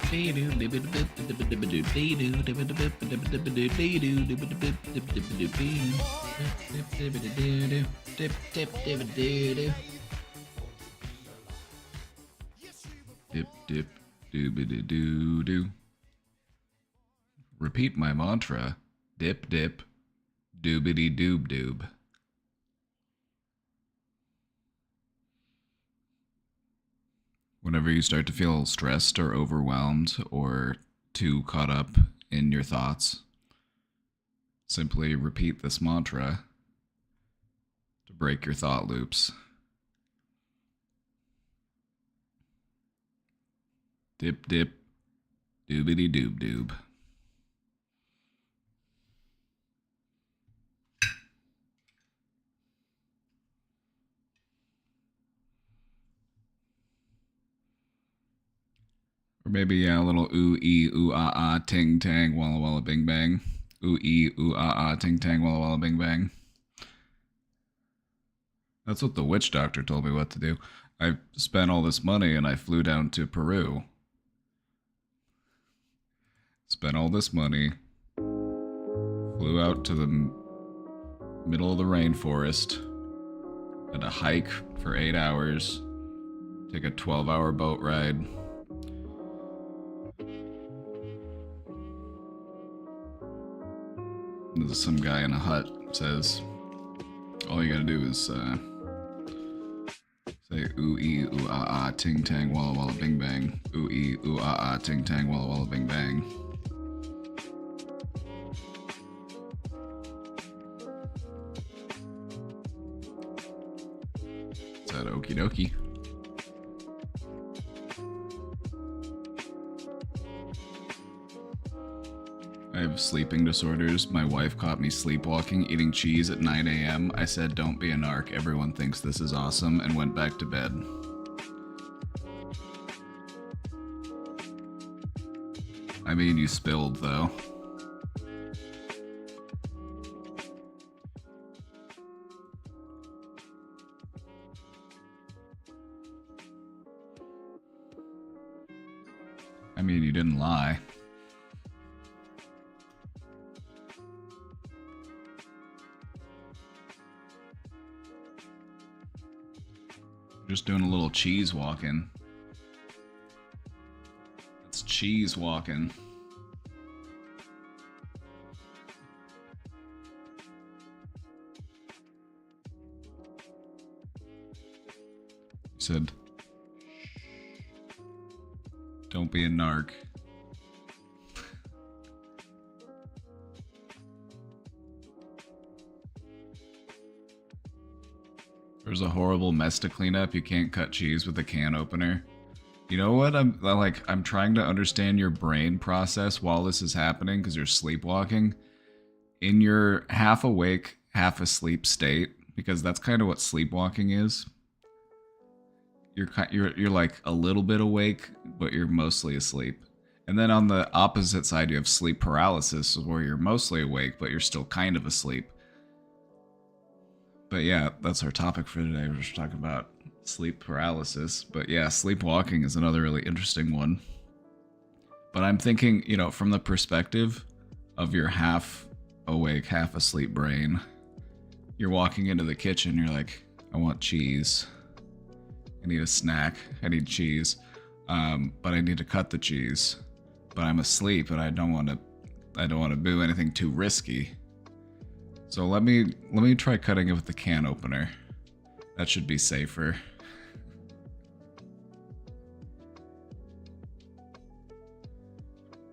Dip dip doobity doo doo. Repeat my mantra. Dip dip doobity doob doob. Whenever you start to feel stressed or overwhelmed or too caught up in your thoughts, simply repeat this mantra to break your thought loops. Dip dip doobity doob doob. Or maybe, yeah, a little ooh ee ooh ah ah ting tang walla walla bing bang. Ooh ee ooh ah ah ting tang walla walla bing bang. That's what the witch doctor told me what to do. I spent all this money and I flew down to Peru. Spent all this money, flew out to the middle of the rainforest, had to hike for 8 hours, take a 12-hour boat ride. There's some guy in a hut says, all you gotta do is say ooh ee ooh ah ah ting tang walla walla bing bang. Ooh ee ooh ah ah ting tang walla walla bing bang. Is that okie dokie? I have sleeping disorders. My wife caught me sleepwalking, eating cheese at 9 a.m. I said, don't be a narc. Everyone thinks this is awesome, and went back to bed. I mean, you spilled, though. I mean, you didn't lie. Just doing a little cheese walking. It's cheese walking. You said, don't be a narc. There's a horrible mess to clean up. You can't cut cheese with a can opener. You know what? I'm trying to understand your brain process while this is happening because you're sleepwalking. In your half awake, half asleep state, because that's kind of what sleepwalking is. You're like a little bit awake, but you're mostly asleep. And then on the opposite side, you have sleep paralysis, where you're mostly awake, but you're still kind of asleep. But yeah, that's our topic for today. We're just talking about sleep paralysis. But yeah, sleepwalking is another really interesting one. But I'm thinking, you know, from the perspective of your half awake, half asleep brain, you're walking into the kitchen, you're like, I want cheese. I need a snack. I need cheese. But I need to cut the cheese. But I'm asleep and I don't want to do anything too risky. So let me try cutting it with the can opener. That should be safer.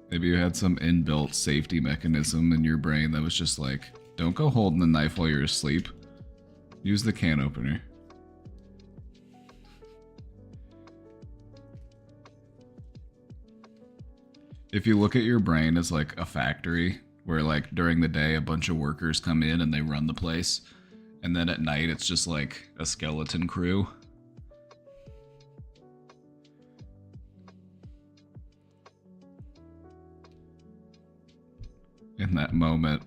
Maybe you had some inbuilt safety mechanism in your brain that was just like, don't go holding the knife while you're asleep. Use the can opener. If you look at your brain as like a factory, where like during the day a bunch of workers come in and they run the place, and then at night it's just like a skeleton crew. In that moment,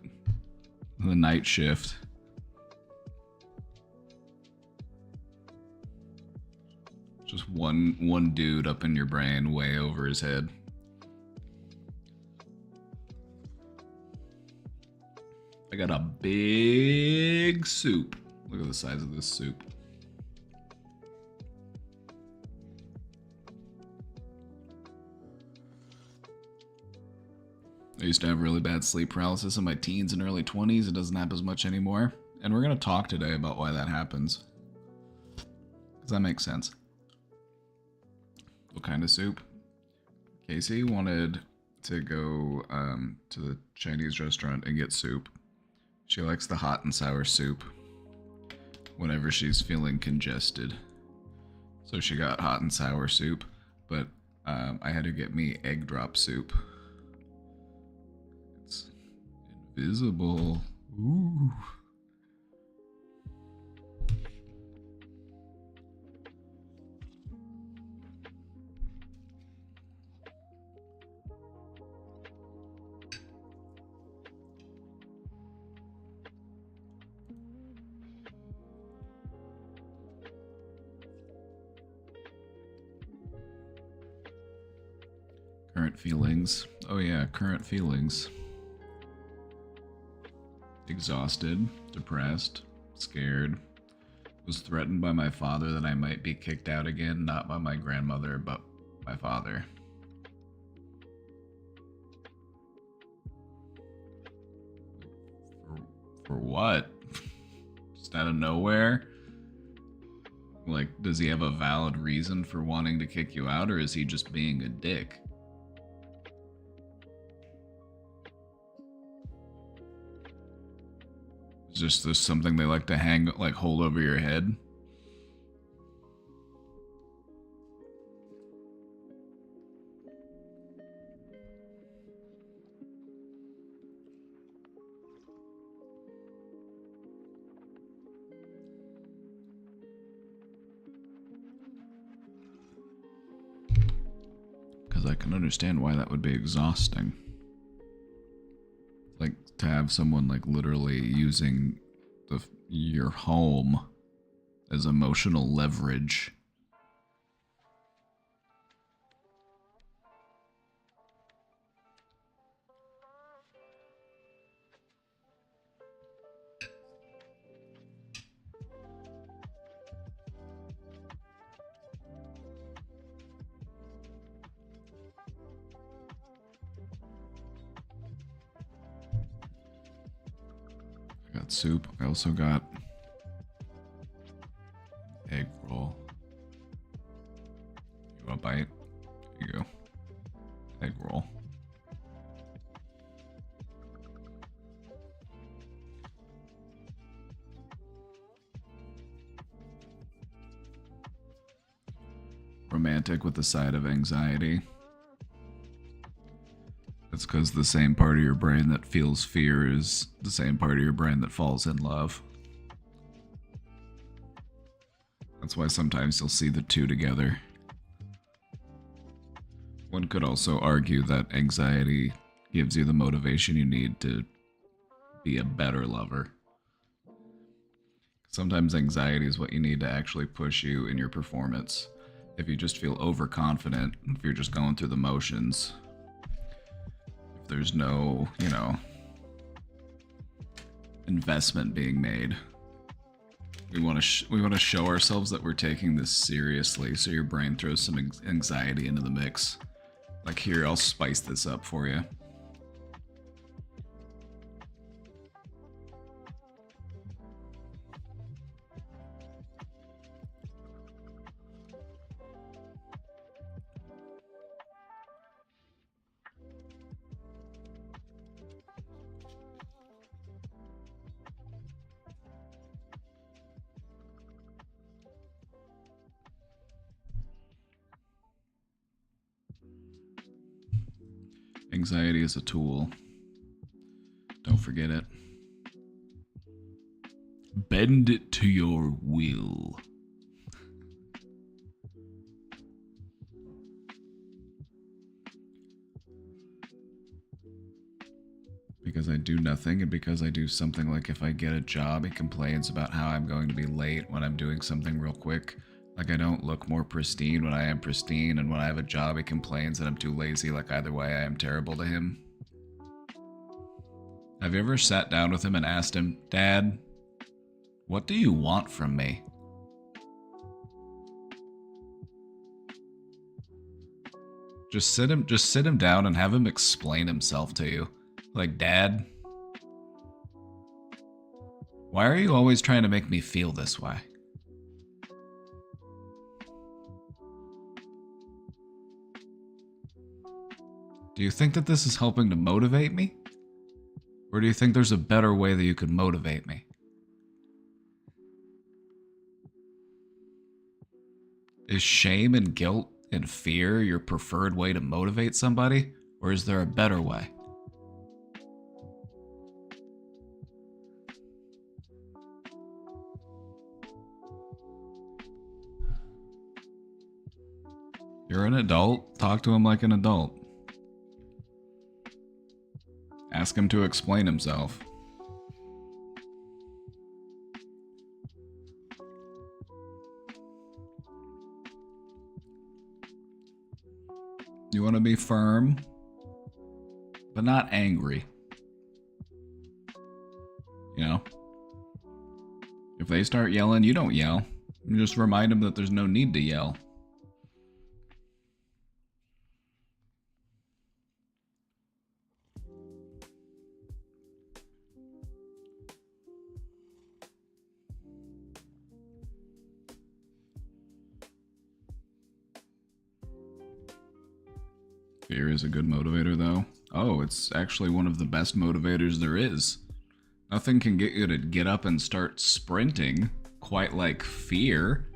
the night shift. Just one dude up in your brain, way over his head. I got a big soup. Look at the size of this soup. I used to have really bad sleep paralysis in my teens and early 20s. It doesn't happen as much anymore. And we're going to talk today about why that happens. Does that make sense? What kind of soup? Casey wanted to go to the Chinese restaurant and get soup. She likes the hot and sour soup whenever she's feeling congested. So she got hot and sour soup, but I had to get me egg drop soup. It's invisible. Ooh. Current feelings. Oh yeah, current feelings. Exhausted, depressed, scared. Was threatened by my father that I might be kicked out again, not by my grandmother, but my father. For what? Just out of nowhere? Like, does he have a valid reason for wanting to kick you out, or is he just being a dick? Just there's something they like to hold over your head. Because I can understand why that would be exhausting. Like, to have someone, like, literally using your home as emotional leverage. Soup. I also got egg roll. You want a bite? Here you go. Egg roll. Romantic with a side of anxiety. It's because the same part of your brain that feels fear is the same part of your brain that falls in love. That's why sometimes you'll see the two together. One could also argue that anxiety gives you the motivation you need to be a better lover. Sometimes anxiety is what you need to actually push you in your performance. If you just feel overconfident, if you're just going through the motions, there's no, investment being made. We want to show ourselves that we're taking this seriously, so your brain throws some anxiety into the mix. Like, here, I'll spice this up for you. Anxiety is a tool. Don't forget it. Bend it to your will. Because I do nothing, and because I do something like if I get a job, he complains about how I'm going to be late when I'm doing something real quick. Like, I don't look more pristine when I am pristine, and when I have a job, he complains that I'm too lazy. Like, either way, I am terrible to him. Have you ever sat down with him and asked him, Dad, what do you want from me? Just sit him down and have him explain himself to you. Like, Dad, why are you always trying to make me feel this way? Do you think that this is helping to motivate me? Or do you think there's a better way that you could motivate me? Is shame and guilt and fear your preferred way to motivate somebody? Or is there a better way? You're an adult. Talk to him like an adult. Ask him to explain himself. You want to be firm, but not angry. You know? If they start yelling, you don't yell. You just remind them that there's no need to yell. Fear is a good motivator, though. Oh, it's actually one of the best motivators there is. Nothing can get you to get up and start sprinting quite like fear.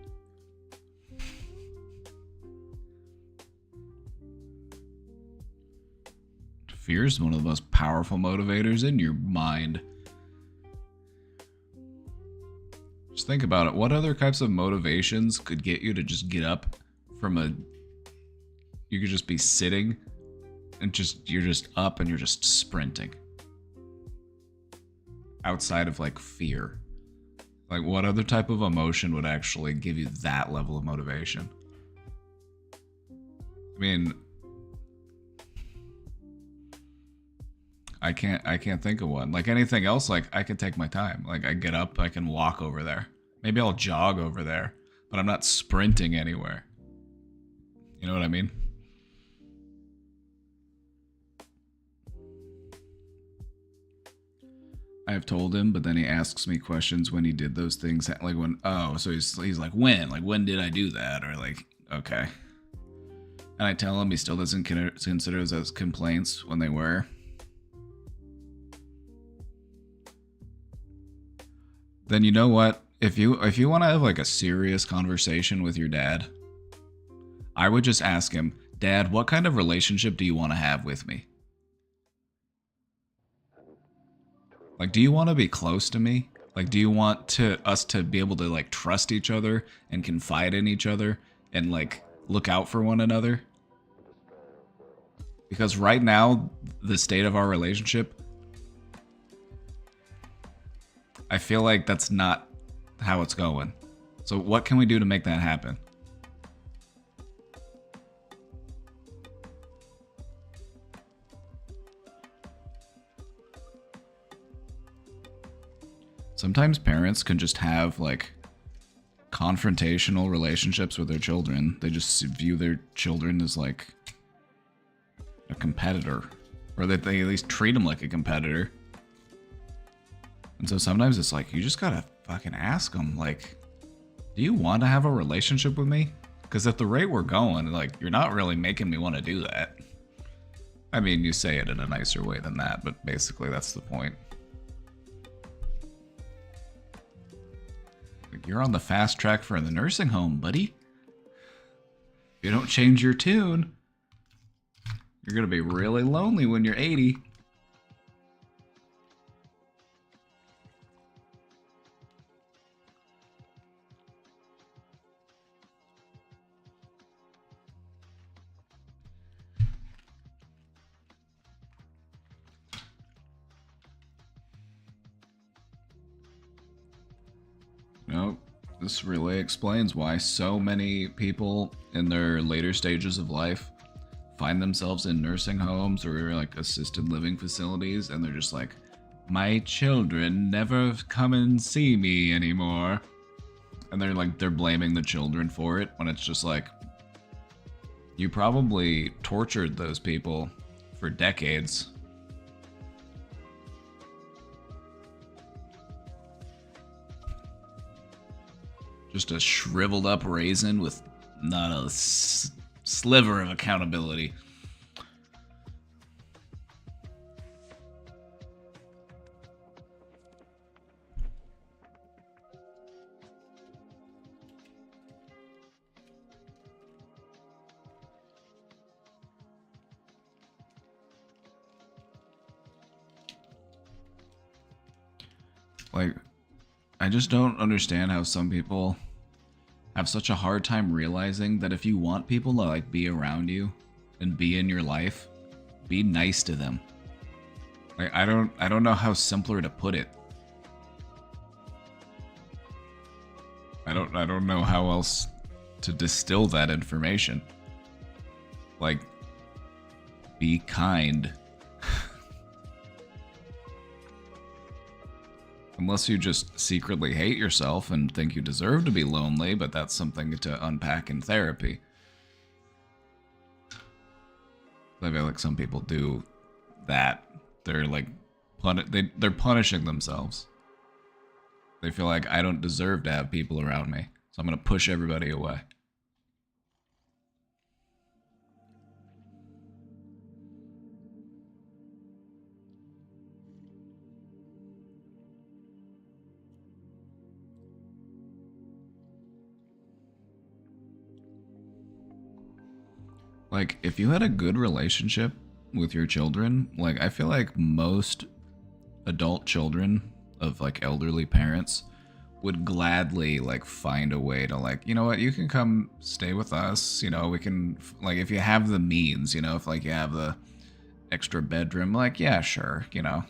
Fear is one of the most powerful motivators in your mind. Just think about it. What other types of motivations could get you to just get up from a... You could just be sitting and you're just up and you're just sprinting. Outside of like fear. Like what other type of emotion would actually give you that level of motivation? I mean, I can't think of one. Like anything else, like I can take my time. Like I get up, I can walk over there. Maybe I'll jog over there, but I'm not sprinting anywhere. You know what I mean? I've told him, but then he asks me questions when he did those things. Like when, oh, so he's like, when? Like, when did I do that? Or like, okay. And I tell him he still doesn't consider those as complaints when they were. Then you know what? If you want to have like a serious conversation with your dad, I would just ask him, Dad, what kind of relationship do you want to have with me? Like, do you want to be close to me? Like, do you want us to be able to like trust each other and confide in each other and like look out for one another? Because right now, the state of our relationship, I feel like that's not how it's going. So what can we do to make that happen? Sometimes parents can just have like confrontational relationships with their children. They just view their children as like a competitor, or that they at least treat them like a competitor. And so sometimes it's like, you just gotta fucking ask them, like, do you want to have a relationship with me? Because at the rate we're going, like, you're not really making me want to do that. I mean, you say it in a nicer way than that, but basically that's the point. Like, you're on the fast track for the nursing home, buddy. If you don't change your tune, you're gonna be really lonely when you're 80. Nope. This really explains why so many people in their later stages of life find themselves in nursing homes or like assisted living facilities, and they're just like My children never come and see me anymore. And they're blaming the children for it when it's just like, you probably tortured those people for decades. Just a shriveled up raisin with not a sliver of accountability. Like, I just don't understand how some people have such a hard time realizing that if you want people to like be around you and be in your life, be nice to them. Like, I don't know how simpler to put it. I don't know how else to distill that information. Like, be kind. Unless you just secretly hate yourself and think you deserve to be lonely, but that's something to unpack in therapy. I feel like some people do that. They're like, they're punishing themselves. They feel like, I don't deserve to have people around me, so I'm gonna push everybody away. Like, if you had a good relationship with your children, like, I feel like most adult children of, like, elderly parents would gladly, like, find a way to, like, you know what, you can come stay with us, you know, we can, like, if you have the means, you know, if, like, you have the extra bedroom, like, yeah, sure, you know.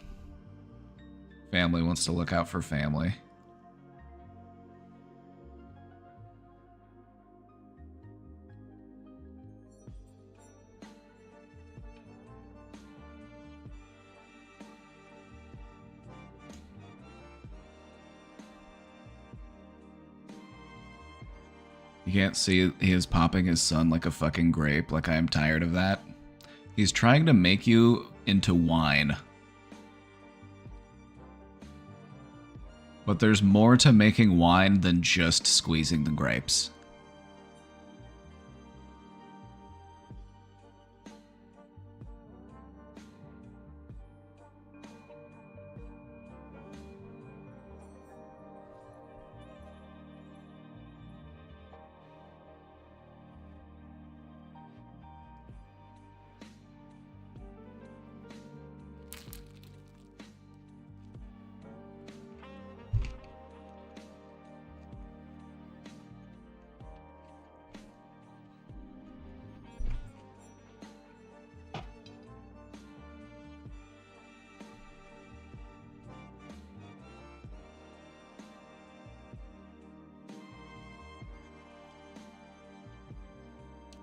Family wants to look out for family. You can't see he is popping his son like a fucking grape. Like, I am tired of that. He's trying to make you into wine. But there's more to making wine than just squeezing the grapes.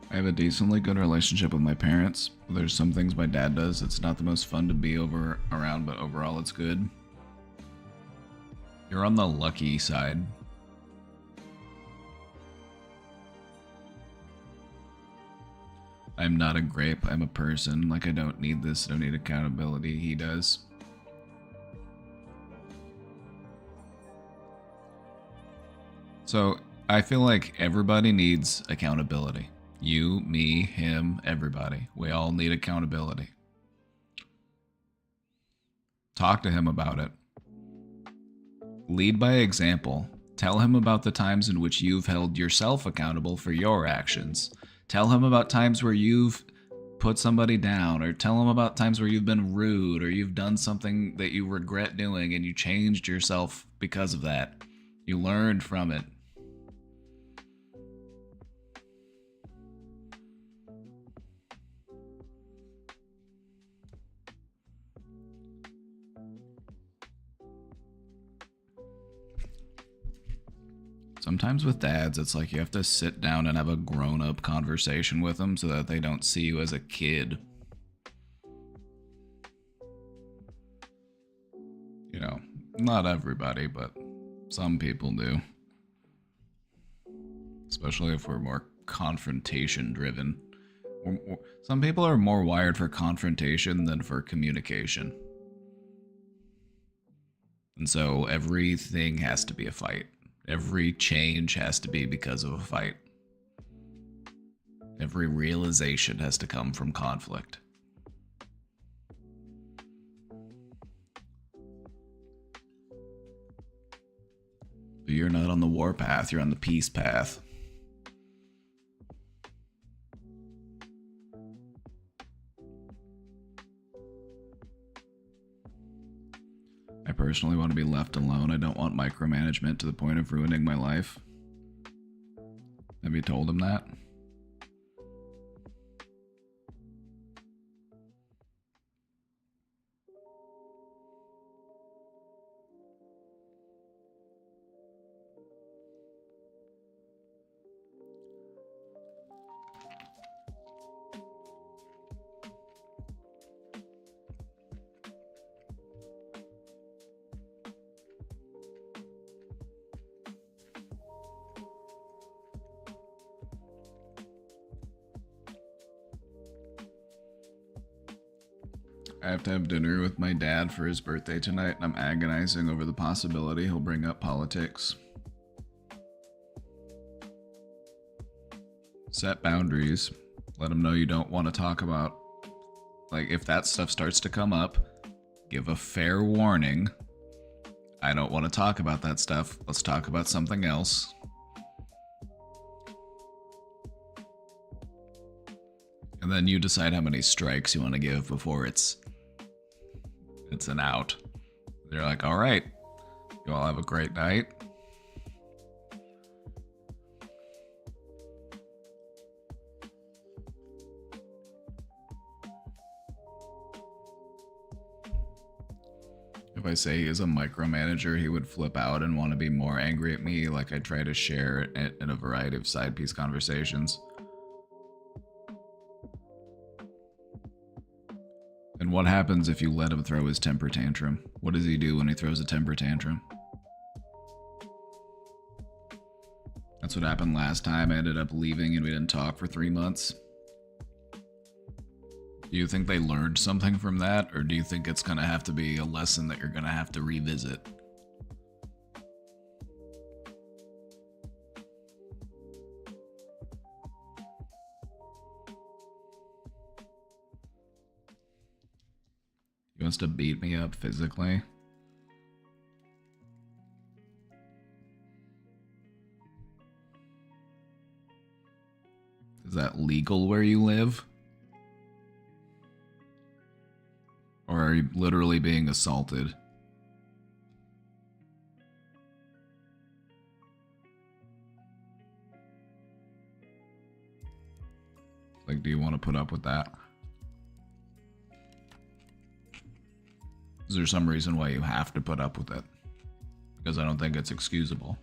I have a decently good relationship with my parents. There's some things my dad does. It's not the most fun to be around, but overall it's good. You're on the lucky side. I'm not a grape, I'm a person. Like, I don't need this, I don't need accountability. He does. So, I feel like everybody needs accountability. You, me, him, everybody. We all need accountability. Talk to him about it. Lead by example. Tell him about the times in which you've held yourself accountable for your actions. Tell him about times where you've put somebody down, or tell him about times where you've been rude, or you've done something that you regret doing and you changed yourself because of that. You learned from it. Sometimes with dads, it's like you have to sit down and have a grown-up conversation with them so that they don't see you as a kid. Not everybody, but some people do. Especially if we're more confrontation driven. Some people are more wired for confrontation than for communication. And so everything has to be a fight. Every change has to be because of a fight. Every realization has to come from conflict. But you're not on the war path, you're on the peace path. I personally want to be left alone. I don't want micromanagement to the point of ruining my life. Have you told him that? I have to have dinner with my dad for his birthday tonight, and I'm agonizing over the possibility he'll bring up politics. Set boundaries. Let him know you don't want to talk about... Like, if that stuff starts to come up, give a fair warning. I don't want to talk about that stuff. Let's talk about something else. And then you decide how many strikes you want to give before it's an out. They're like, all right, you all have a great night. If I say he is a micromanager, he would flip out and want to be more angry at me, like I try to share it in a variety of side piece conversations. And what happens if you let him throw his temper tantrum? What does he do when he throws a temper tantrum? That's what happened last time. I ended up leaving and we didn't talk for 3 months. Do you think they learned something from that? Or do you think it's going to have to be a lesson that you're going to have to revisit? He wants to beat me up physically. Is that legal where you live? Or are you literally being assaulted? Like, do you want to put up with that? Is there some reason why you have to put up with it? Because I don't think it's excusable.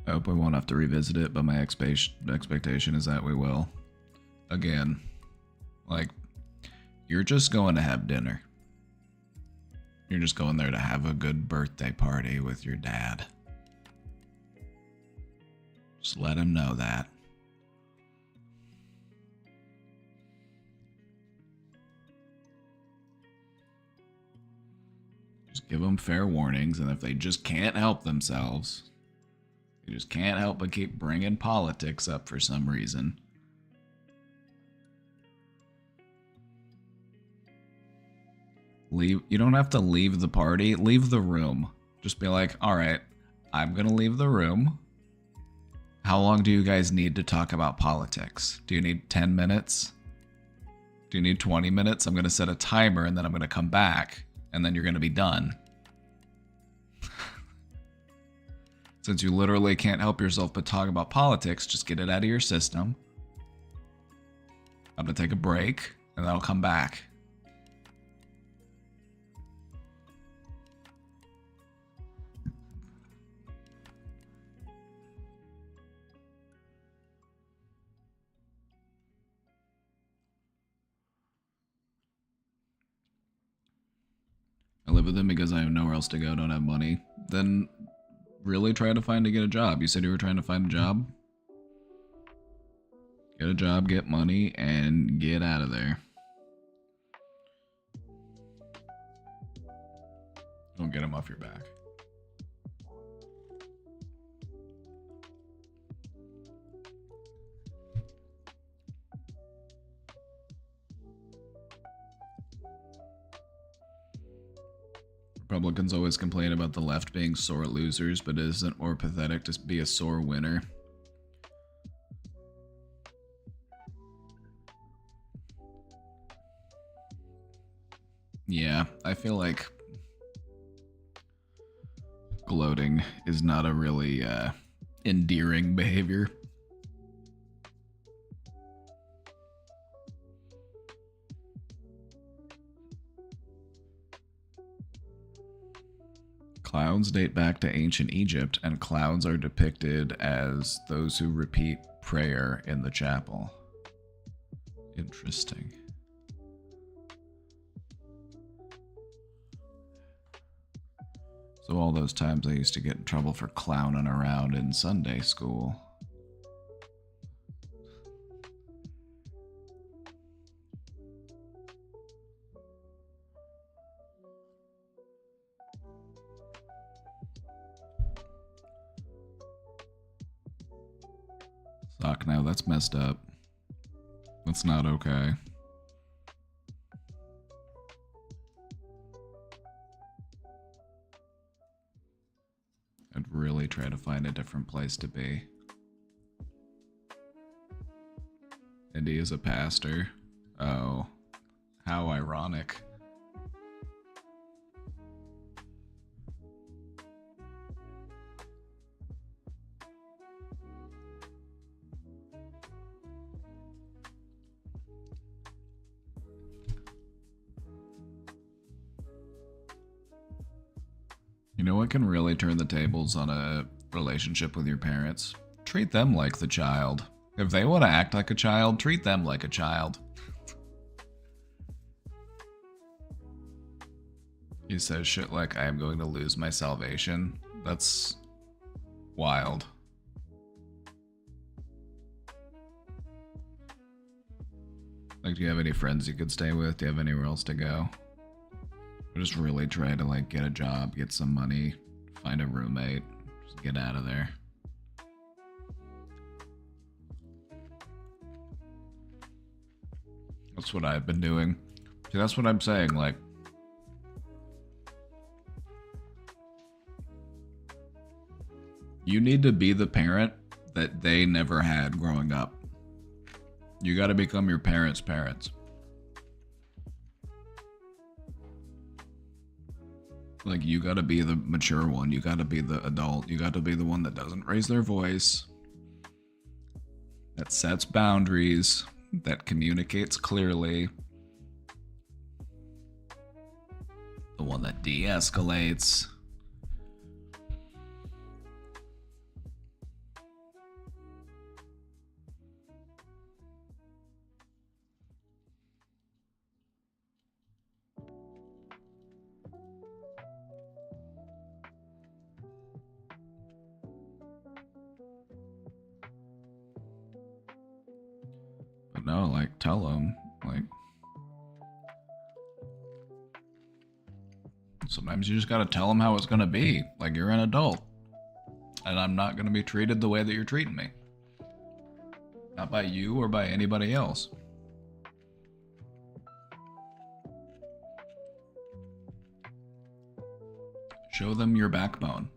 I hope we won't have to revisit it, but my expectation is that we will. Again, like, you're just going to have dinner. You're just going there to have a good birthday party with your dad. Just let him know that. Just give them fair warnings, and if they just can't help themselves... You just can't help but keep bringing politics up for some reason. You don't have to leave the party. Leave the room. Just be like, all right, I'm going to leave the room. How long do you guys need to talk about politics? Do you need 10 minutes? Do you need 20 minutes? I'm going to set a timer and then I'm going to come back and then you're going to be done. Since you literally can't help yourself but talk about politics, just get it out of your system. I'm gonna take a break, and then I'll come back. I live with him because I have nowhere else to go, don't have money. Then really try to get a job. You said you were trying to find a job? Get a job, get money, and get out of there. Don't get him off your back. Republicans always complain about the left being sore losers, but isn't it more pathetic to be a sore winner? Yeah, I feel like gloating is not a really endearing behavior. Clowns date back to ancient Egypt, and clowns are depicted as those who repeat prayer in the chapel. Interesting. So all those times I used to get in trouble for clowning around in Sunday school. Sock now, that's messed up. That's not okay. I'd really try to find a different place to be. And he is a pastor. Oh, how ironic. You know what can really turn the tables on a relationship with your parents? Treat them like the child. If they want to act like a child, treat them like a child. He says shit like, I am going to lose my salvation. That's wild. Like, do you have any friends you could stay with? Do you have anywhere else to go? Or just really try to, like, get a job, get some money, find a roommate, just get out of there. That's what I've been doing. See, that's what I'm saying, like, you need to be the parent that they never had growing up. You gotta become your parents' parents. Like, you gotta be the mature one. You gotta be the adult. You gotta be the one that doesn't raise their voice, that sets boundaries, that communicates clearly, the one that de-escalates. But no, like, tell them, like, sometimes you just gotta tell them how it's gonna be. Like, you're an adult, and I'm not gonna be treated the way that you're treating me. Not by you or by anybody else. Show them your backbone.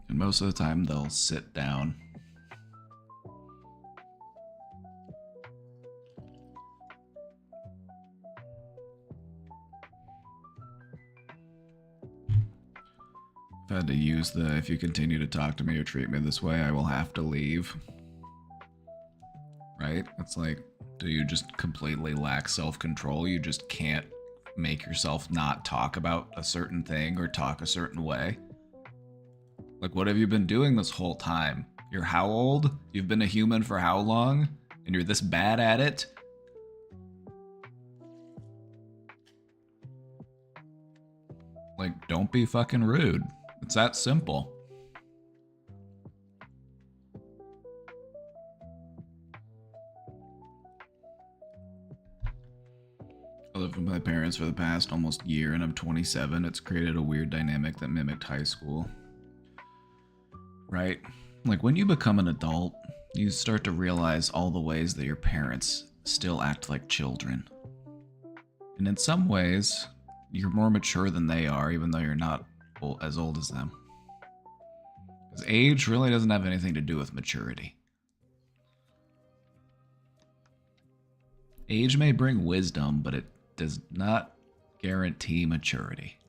And most of the time, they'll sit down. I've had to use the, if you continue to talk to me or treat me this way, I will have to leave. Right? It's like, do you just completely lack self-control? You just can't make yourself not talk about a certain thing or talk a certain way? Like, what have you been doing this whole time? You're how old? You've been a human for how long? And you're this bad at it? Like, don't be fucking rude. It's that simple. I lived with my parents for the past almost year and I'm 27. It's created a weird dynamic that mimicked high school. Right? Like, when you become an adult, you start to realize all the ways that your parents still act like children. And in some ways, you're more mature than they are, even though you're not as old as them. Because age really doesn't have anything to do with maturity. Age may bring wisdom, but it does not guarantee maturity.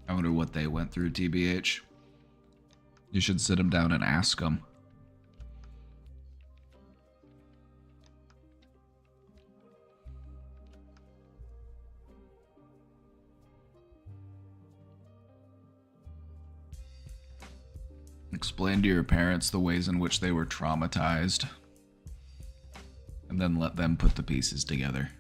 I wonder what they went through, TBH. You should sit them down and ask them. Explain to your parents the ways in which they were traumatized, and then let them put the pieces together.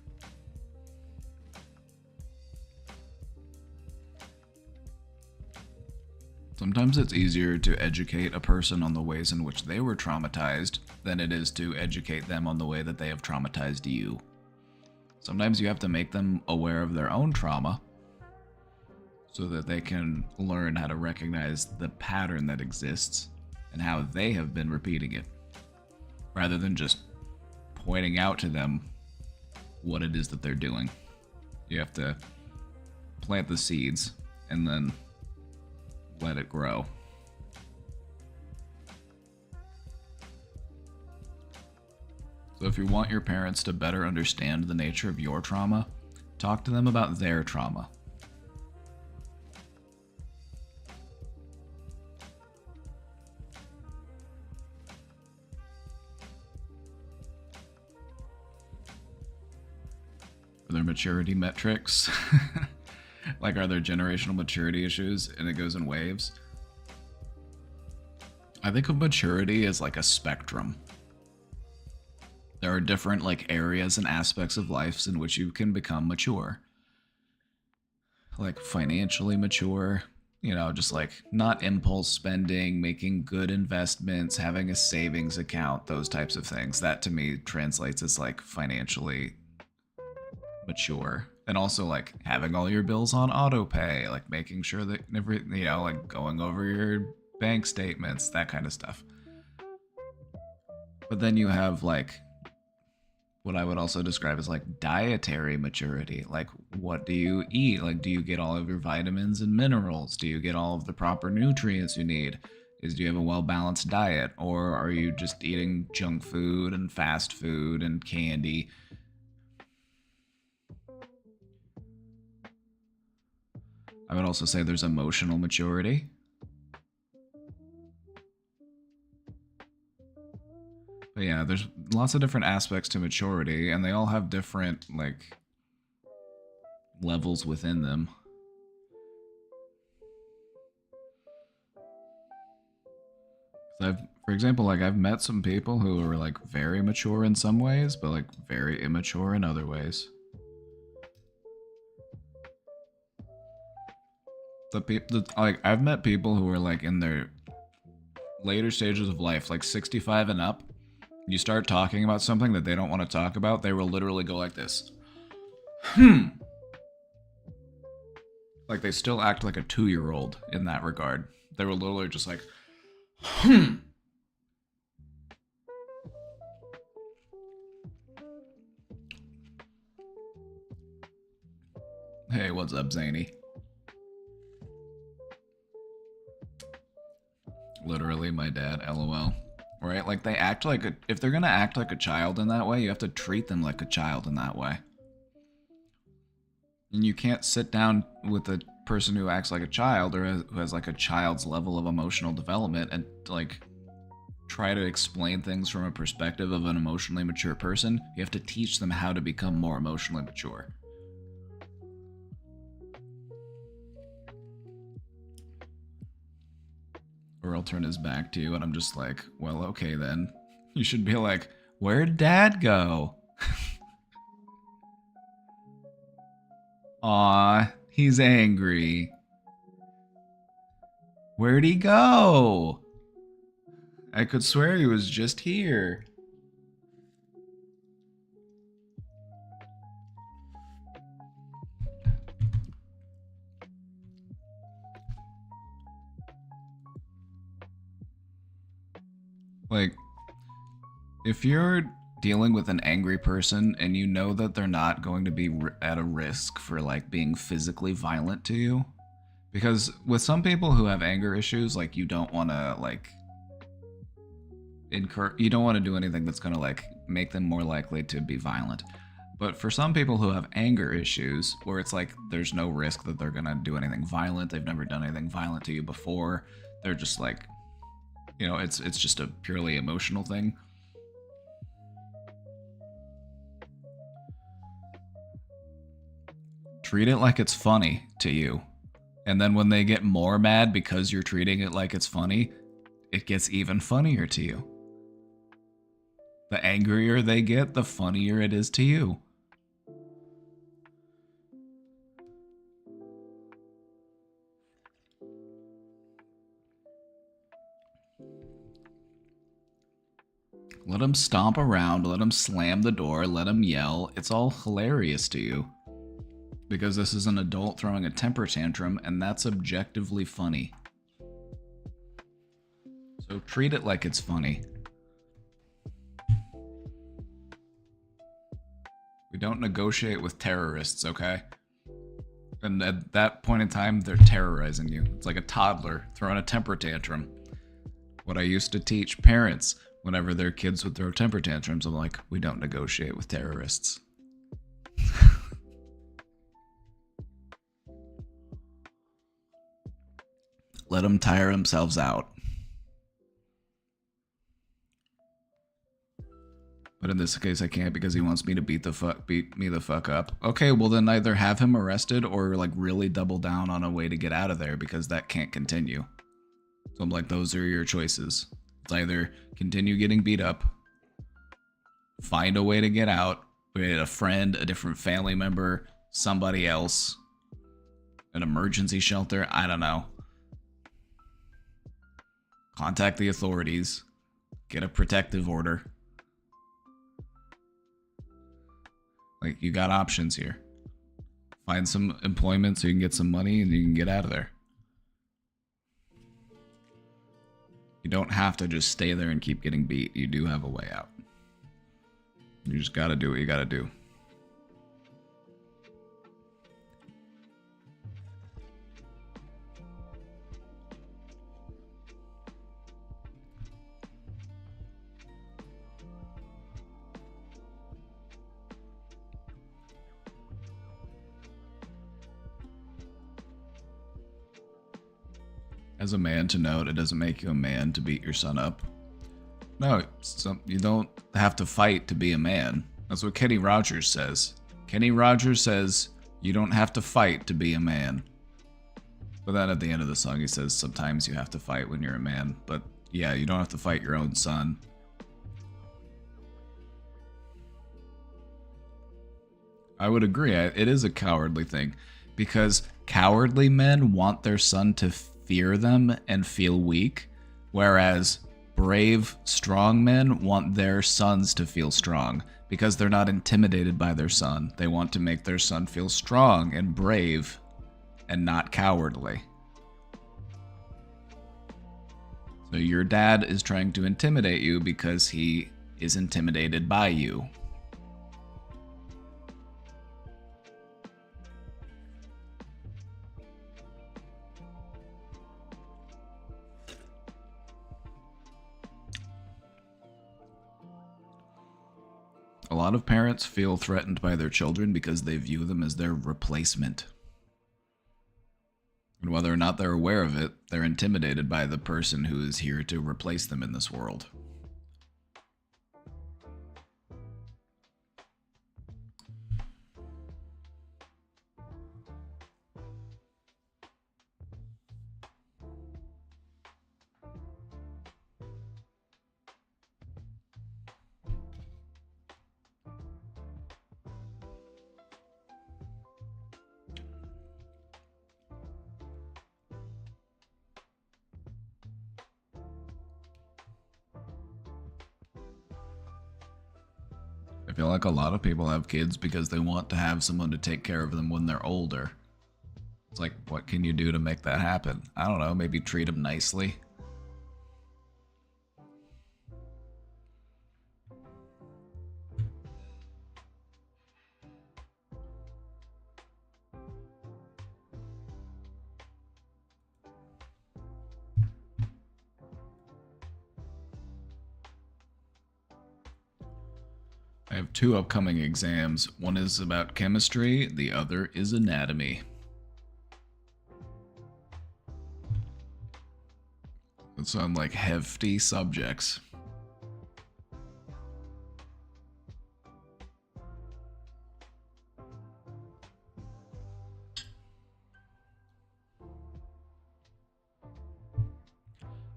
Sometimes it's easier to educate a person on the ways in which they were traumatized than it is to educate them on the way that they have traumatized you. Sometimes you have to make them aware of their own trauma so that they can learn how to recognize the pattern that exists and how they have been repeating it, rather than just pointing out to them what it is that they're doing. You have to plant the seeds and then let it grow. So if you want your parents to better understand the nature of your trauma, talk to them about their trauma. Are there maturity metrics? Like, are there generational maturity issues and it goes in waves? I think of maturity as like a spectrum. There are different like areas and aspects of life in which you can become mature. Like financially mature, you know, just like not impulse spending, making good investments, having a savings account, those types of things. That to me translates as like financially mature. And also like having all your bills on auto pay, like making sure that every, you know, like going over your bank statements, that kind of stuff. But then you have like what I would also describe as like dietary maturity. Like, what do you eat? Like, do you get all of your vitamins and minerals? Do you get all of the proper nutrients you need? Do you have a well-balanced diet? Or are you just eating junk food and fast food and candy? I would also say there's emotional maturity. But yeah, there's lots of different aspects to maturity, and they all have different, like, levels within them. For example, like, I've met some people who are, like, very mature in some ways, but, like, very immature in other ways. Like, I've met people who are, like, in their later stages of life, like 65 and up. You start talking about something that they don't want to talk about, they will literally go like this. Like, they still act like a 2-year-old in that regard. They were literally just like, Hey, what's up, Zany? Literally, my dad, LOL. Right? Like, they act like if they're gonna act like a child in that way, you have to treat them like a child in that way. And you can't sit down with a person who acts like a child or who has like a child's level of emotional development and like try to explain things from a perspective of an emotionally mature person. You have to teach them how to become more emotionally mature. Or he'll turn his back to you and I'm just like, well, okay then. You should be like, where'd dad go? Aw, he's angry. Where'd he go? I could swear he was just here. Like, if you're dealing with an angry person and you know that they're not going to be at a risk for like being physically violent to you, because with some people who have anger issues, like you don't want to like you don't want to do anything that's going to like make them more likely to be violent. But for some people who have anger issues where it's like there's no risk that they're going to do anything violent, they've never done anything violent to you before, they're just like, you know, it's just a purely emotional thing. Treat it like it's funny to you. And then when they get more mad because you're treating it like it's funny, it gets even funnier to you. The angrier they get, the funnier it is to you. Let them stomp around, let them slam the door, let them yell. It's all hilarious to you. Because this is an adult throwing a temper tantrum, and that's objectively funny. So treat it like it's funny. We don't negotiate with terrorists, okay? And at that point in time, they're terrorizing you. It's like a toddler throwing a temper tantrum. What I used to teach parents whenever their kids would throw temper tantrums, I'm like, we don't negotiate with terrorists. Let them tire themselves out. But in this case, I can't because he wants me to beat me the fuck up. Okay, well then either have him arrested or like really double down on a way to get out of there because that can't continue. So I'm like, those are your choices. It's either continue getting beat up, find a way to get out, with a friend, a different family member, somebody else, an emergency shelter, I don't know. Contact the authorities, get a protective order. Like, you got options here. Find some employment so you can get some money and you can get out of there. You don't have to just stay there and keep getting beat. You do have a way out. You just gotta do what you gotta do. As a man to know, it doesn't make you a man to beat your son up. No, you don't have to fight to be a man. That's what Kenny Rogers says. Kenny Rogers says, you don't have to fight to be a man. But then at the end of the song, he says, sometimes you have to fight when you're a man. But yeah, you don't have to fight your own son. I would agree. It is a cowardly thing. Because cowardly men want their son to fear them and feel weak, whereas brave, strong men want their sons to feel strong because they're not intimidated by their son. They want to make their son feel strong and brave and not cowardly. So your dad is trying to intimidate you because he is intimidated by you. A lot of parents feel threatened by their children because they view them as their replacement. And whether or not they're aware of it, they're intimidated by the person who is here to replace them in this world. I feel like a lot of people have kids because they want to have someone to take care of them when they're older. It's like, what can you do to make that happen? I don't know, maybe treat them nicely. I have 2 upcoming exams. One is about chemistry, the other is anatomy. That sound like hefty subjects.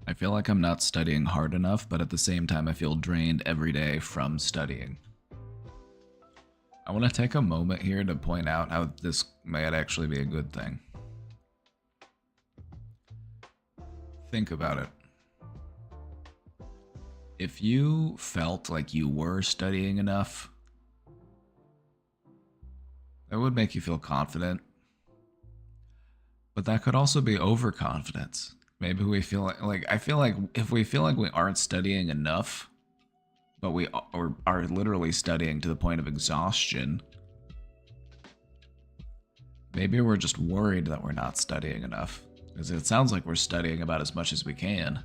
I feel like I'm not studying hard enough, but at the same time I feel drained every day from studying. I want to take a moment here to point out how this might actually be a good thing. Think about it. If you felt like you were studying enough, that would make you feel confident. But that could also be overconfidence. Maybe we feel like I feel like if we feel like we aren't studying enough, but we are literally studying to the point of exhaustion, maybe we're just worried that we're not studying enough. Because it sounds like we're studying about as much as we can.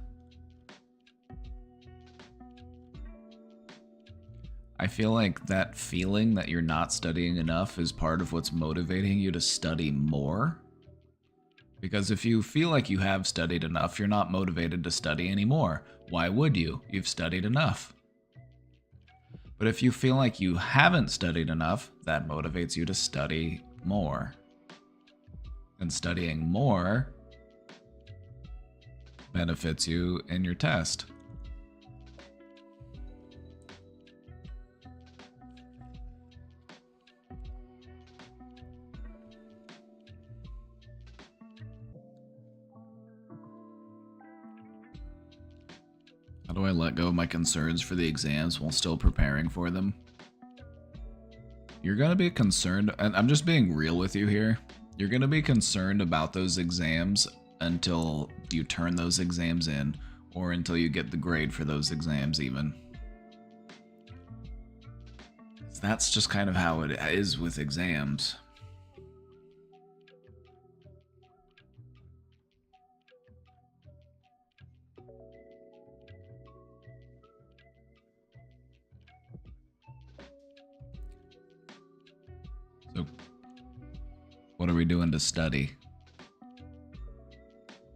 I feel like that feeling that you're not studying enough is part of what's motivating you to study more. Because if you feel like you have studied enough, you're not motivated to study anymore. Why would you? You've studied enough. But if you feel like you haven't studied enough, that motivates you to study more. And studying more benefits you in your test. How do I let go of my concerns for the exams while still preparing for them? You're gonna be concerned, and I'm just being real with you here. You're gonna be concerned about those exams until you turn those exams in, or until you get the grade for those exams even. That's just kind of how it is with exams. So, what are we doing to study?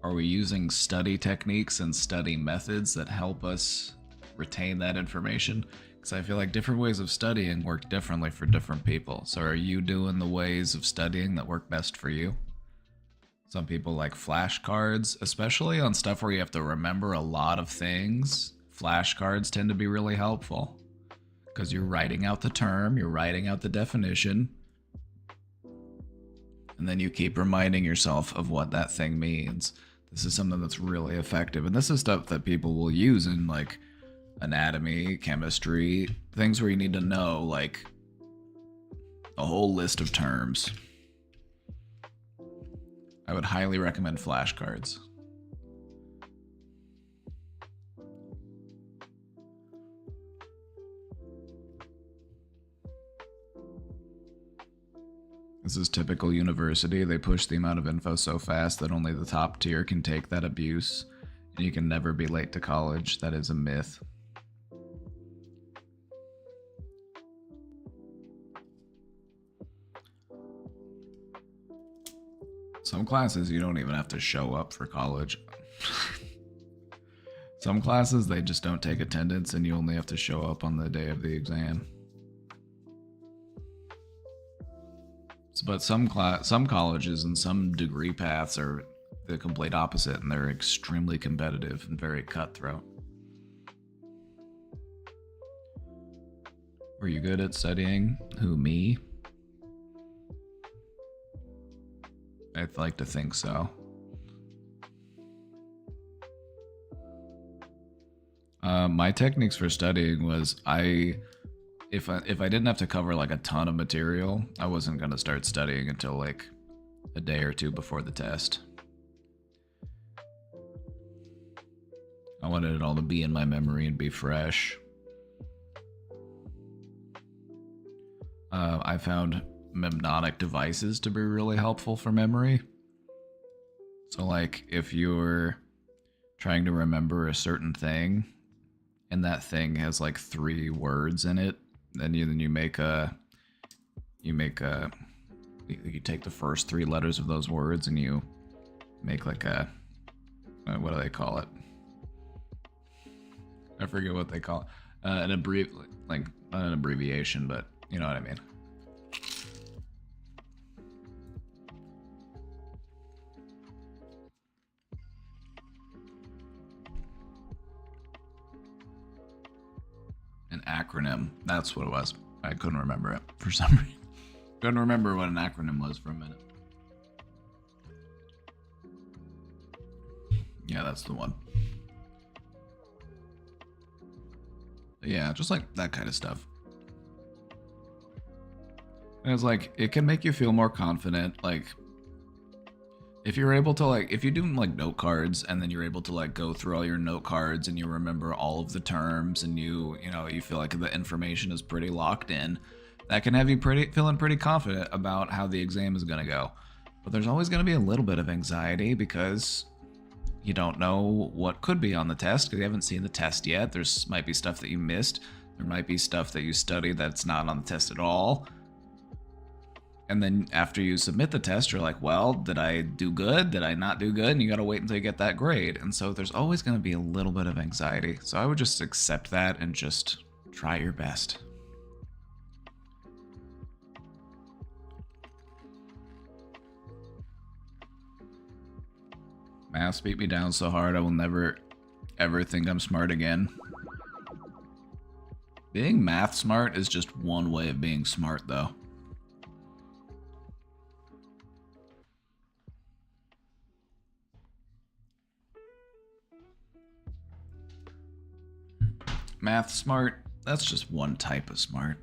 Are we using study techniques and study methods that help us retain that information? Because I feel like different ways of studying work differently for different people. So are you doing the ways of studying that work best for you? Some people like flashcards, especially on stuff where you have to remember a lot of things. Flashcards tend to be really helpful because you're writing out the term, you're writing out the definition, and then you keep reminding yourself of what that thing means. This is something that's really effective, and this is stuff that people will use in like anatomy, chemistry, things where you need to know like a whole list of terms. I would highly recommend flashcards. This is typical university. They push the amount of info so fast that only the top tier can take that abuse, and you can never be late to college. That is a myth. Some classes you don't even have to show up for college. Some classes they just don't take attendance and you only have to show up on the day of the exam. But some colleges and some degree paths are the complete opposite, and they're extremely competitive and very cutthroat. Were you good at studying? Who, me? I'd like to think so. My techniques for studying was if I didn't have to cover like a ton of material, I wasn't gonna start studying until like a day or two before the test. I wanted it all to be in my memory and be fresh. I found mnemonic devices to be really helpful for memory. So like if you're trying to remember a certain thing and that thing has like 3 words in it, then you take the first 3 letters of those words and you make like a, what do they call it? I forget what they call it. Like not an abbreviation, but you know what I mean. An acronym. That's what it was. I couldn't remember it for some reason. Couldn't remember what an acronym was for a minute. Yeah, that's the one. Yeah, just like that kind of stuff. And it's like, it can make you feel more confident. Like, if you're able to like, if you do like note cards and then you're able to like go through all your note cards and you remember all of the terms and you feel like the information is pretty locked in, that can have you feeling pretty confident about how the exam is going to go. But there's always going to be a little bit of anxiety because you don't know what could be on the test because you haven't seen the test yet. There's might be stuff that you missed. There might be stuff that you studied that's not on the test at all. And then after you submit the test, you're like, well, did I do good? Did I not do good? And you got to wait until you get that grade. And so there's always going to be a little bit of anxiety. So I would just accept that and just try your best. Maths beat me down so hard I will never, ever think I'm smart again. Being math smart is just one way of being smart, though. Math smart, that's just one type of smart.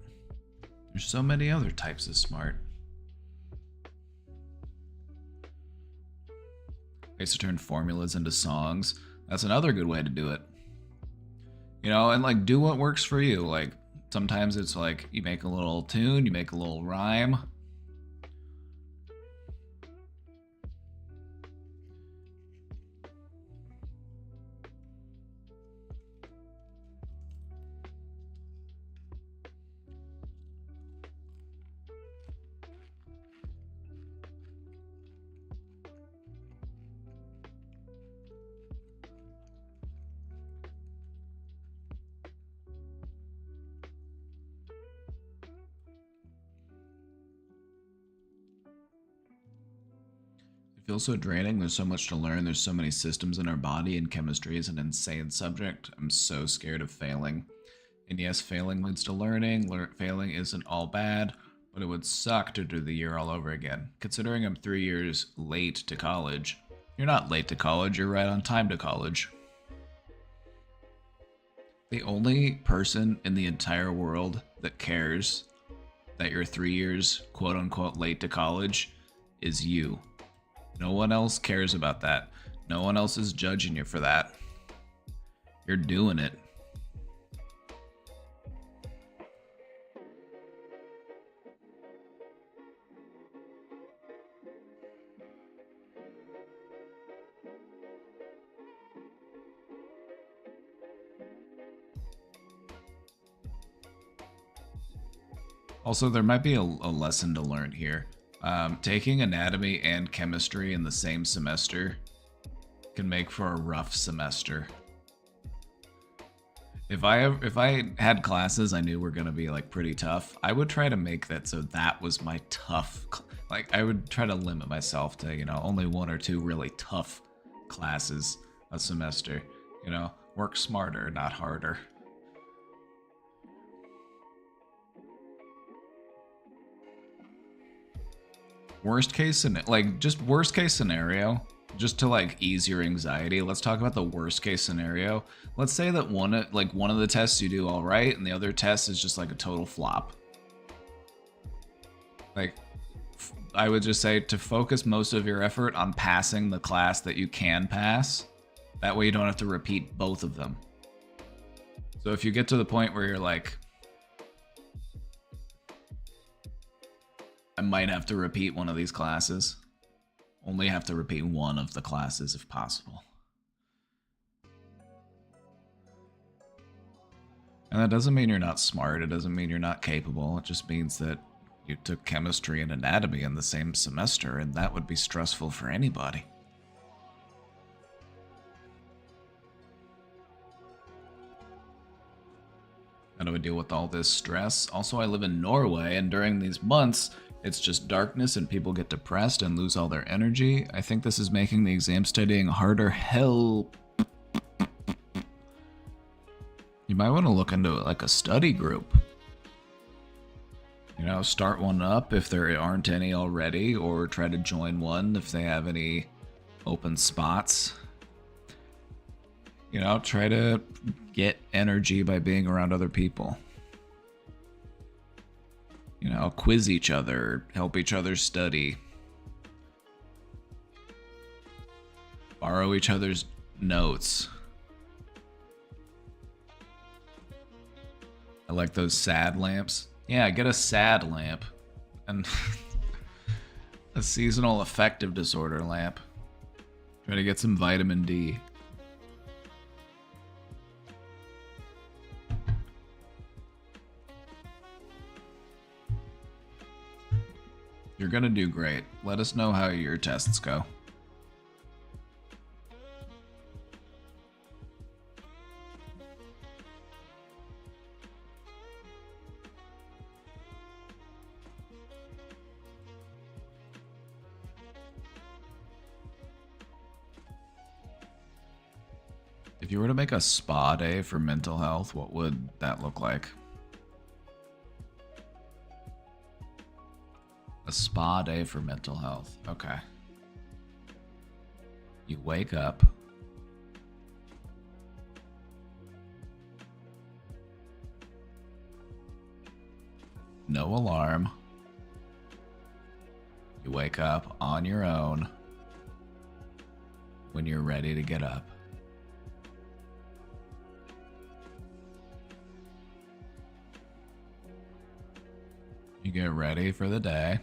There's so many other types of smart. I used to turn formulas into songs. That's another good way to do it. You know, and like do what works for you. Like sometimes it's like you make a little tune, you make a little rhyme. Feels so draining. There's so much to learn. There's so many systems in our body, and chemistry is an insane subject. I'm so scared of failing. And yes, failing leads to learning. Failing isn't all bad, but it would suck to do the year all over again. Considering I'm 3 years late to college. You're not late to college, you're right on time to college. The only person in the entire world that cares that you're 3 years quote unquote late to college is you. No one else cares about that. No one else is judging you for that. You're doing it. Also, there might be a lesson to learn here. Taking anatomy and chemistry in the same semester can make for a rough semester. If I had classes I knew were gonna be like pretty tough, I would try to make that so that was my tough. Like I would try to limit myself to only one or two really tough classes a semester. Work smarter, not harder. Worst case scenario, just to like ease your anxiety. Let's talk about the worst case scenario. Let's say that one of the tests you do all right, and the other test is just like a total flop. Like, I would just say to focus most of your effort on passing the class that you can pass. That way you don't have to repeat both of them. So if you get to the point where you're like, I might have to repeat one of these classes, only have to repeat one of the classes if possible. And that doesn't mean you're not smart, it doesn't mean you're not capable, it just means that you took chemistry and anatomy in the same semester, and that would be stressful for anybody. How do I deal with all this stress? Also, I live in Norway, and during these months, it's just darkness and people get depressed and lose all their energy. I think this is making the exam studying harder. Help. You might want to look into like a study group. Start one up if there aren't any already, or try to join one if they have any open spots. Try to get energy by being around other people. Quiz each other, help each other study. Borrow each other's notes. I like those sad lamps. Yeah, get a sad lamp. And a seasonal affective disorder lamp. Try to get some vitamin D. You're gonna do great. Let us know how your tests go. If you were to make a spa day for mental health, what would that look like? A spa day for mental health. Okay. You wake up. No alarm. You wake up on your own when you're ready to get up. You get ready for the day.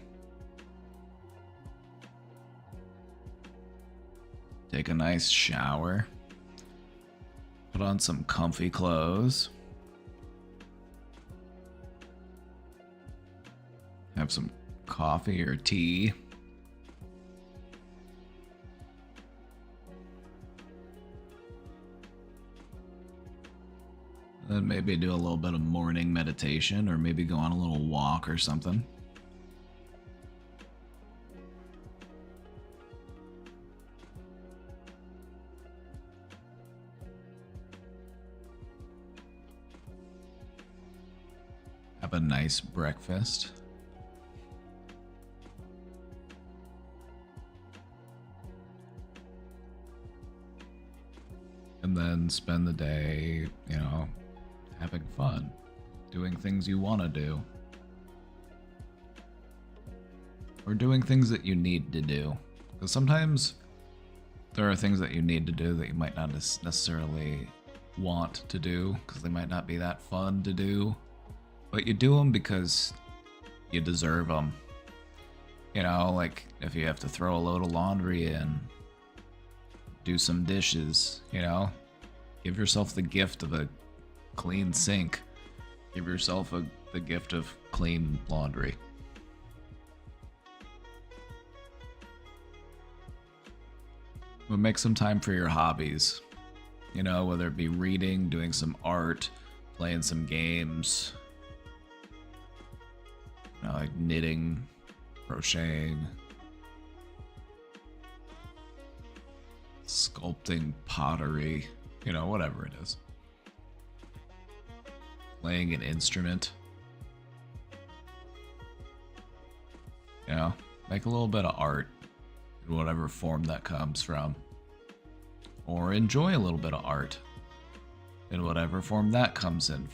Take a nice shower. Put on some comfy clothes. Have some coffee or tea. Then maybe do a little bit of morning meditation, or maybe go on a little walk or something. Have a nice breakfast. And then spend the day, having fun, doing things you want to do. Or doing things that you need to do. Because sometimes there are things that you need to do that you might not necessarily want to do, because they might not be that fun to do. But you do them because you deserve them. Like if you have to throw a load of laundry in, do some dishes, give yourself the gift of a clean sink. Give yourself the gift of clean laundry. But make some time for your hobbies. You know, whether it be reading, doing some art, playing some games, you know, like knitting, crocheting, sculpting, pottery, you know, whatever it is. Playing an instrument. You know, make a little bit of art in whatever form that comes from. Or enjoy a little bit of art in whatever form that comes in.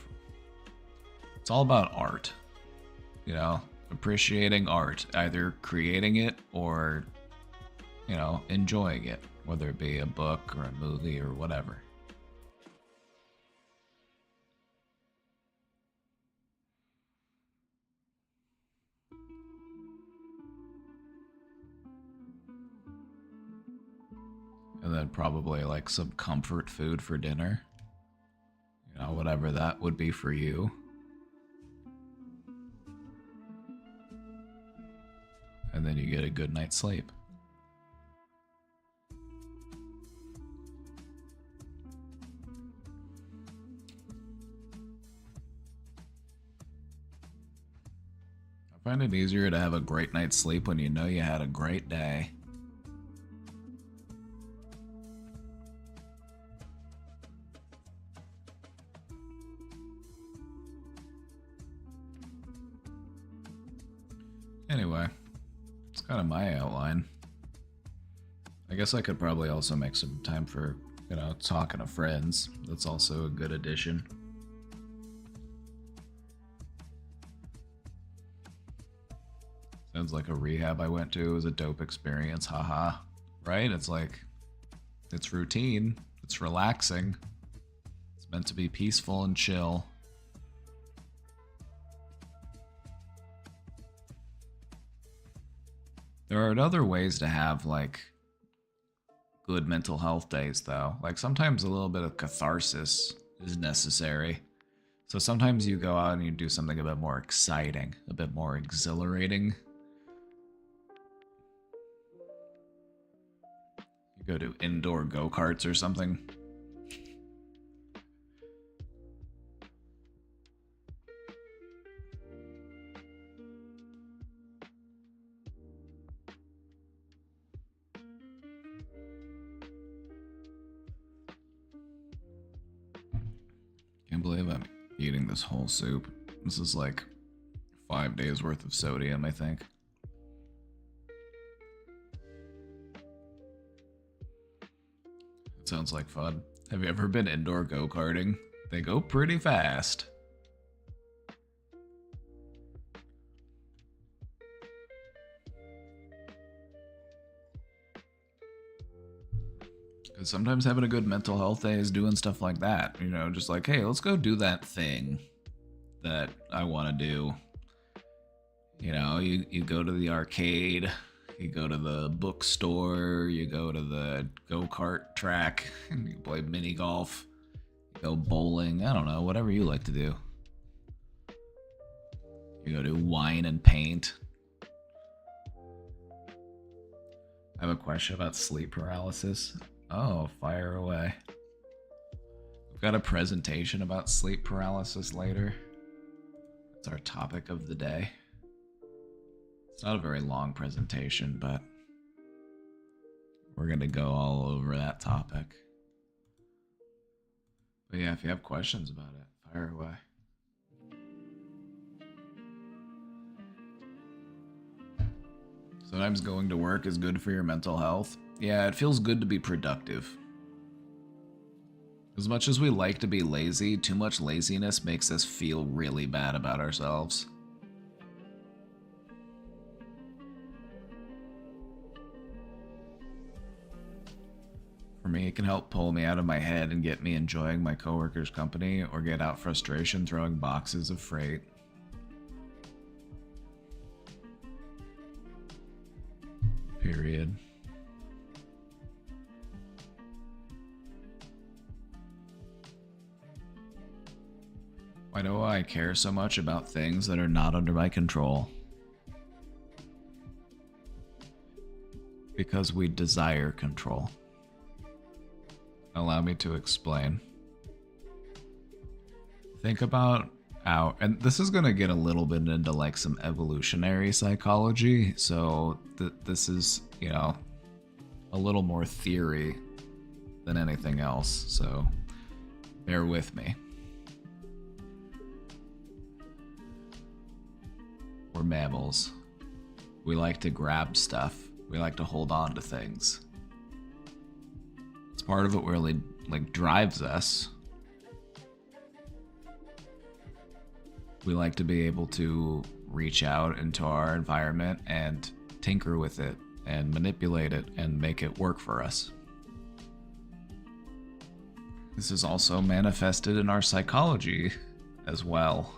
It's all about art, you know, appreciating art, either creating it or, you know, enjoying it, whether it be a book or a movie or whatever. And then probably like some comfort food for dinner. You know, whatever that would be for you. And then you get a good night's sleep. I find it easier to have a great night's sleep when you know you had a great day. Anyway, it's kind of my outline. I guess I could probably also make some time for, you know, talking to friends. That's also a good addition. Sounds like a rehab I went to. It was a dope experience, haha. Right? It's like, it's routine. It's relaxing. It's meant to be peaceful and chill. There are other ways to have, like, good mental health days, though. Like, sometimes a little bit of catharsis is necessary. So sometimes you go out and you do something a bit more exciting, a bit more exhilarating. You go to indoor go-karts or something. Can't believe I'm eating this whole soup. This is like 5 days worth of sodium, I think. It sounds like fun. Have you ever been indoor go-karting? They go pretty fast. Because sometimes having a good mental health day is doing stuff like that. You know, just like, hey, let's go do that thing that I want to do. You know, you go to the arcade, you go to the bookstore, you go to the go-kart track, and you play mini golf, you go bowling, I don't know, whatever you like to do. You go do wine and paint. I have a question about sleep paralysis. Oh, fire away. We've got a presentation about sleep paralysis later. That's our topic of the day. It's not a very long presentation, but we're going to go all over that topic. But yeah, if you have questions about it, fire away. Sometimes going to work is good for your mental health. Yeah, it feels good to be productive. As much as we like to be lazy, too much laziness makes us feel really bad about ourselves. For me, it can help pull me out of my head and get me enjoying my coworkers' company, or get out frustration throwing boxes of freight. Period. Why do I care so much about things that are not under my control? Because we desire control. Allow me to explain. Think about how, and this is going to get a little bit into like some evolutionary psychology, so this is, you know, a little more theory than anything else, so bear with me. We're mammals. We like to grab stuff. We like to hold on to things. It's part of what really like drives us. We like to be able to reach out into our environment and tinker with it and manipulate it and make it work for us. This is also manifested in our psychology as well,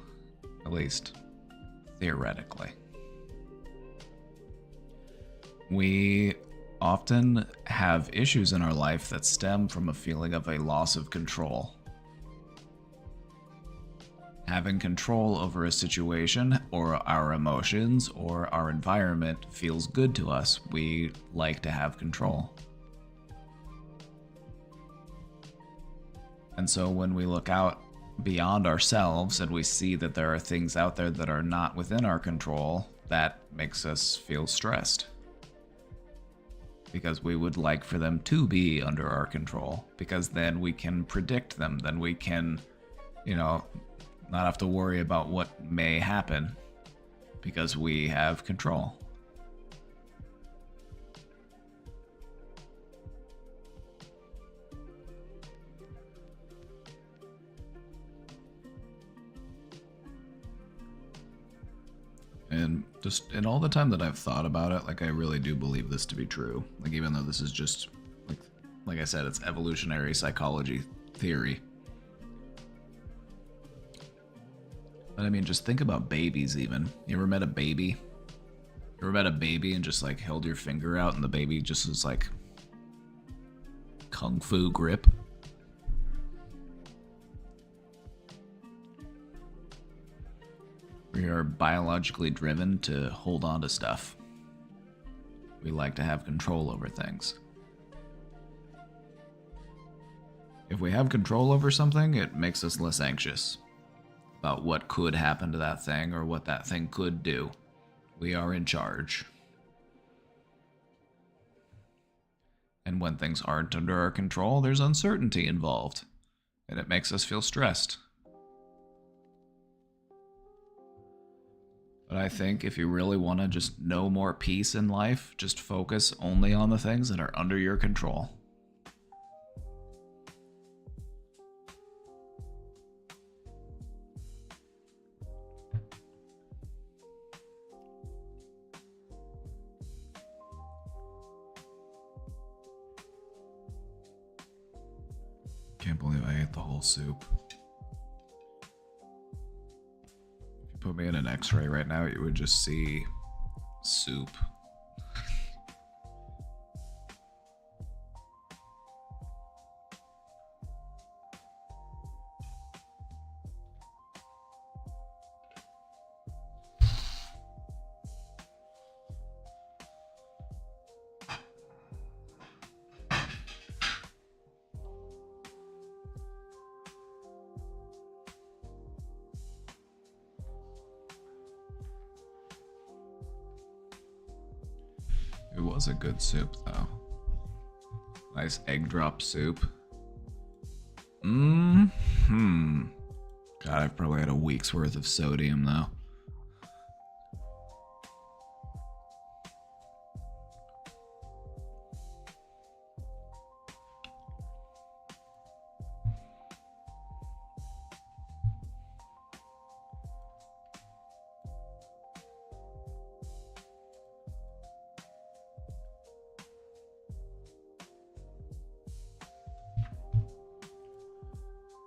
at least theoretically. We often have issues in our life that stem from a feeling of a loss of control. Having control over a situation or our emotions or our environment feels good to us. We like to have control. And so when we look out beyond ourselves and we see that there are things out there that are not within our control, that makes us feel stressed. Because we would like for them to be under our control, because then we can predict them, then we can, you know, not have to worry about what may happen because we have control. And just in all the time that I've thought about it, like I really do believe this to be true. Like even though this is just like I said, it's evolutionary psychology theory. But I mean, just think about babies even. You ever met a baby? You ever met a baby and just like held your finger out and the baby just was like kung fu grip? We are biologically driven to hold on to stuff. We like to have control over things. If we have control over something, it makes us less anxious about what could happen to that thing or what that thing could do. We are in charge. And when things aren't under our control, there's uncertainty involved, and it makes us feel stressed. But I think if you really want to just know more peace in life, just focus only on the things that are under your control. Can't believe I ate the whole soup. If you put me in an X-ray right now, you would just see soup. It was a good soup, though. Nice egg drop soup. God, I've probably had a week's worth of sodium, though.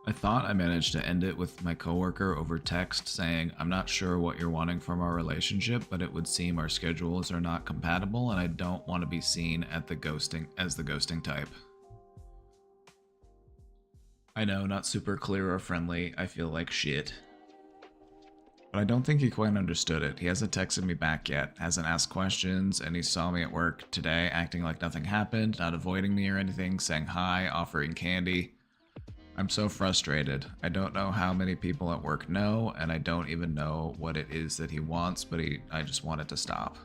I thought I managed to end it with my coworker over text saying, "I'm not sure what you're wanting from our relationship, but it would seem our schedules are not compatible and I don't want to be seen at the ghosting type." I know, not super clear or friendly. I feel like shit. But I don't think he quite understood it. He hasn't texted me back yet, hasn't asked questions, and he saw me at work today acting like nothing happened, not avoiding me or anything, saying hi, offering candy. I'm so frustrated. I don't know how many people at work know, and I don't even know what it is that he wants, but I just want it to stop.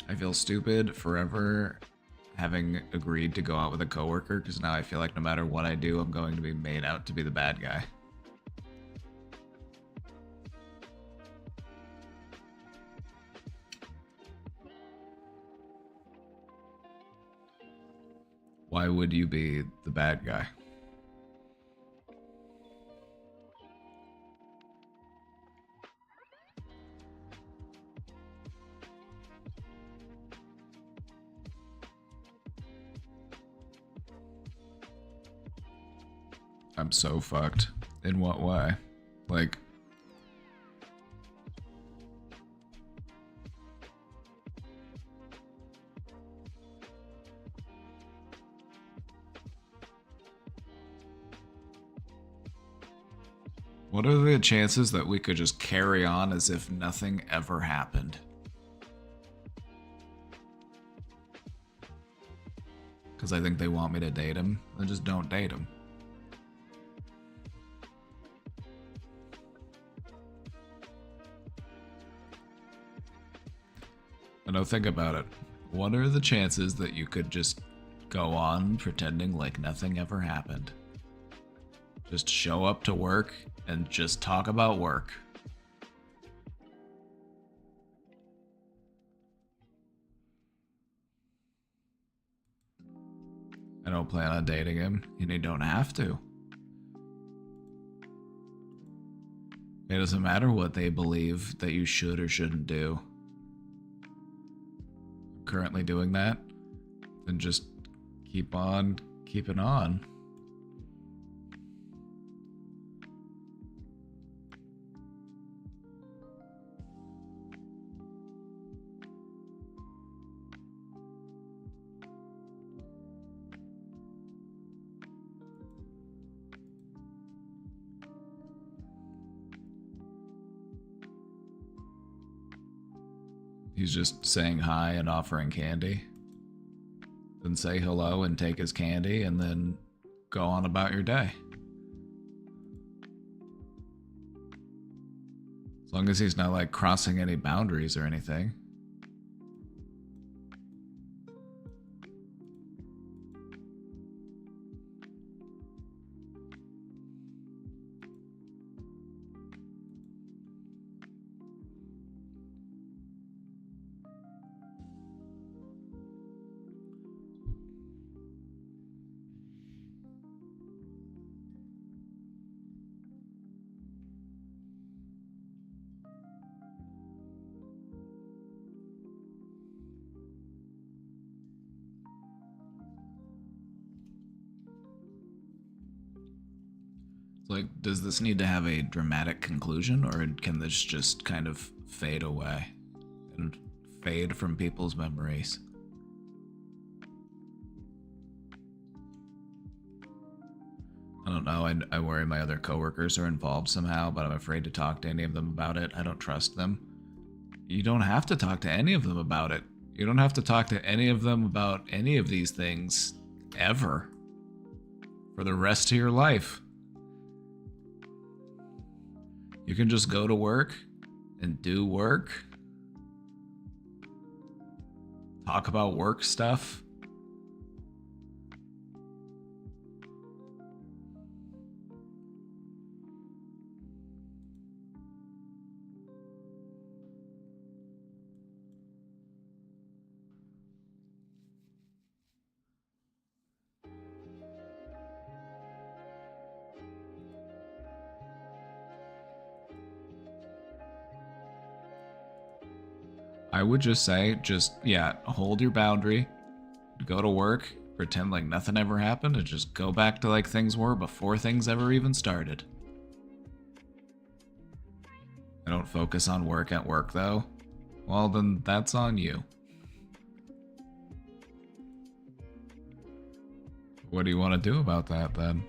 I feel stupid forever having agreed to go out with a coworker, because now I feel like no matter what I do, I'm going to be made out to be the bad guy. Why would you be the bad guy? I'm so fucked. In what way? Like... What are the chances that we could just carry on as if nothing ever happened? Because I think they want me to date him, then just don't date him. And now think about it. What are the chances that you could just go on pretending like nothing ever happened? Just show up to work and just talk about work. I don't plan on dating him, and you don't have to. It doesn't matter what they believe that you should or shouldn't do. Currently doing that, then just keep on keeping on. He's just saying hi and offering candy. Then say hello and take his candy and then go on about your day. As long as he's not like crossing any boundaries or anything. Like, does this need to have a dramatic conclusion, or can this just kind of fade away and fade from people's memories? I don't know. I worry my other coworkers are involved somehow, but I'm afraid to talk to any of them about it. I don't trust them. You don't have to talk to any of them about it. You don't have to talk to any of them about any of these things ever for the rest of your life. You can just go to work and do work. Talk about work stuff. I would just say, yeah, hold your boundary, go to work, pretend like nothing ever happened, and just go back to like things were before things ever even started. I don't focus on work at work though. Well, then that's on you. What do you want to do about that then?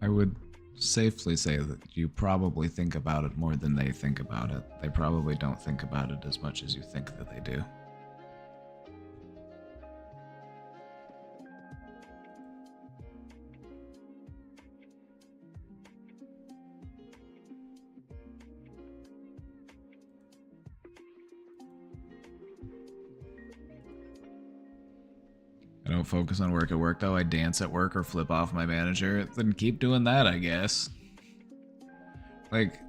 I would safely say that you probably think about it more than they think about it. They probably don't think about it as much as you think that they do. I don't focus on work at work though. I dance at work or flip off my manager. Then keep doing that, I guess. Like,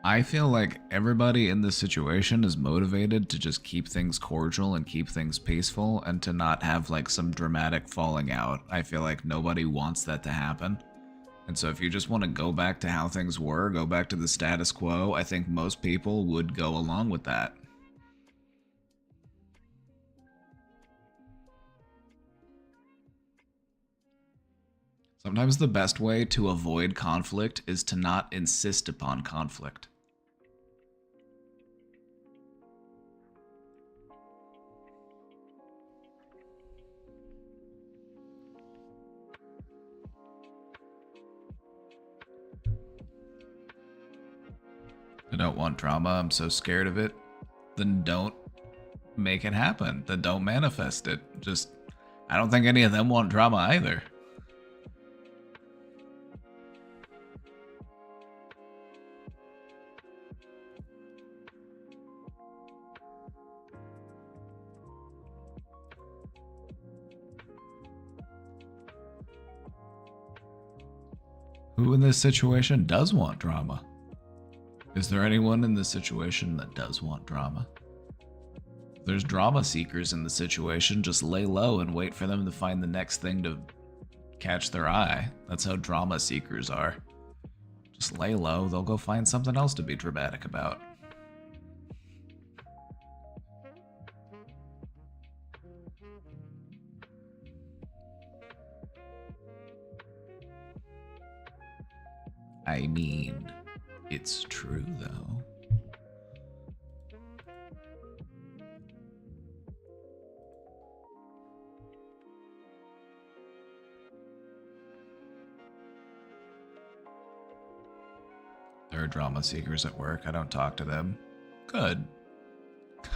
I feel like everybody in this situation is motivated to just keep things cordial and keep things peaceful and to not have like some dramatic falling out. I feel like nobody wants that to happen. And so if you just want to go back to how things were, go back to the status quo, I think most people would go along with that. Sometimes the best way to avoid conflict is to not insist upon conflict. I don't want drama, I'm so scared of it. Then don't make it happen. Then don't manifest it. Just, I don't think any of them want drama either. Who in this situation does want drama? Is there anyone in this situation that does want drama? If there's drama seekers in the situation, just lay low and wait for them to find the next thing to catch their eye. That's how drama seekers are. Just lay low, they'll go find something else to be dramatic about. I mean, it's true though. There are drama seekers at work. I don't talk to them. Good.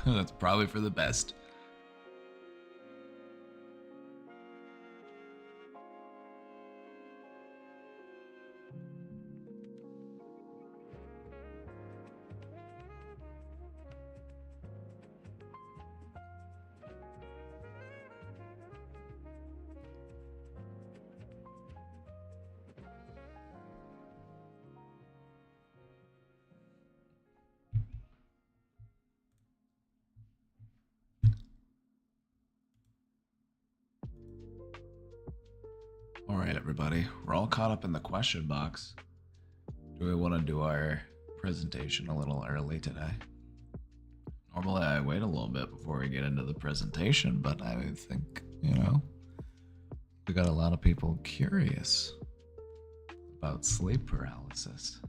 That's probably for the best. Alright, everybody. We're all caught up in the question box. Do we want to do our presentation a little early today? Normally, I wait a little bit before we get into the presentation, but I think, you know, we got a lot of people curious about sleep paralysis.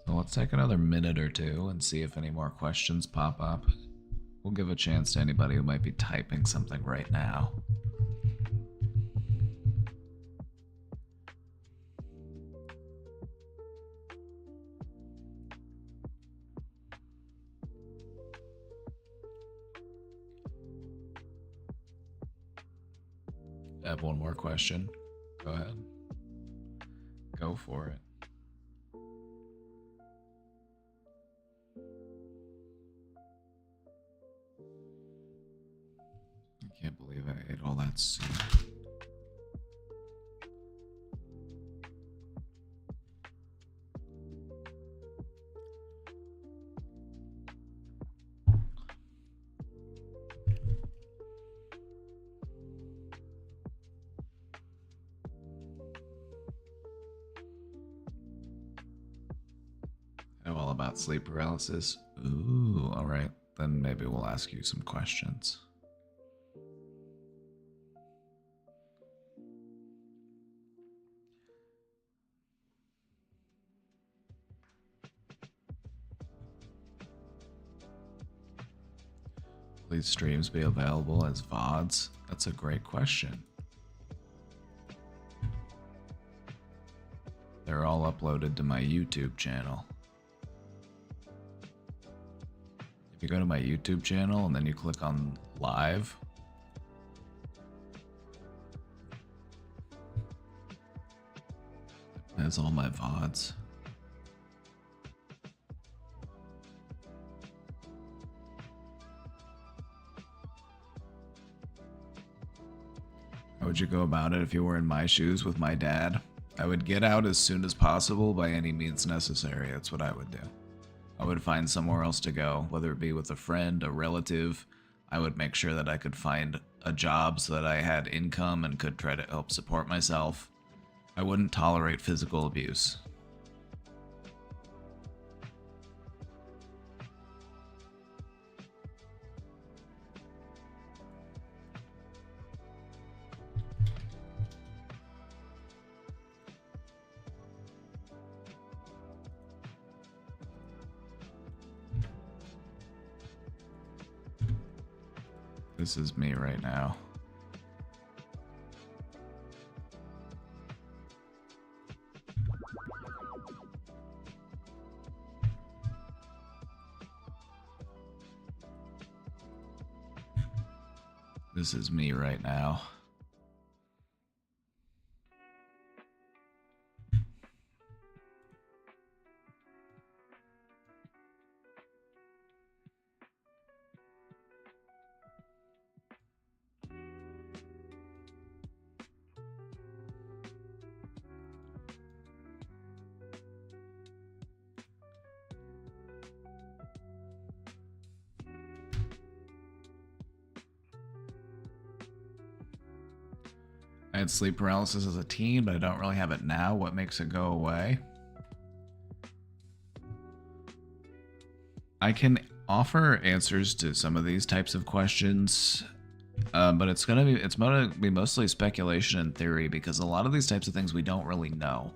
So let's take another minute or two and see if any more questions pop up. We'll give a chance to anybody who might be typing something right now. I have one more question. Go ahead. Go for it. I can't believe I ate all that soup. I'm all about sleep paralysis. Ooh, alright. Then maybe we'll ask you some questions. these streams be available as VODs? That's a great question. They're all uploaded to my YouTube channel. If you go to my YouTube channel and then you click on live, that's all my VODs. How would you go about it if you were in my shoes with my dad? I would get out as soon as possible by any means necessary. That's what I would do. I would find somewhere else to go, whether it be with a friend, a relative. I would make sure that I could find a job so that I had income and could try to help support myself. I wouldn't tolerate physical abuse. This is me right now. This is me right now. I had sleep paralysis as a teen, but I don't really have it now. What makes it go away? I can offer answers to some of these types of questions, but it's gonna be mostly speculation and theory because a lot of these types of things we don't really know.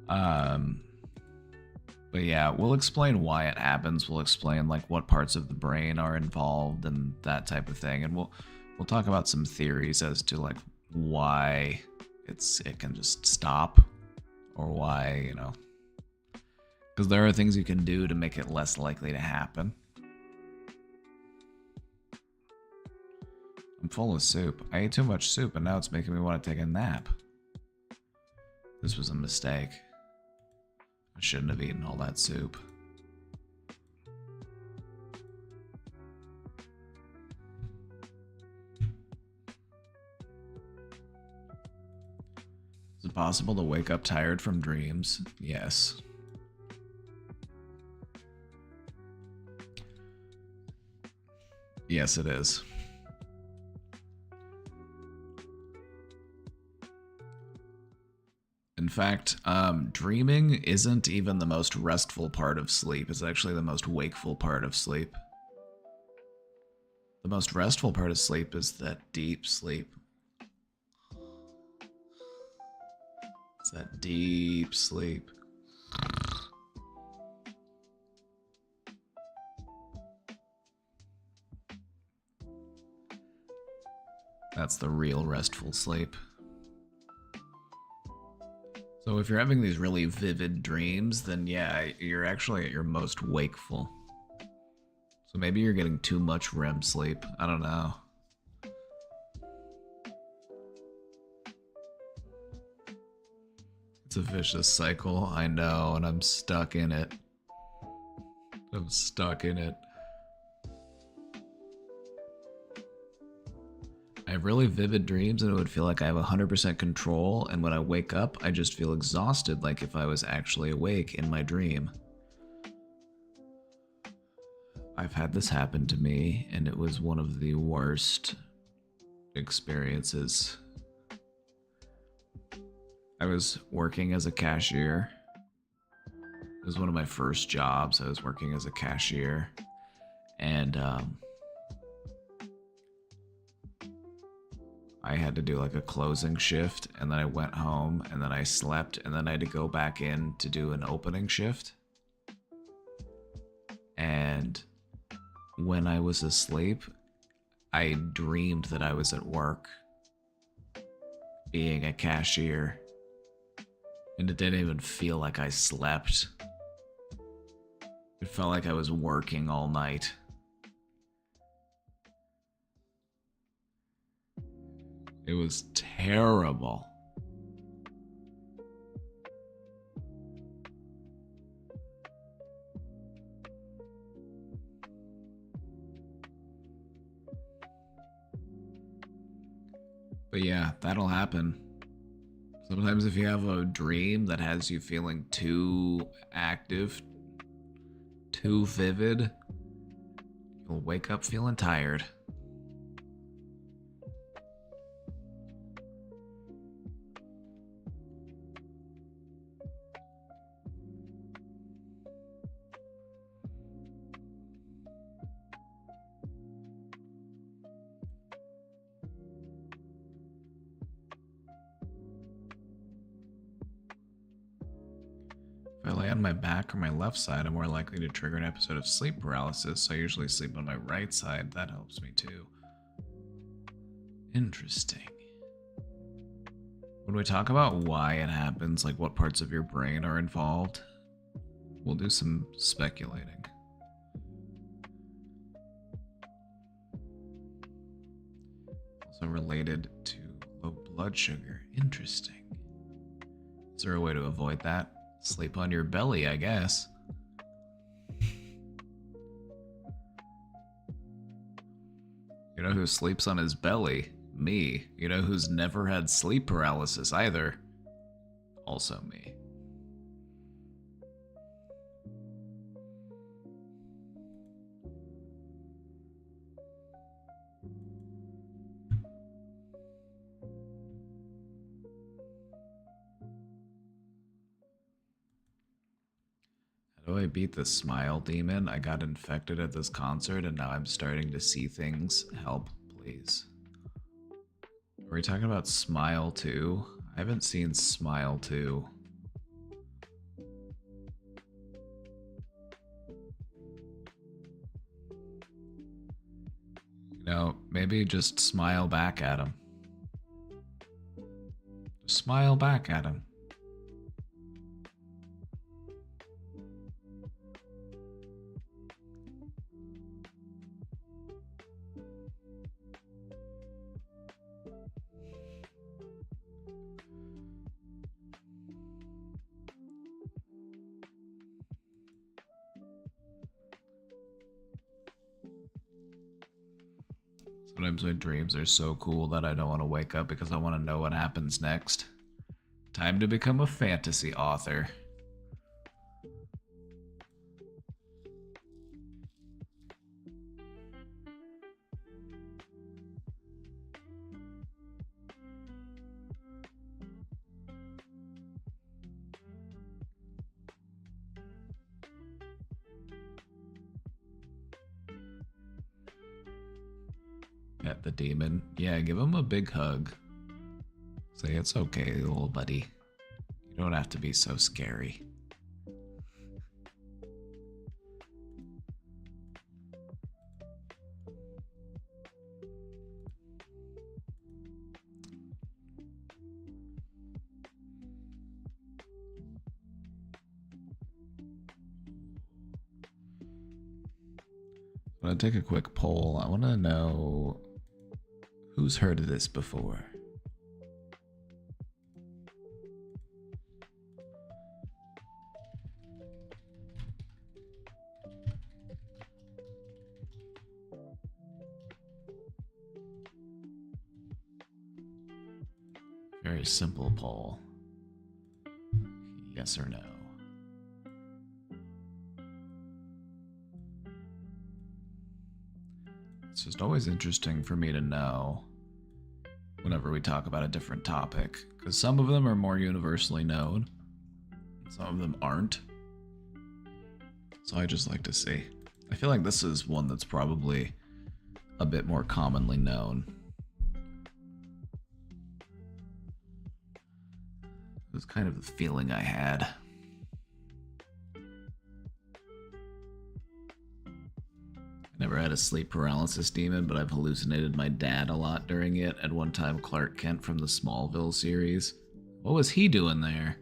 But yeah, we'll explain why it happens. We'll explain like what parts of the brain are involved and that type of thing, and we'll talk about some theories as to like why it can just stop, or why, you know, because there are things you can do to make it less likely to happen. I'm full of soup. I ate too much soup and now it's making me want to take a nap. This was a mistake. I shouldn't have eaten all that soup. Is it possible to wake up tired from dreams? Yes. Yes, it is. In fact, dreaming isn't even the most restful part of sleep. It's actually the most wakeful part of sleep. The most restful part of sleep is that deep sleep. It's that deep sleep. That's the real restful sleep. So if you're having these really vivid dreams, then yeah, you're actually at your most wakeful. So maybe you're getting too much REM sleep. I don't know. It's a vicious cycle, I know, and I'm stuck in it. I'm stuck in it. I have really vivid dreams and it would feel like I have 100% control, and when I wake up, I just feel exhausted like if I was actually awake in my dream. I've had this happen to me and it was one of the worst experiences. I was working as a cashier. It was one of my first jobs. I was working as a cashier, and I had to do like a closing shift, and then I went home, and then I slept, and then I had to go back in to do an opening shift. And when I was asleep, I dreamed that I was at work, being a cashier, and it didn't even feel like I slept. It felt like I was working all night. It was terrible. But yeah, that'll happen. Sometimes if you have a dream that has you feeling too active, too vivid, you'll wake up feeling tired. If I lay on my back or my left side, I'm more likely to trigger an episode of sleep paralysis, so I usually sleep on my right side. That helps me too. Interesting. When we talk about why it happens, like what parts of your brain are involved, we'll do some speculating. Also related to low blood sugar. Interesting. Is there a way to avoid that? Sleep on your belly, I guess. You know who sleeps on his belly? Me. You know who's never had sleep paralysis either? Also me. How do I beat the smile demon? I got infected at this concert and now I'm starting to see things. Help, please. Are we talking about Smile 2? I haven't seen Smile 2. You know, maybe just smile back at him. Just smile back at him. Sometimes my dreams are so cool that I don't want to wake up because I want to know what happens next. Time to become a fantasy author. Pet the demon. Yeah, give him a big hug. Say it's okay, little buddy. You don't have to be so scary. I'm gonna take a quick poll. I want to know who's heard of this before. Very simple poll. Yes or no. It's just always interesting for me to know whenever we talk about a different topic, because some of them are more universally known, some of them aren't. So I just like to see. I feel like this is one that's probably a bit more commonly known. It was kind of the feeling I had. I never had a sleep paralysis demon, but I've hallucinated my dad a lot during it. At one time, Clark Kent from the Smallville series. What was he doing there?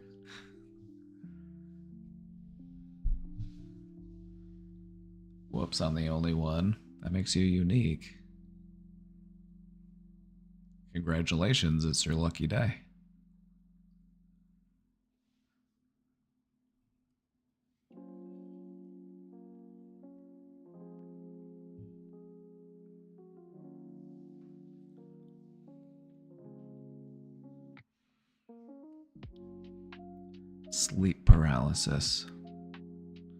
Whoops, I'm the only one. That makes you unique. Congratulations, it's your lucky day. Sleep paralysis.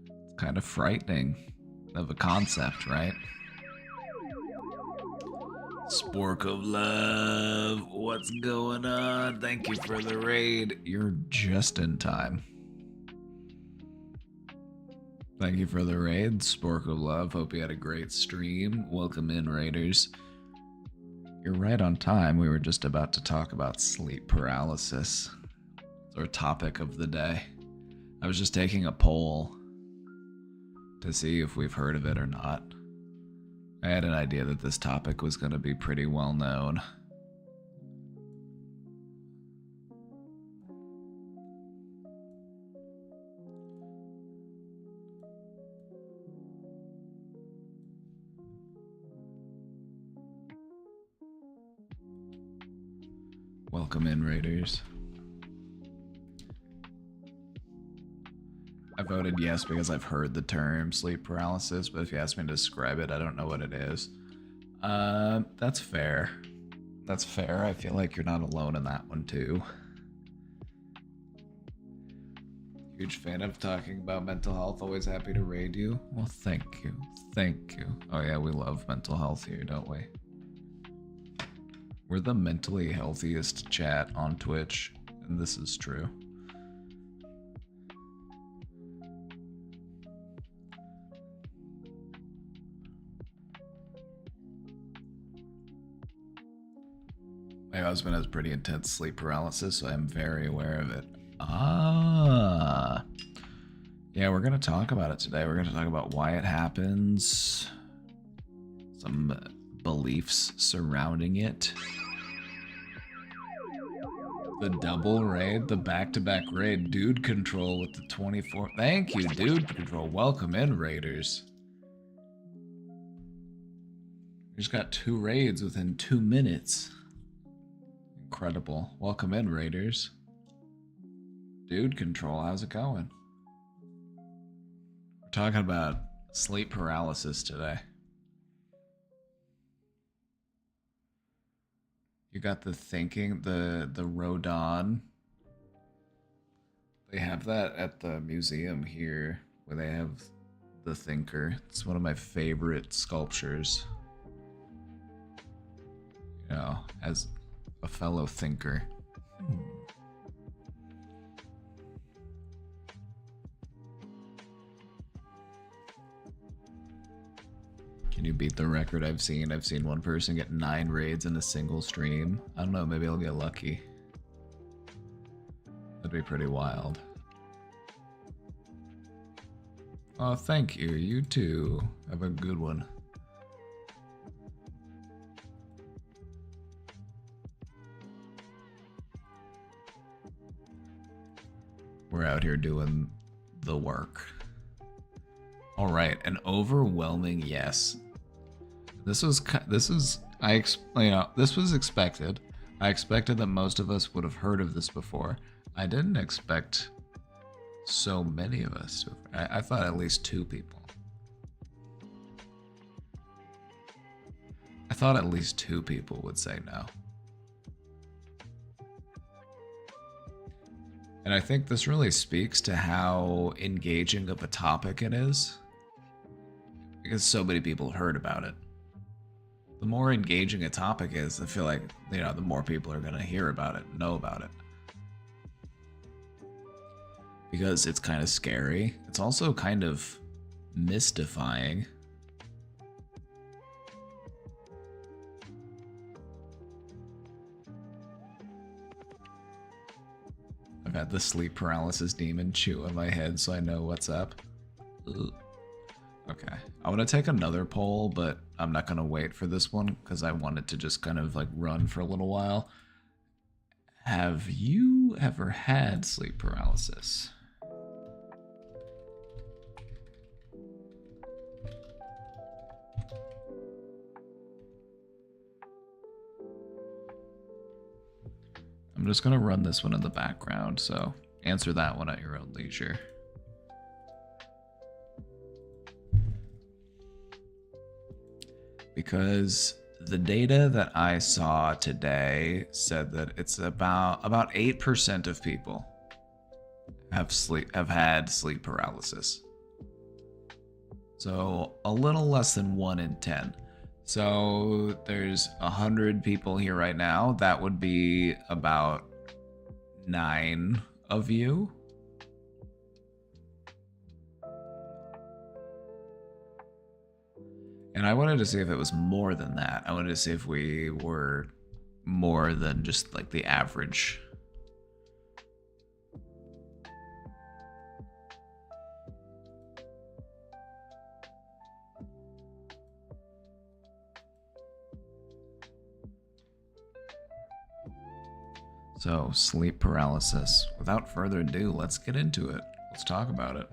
It's kind of frightening of a concept, right? Spork of Love, what's going on? Thank you for the raid. You're just in time. Thank you for the raid, Spork of Love. Hope you had a great stream. Welcome in, raiders. You're right on time. We were just about to talk about sleep paralysis. It's our topic of the day. I was just taking a poll to see if we've heard of it or not. I had an idea that this topic was going to be pretty well known. Welcome in, raiders. I voted yes because I've heard the term sleep paralysis, but if you ask me to describe it, I don't know what it is. That's fair. That's fair. I feel like you're not alone in that one too. Huge fan of talking about mental health. Always happy to raid you. Well, thank you. Thank you. Oh yeah, we love mental health here, don't we? We're the mentally healthiest chat on Twitch, and this is true. My husband has pretty intense sleep paralysis, so I'm very aware of it. Ah. Yeah, we're going to talk about it today. We're going to talk about why it happens, some beliefs surrounding it. The double raid, the back-to-back raid. Dude Control with the 24. Thank you, Dude Control. Welcome in, raiders. We just got 2 raids within 2 minutes. Incredible. Welcome in, raiders. Dude Control, how's it going? We're talking about sleep paralysis today. You got the thinking, the Rodin. They have that at the museum here, where they have the thinker. It's one of my favorite sculptures. You know, as a fellow thinker. Can you beat the record I've seen? I've seen one person get 9 raids in a single stream. I don't know, maybe I'll get lucky. That'd be pretty wild. Oh, thank you. You too. Have a good one. We're out here doing the work. All right, an overwhelming yes. This was expected. I expected that most of us would have heard of this before. I didn't expect so many of us to. I thought at least 2 people. I thought at least 2 people would say no. And I think this really speaks to how engaging of a topic it is, because so many people have heard about it. The more engaging a topic is, I feel like, you know, the more people are going to hear about it, know about it. Because it's kind of scary. It's also kind of mystifying. I've had the sleep paralysis demon chew on my head, so I know what's up. Ugh. Okay, Okay. I want to take another poll, but I'm not going to wait for this one because I want it to just kind of like run for a little while. Have you ever had sleep paralysis? I'm just going to run this one in the background, so answer that one at your own leisure. Because the data that I saw today said that it's about 8% of people have had sleep paralysis. So a little less than 1 in 10. So there's 100 people here right now. That would be about 9 of you. And I wanted to see if it was more than that. I wanted to see if we were more than just like the average. So, sleep paralysis. Without further ado, let's get into it. Let's talk about it.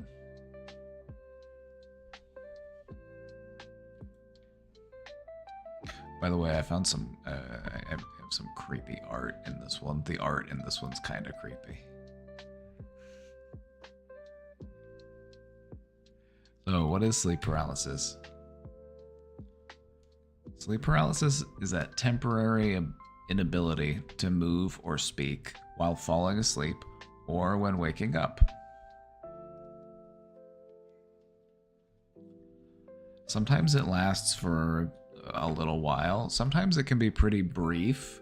By the way, I found some I have some creepy art in this one. The art in this one's kind of creepy. So, what is sleep paralysis? Sleep paralysis is that temporary inability to move or speak while falling asleep or when waking up. Sometimes it lasts for a little while. Sometimes it can be pretty brief.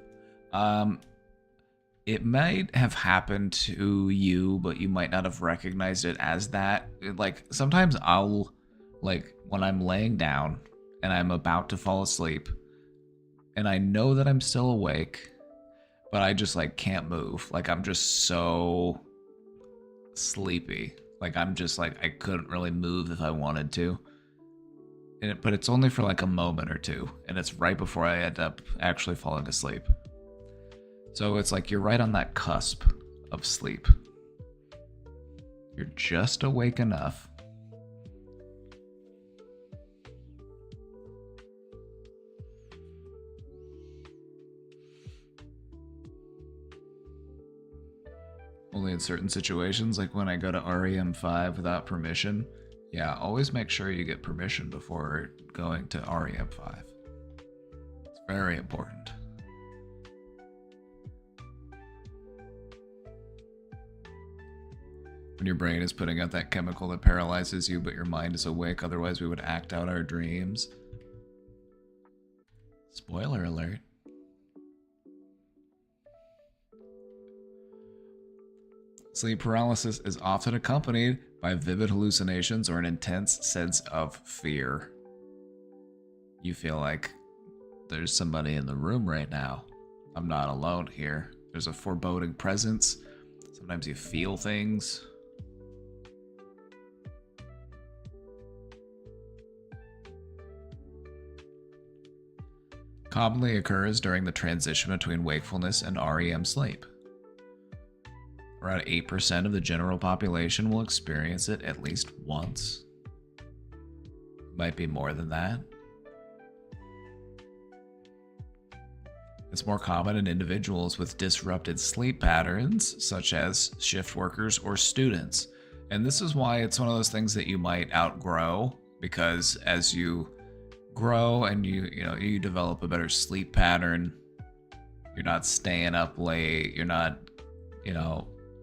It might have happened to you, but you might not have recognized it as that. Like, sometimes I'll, like, when I'm laying down and I'm about to fall asleep, and I know that I'm still awake, but I just, like, can't move. Like, I'm just so sleepy. Like, I'm just, like, I couldn't really move if I wanted to. But it's only for, like, a moment or two, and it's right before I end up actually falling asleep. So it's like you're right on that cusp of sleep. You're just awake enough. Only in certain situations, like when I go to REM5 without permission. Yeah, always make sure you get permission before going to REM5. It's very important. When your brain is putting out that chemical that paralyzes you, but your mind is awake, otherwise we would act out our dreams. Spoiler alert. Sleep paralysis is often accompanied by vivid hallucinations or an intense sense of fear. You feel like there's somebody in the room right now. I'm not alone here. There's a foreboding presence. Sometimes you feel things. Commonly occurs during the transition between wakefulness and REM sleep. Around 8% of the general population will experience it at least once. Might be more than that. It's more common in individuals with disrupted sleep patterns, such as shift workers or students. And this is why it's one of those things that you might outgrow, because as you grow and you develop a better sleep pattern, you're not staying up late, you're not,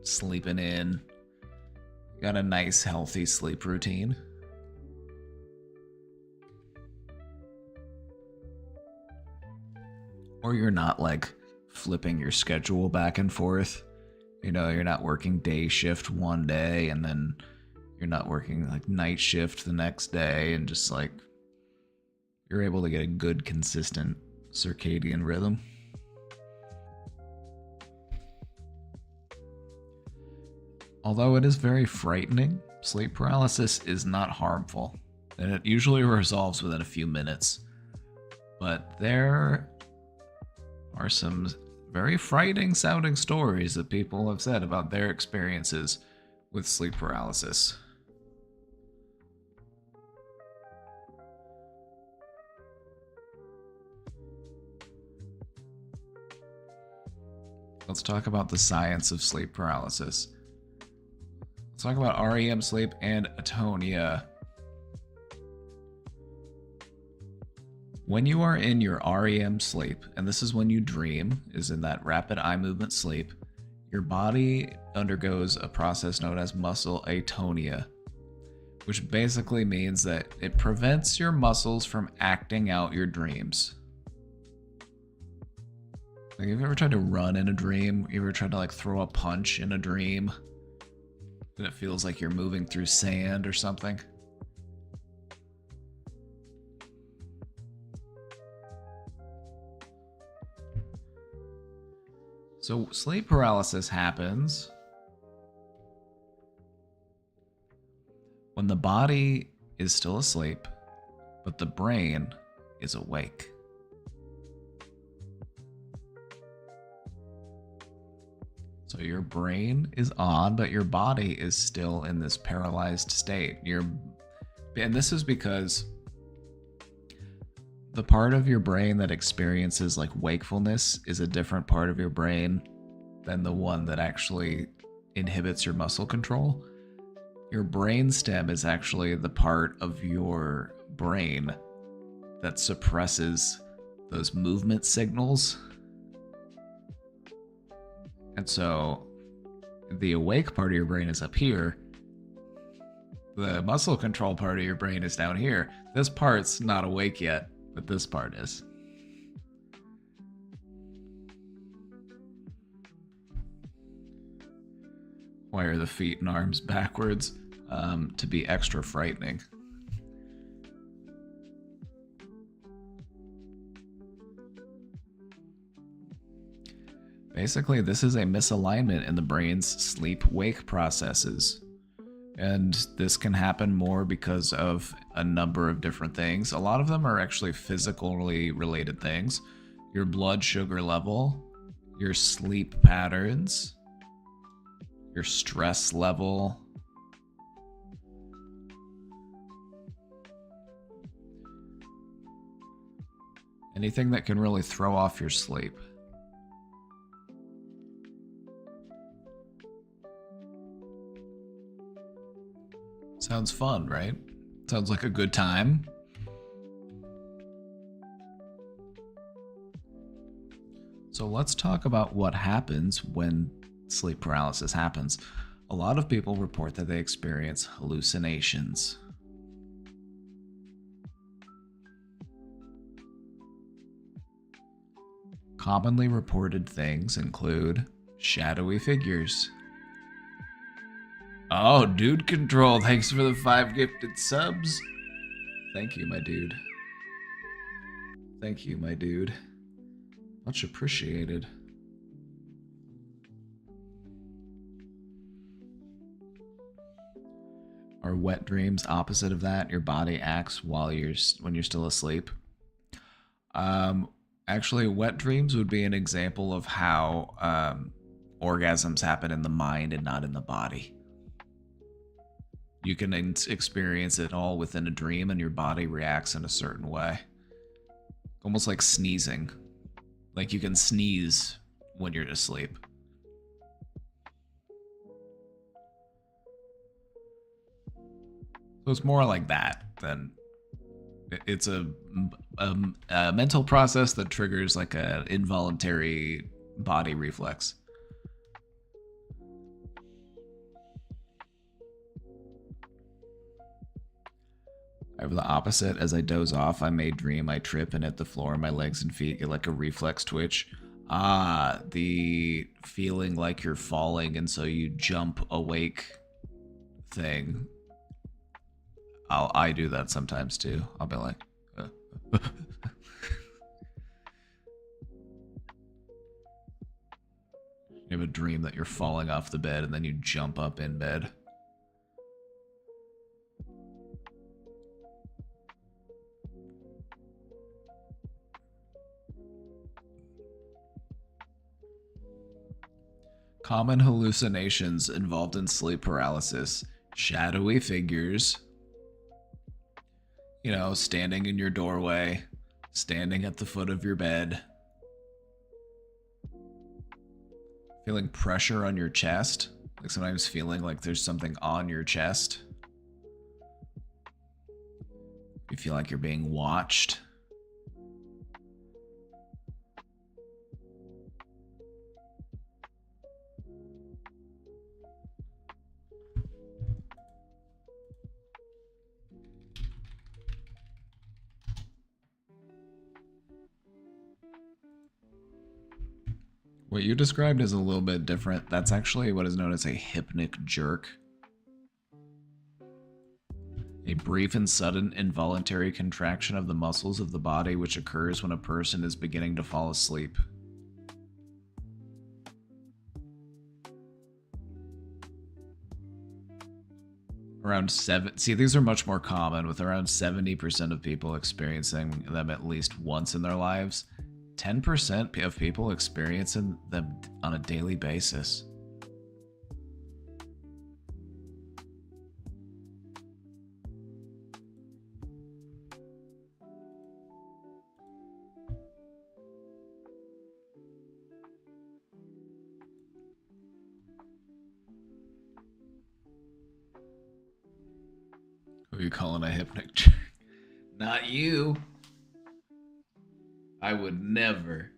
sleeping in. You got a nice, healthy sleep routine. Or you're not like flipping your schedule back and forth. You're not working day shift one day and then you're not working like night shift the next day, and just like you're able to get a good, consistent circadian rhythm. Although it is very frightening, sleep paralysis is not harmful. and it usually resolves within a few minutes. But there are some very frightening sounding stories that people have said about their experiences with sleep paralysis. Let's talk about the science of sleep paralysis. Let's talk about REM sleep and atonia. When you are in your REM sleep, and this is when you dream, is in that rapid eye movement sleep, your body undergoes a process known as muscle atonia, which basically means that it prevents your muscles from acting out your dreams. Like, have you ever tried to run in a dream? You ever tried to like throw a punch in a dream? And it feels like you're moving through sand or something? So sleep paralysis happens when the body is still asleep, but the brain is awake. So your brain is on, but your body is still in this paralyzed state. And this is because the part of your brain that experiences like wakefulness is a different part of your brain than the one that actually inhibits your muscle control. Your brain stem is actually the part of your brain that suppresses those movement signals. And so the awake part of your brain is up here. The muscle control part of your brain is down here. This part's not awake yet, but this part is. Why are the feet and arms backwards? To be extra frightening. Basically, this is a misalignment in the brain's sleep-wake processes. And this can happen more because of a number of different things. A lot of them are actually physically related things. Your blood sugar level, your sleep patterns, your stress level. Anything that can really throw off your sleep. Sounds fun, right? Sounds like a good time. So let's talk about what happens when sleep paralysis happens. A lot of people report that they experience hallucinations. Commonly reported things include shadowy figures. Oh, Dude Control, thanks for the 5 gifted subs. Thank you, my dude. Thank you, my dude. Much appreciated. Are wet dreams opposite of that? Your body acts when you're still asleep? Actually, wet dreams would be an example of how orgasms happen in the mind and not in the body. You can experience it all within a dream and your body reacts in a certain way. Almost like sneezing. Like you can sneeze when you're asleep. So it's more like that than... It's a mental process that triggers like an involuntary body reflex. I have the opposite. As I doze off, I may dream I trip and hit the floor, and my legs and feet get like a reflex twitch. Ah, the feeling like you're falling and so you jump awake thing. I do that sometimes too. I'll be like... You have a dream that you're falling off the bed and then you jump up in bed. Common hallucinations involved in sleep paralysis: shadowy figures, standing in your doorway, standing at the foot of your bed, feeling pressure on your chest, like sometimes feeling like there's something on your chest. You feel like you're being watched. What you described is a little bit different. That's actually what is known as a hypnic jerk. A brief and sudden involuntary contraction of the muscles of the body which occurs when a person is beginning to fall asleep. Around these are much more common, with around 70% of people experiencing them at least once in their lives. 10% of people experiencing them on a daily basis. Who are you calling a hypnic jerk? Not you. I would never.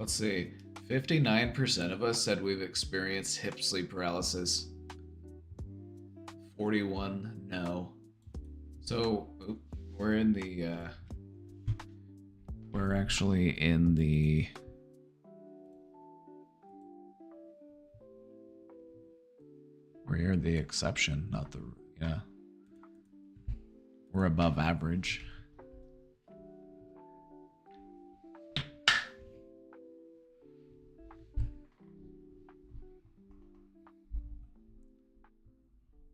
Let's see. 59% of us said we've experienced hip sleep paralysis. 41 no. So we're in the we're actually in the we're the exception, not the we're above average.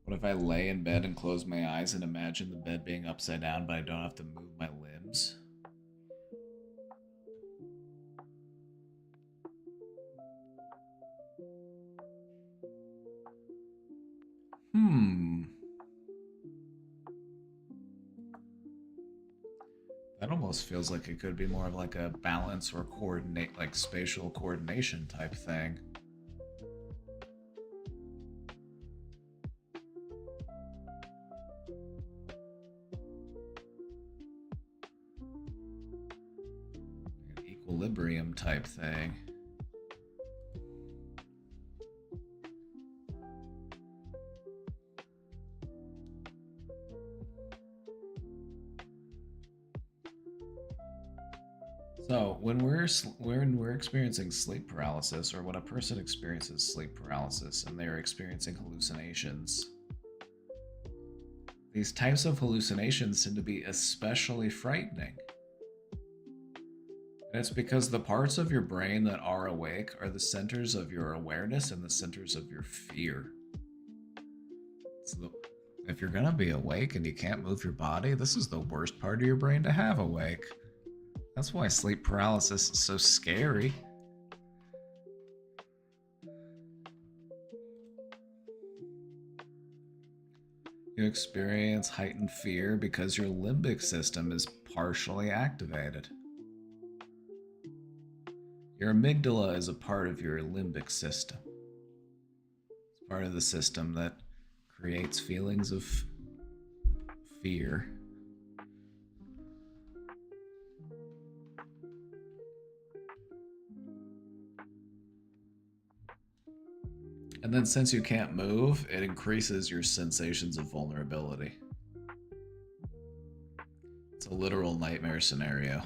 What if I lay in bed and close my eyes and imagine the bed being upside down, but I don't have to move my limbs? That almost feels like it could be more of like a balance or coordinate, like spatial coordination type thing. An equilibrium type thing. So when we're experiencing sleep paralysis, or when a person experiences sleep paralysis and they're experiencing hallucinations, these types of hallucinations tend to be especially frightening. And it's because the parts of your brain that are awake are the centers of your awareness and the centers of your fear. So if you're gonna be awake and you can't move your body, this is the worst part of your brain to have awake. That's why sleep paralysis is so scary. You experience heightened fear because your limbic system is partially activated. Your amygdala is a part of your limbic system. It's part of the system that creates feelings of fear. And then since you can't move, it increases your sensations of vulnerability. It's a literal nightmare scenario.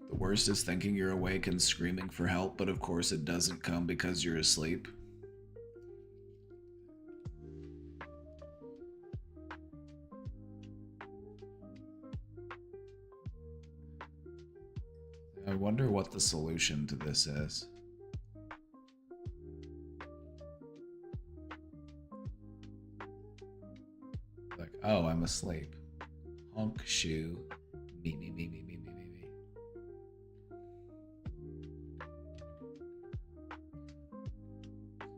The worst is thinking you're awake and screaming for help, but of course it doesn't come because you're asleep. I wonder what the solution to this is. Oh, I'm asleep. Honk shoe. Me, me, me, me, me, me, me, me.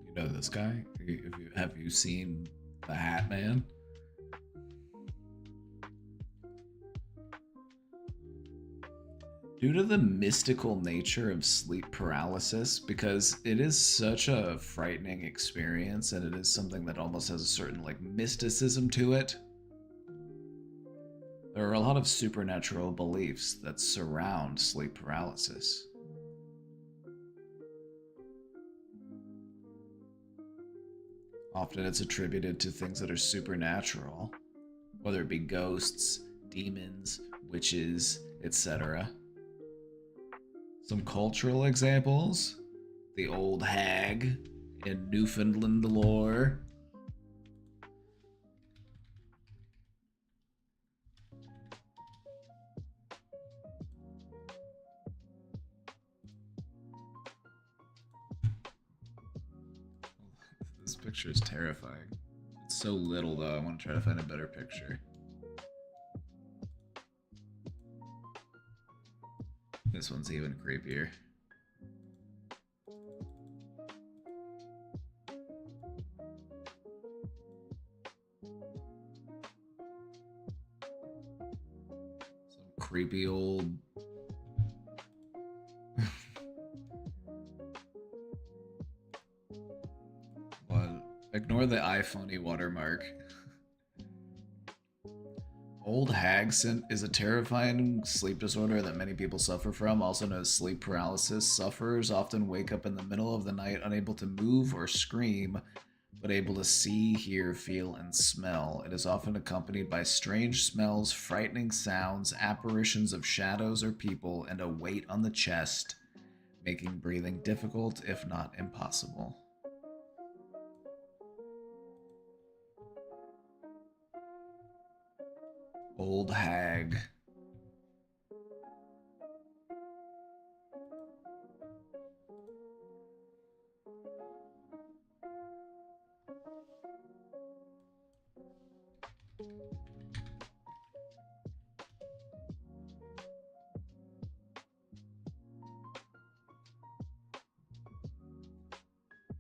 You know this guy? Have you seen the Hat Man? Due to the mystical nature of sleep paralysis, because it is such a frightening experience and it is something that almost has a certain like mysticism to it, there are a lot of supernatural beliefs that surround sleep paralysis. Often it's attributed to things that are supernatural, whether it be ghosts, demons, witches, etc. Some cultural examples: the old hag in Newfoundland lore. This picture is terrifying. It's so little though, I want to try to find a better picture. This one's even creepier. Some creepy old... What? Ignore the iPhone-y watermark. Old hag is a terrifying sleep disorder that many people suffer from, also known as sleep paralysis. Sufferers often wake up in the middle of the night unable to move or scream, but able to see, hear, feel, and smell. It is often accompanied by strange smells, frightening sounds, apparitions of shadows or people, and a weight on the chest, making breathing difficult, if not impossible. Old hag.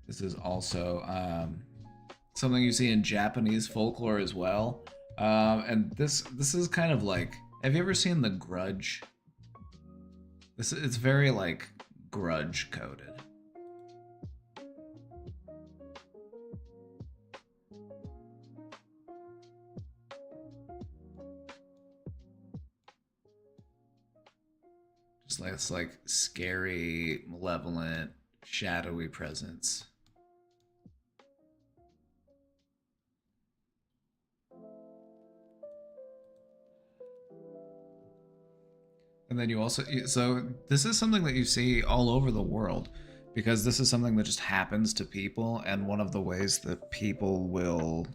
This is also something you see in Japanese folklore as well. And this is kind of like, have you ever seen The Grudge? It's very like grudge coded. Just like it's like scary, malevolent, shadowy presence. And then you also, so this is something that you see all over the world because this is something that just happens to people. And one of the ways that people will,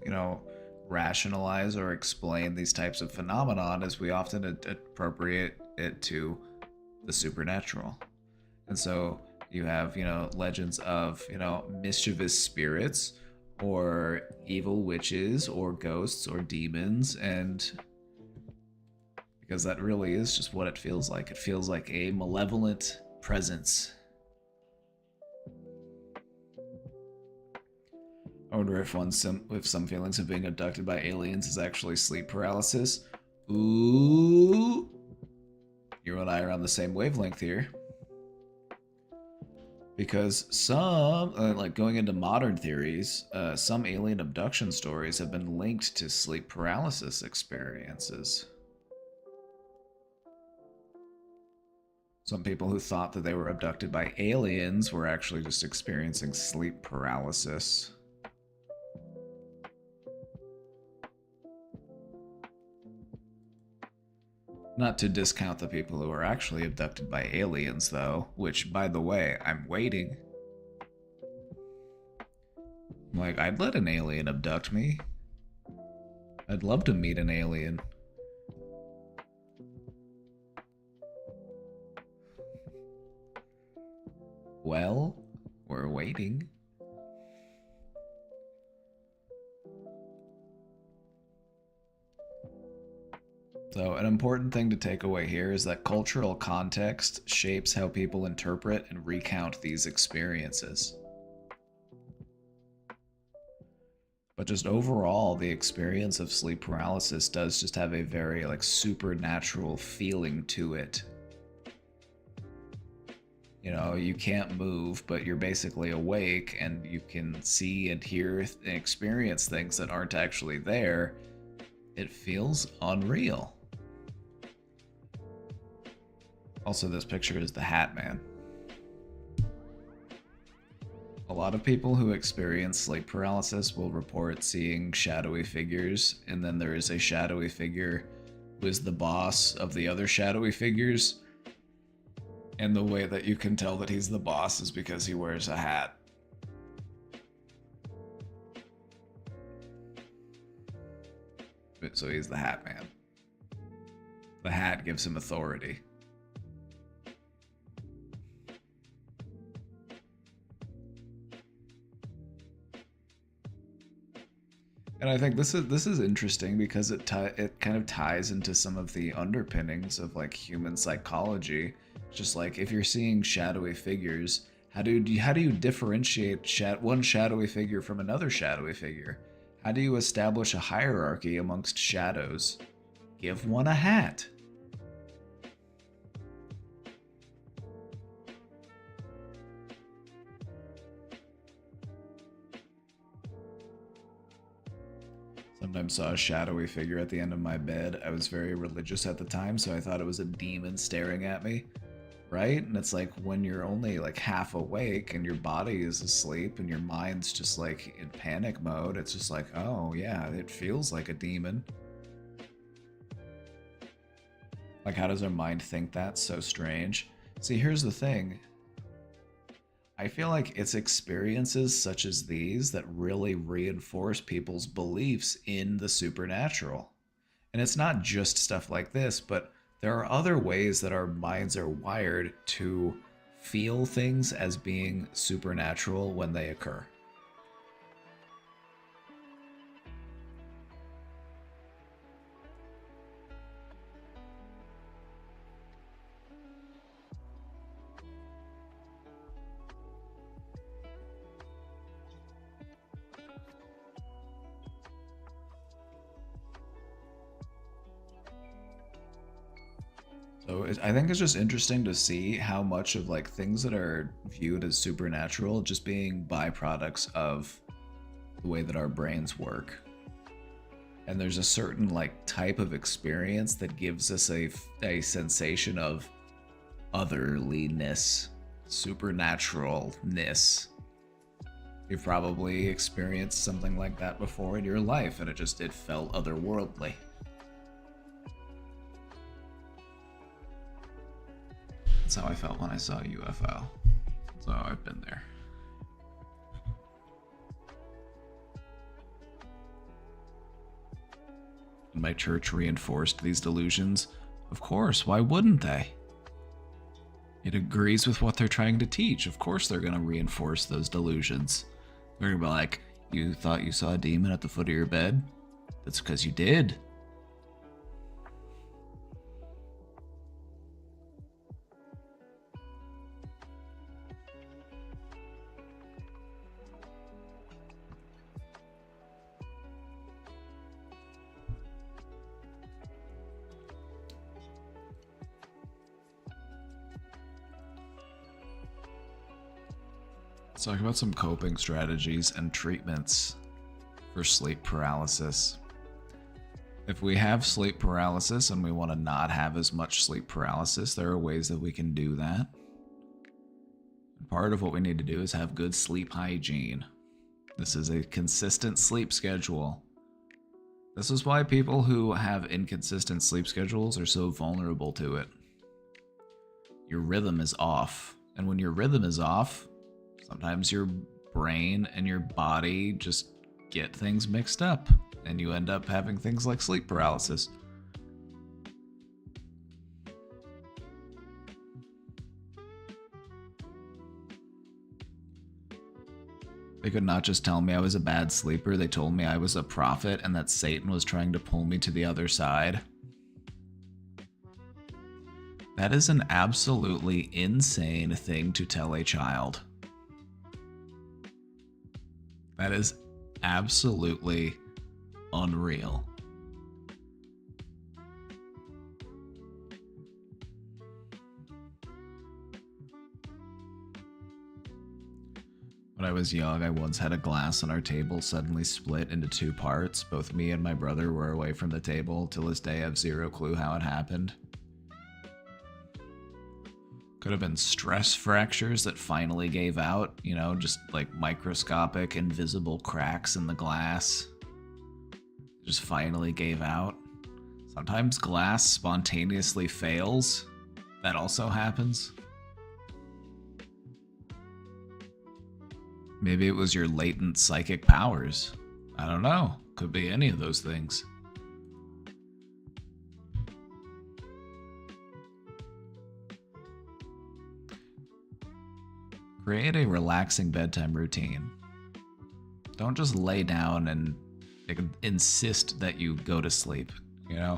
rationalize or explain these types of phenomenon is we often appropriate it to the supernatural. And so you have, legends of, mischievous spirits or evil witches or ghosts or demons, and because that really is just what it feels like. It feels like a malevolent presence. I wonder if some feelings of being abducted by aliens is actually sleep paralysis. Ooh, you and I are on the same wavelength here. Because some, like going into modern theories, some alien abduction stories have been linked to sleep paralysis experiences. Some people who thought that they were abducted by aliens were actually just experiencing sleep paralysis. Not to discount the people who are actually abducted by aliens, though, which, by the way, I'm waiting. Like, I'd let an alien abduct me. I'd love to meet an alien. Well, we're waiting. So, an important thing to take away here is that cultural context shapes how people interpret and recount these experiences. But just overall, the experience of sleep paralysis does just have a very like supernatural feeling to it. You know, you can't move, but you're basically awake and you can see and hear and experience things that aren't actually there. It feels unreal. Also, this picture is the Hat Man. A lot of people who experience sleep paralysis will report seeing shadowy figures, and then there is a shadowy figure who is the boss of the other shadowy figures. And the way that you can tell that he's the boss is because he wears a hat. So he's the Hat Man. The hat gives him authority. And I think this is interesting because it kind of ties into some of the underpinnings of like human psychology. Just like if you're seeing shadowy figures, how do you differentiate one shadowy figure from another shadowy figure? How do you establish a hierarchy amongst shadows? Give one a hat. Sometimes saw a shadowy figure at the end of my bed. I was very religious at the time, so I thought it was a demon staring at me. Right? And it's like when you're only like half awake and your body is asleep and your mind's just like in panic mode, it's just like, oh yeah, it feels like a demon. Like, how does our mind think that's so strange? See, here's the thing. I feel like it's experiences such as these that really reinforce people's beliefs in the supernatural. And it's not just stuff like this, but there are other ways that our minds are wired to feel things as being supernatural when they occur. So I think it's just interesting to see how much of like things that are viewed as supernatural just being byproducts of the way that our brains work. And there's a certain like type of experience that gives us a sensation of otherliness, supernaturalness. You've probably experienced something like that before in your life, and it felt otherworldly. That's how I felt when I saw a UFO. So I've been there. My church reinforced these delusions. Of course, why wouldn't they? It agrees with what they're trying to teach. Of course they're going to reinforce those delusions. They're going to be like, you thought you saw a demon at the foot of your bed? That's because you did. Let's talk about some coping strategies and treatments for sleep paralysis. If we have sleep paralysis and we want to not have as much sleep paralysis, there are ways that we can do that. And part of what we need to do is have good sleep hygiene. This is a consistent sleep schedule. This is why people who have inconsistent sleep schedules are so vulnerable to it. Your rhythm is off. And when your rhythm is off, sometimes your brain and your body just get things mixed up, and you end up having things like sleep paralysis. They could not just tell me I was a bad sleeper, they told me I was a prophet and that Satan was trying to pull me to the other side. That is an absolutely insane thing to tell a child. That is absolutely unreal. When I was young, I once had a glass on our table suddenly split into two parts. Both me and my brother were away from the table. Till this day, I have zero clue how it happened. Could have been stress fractures that finally gave out, you know, just like microscopic, invisible cracks in the glass. Just finally gave out. Sometimes glass spontaneously fails. That also happens. Maybe it was your latent psychic powers. I don't know. Could be any of those things. Create a relaxing bedtime routine. Don't just lay down and insist that you go to sleep, you know?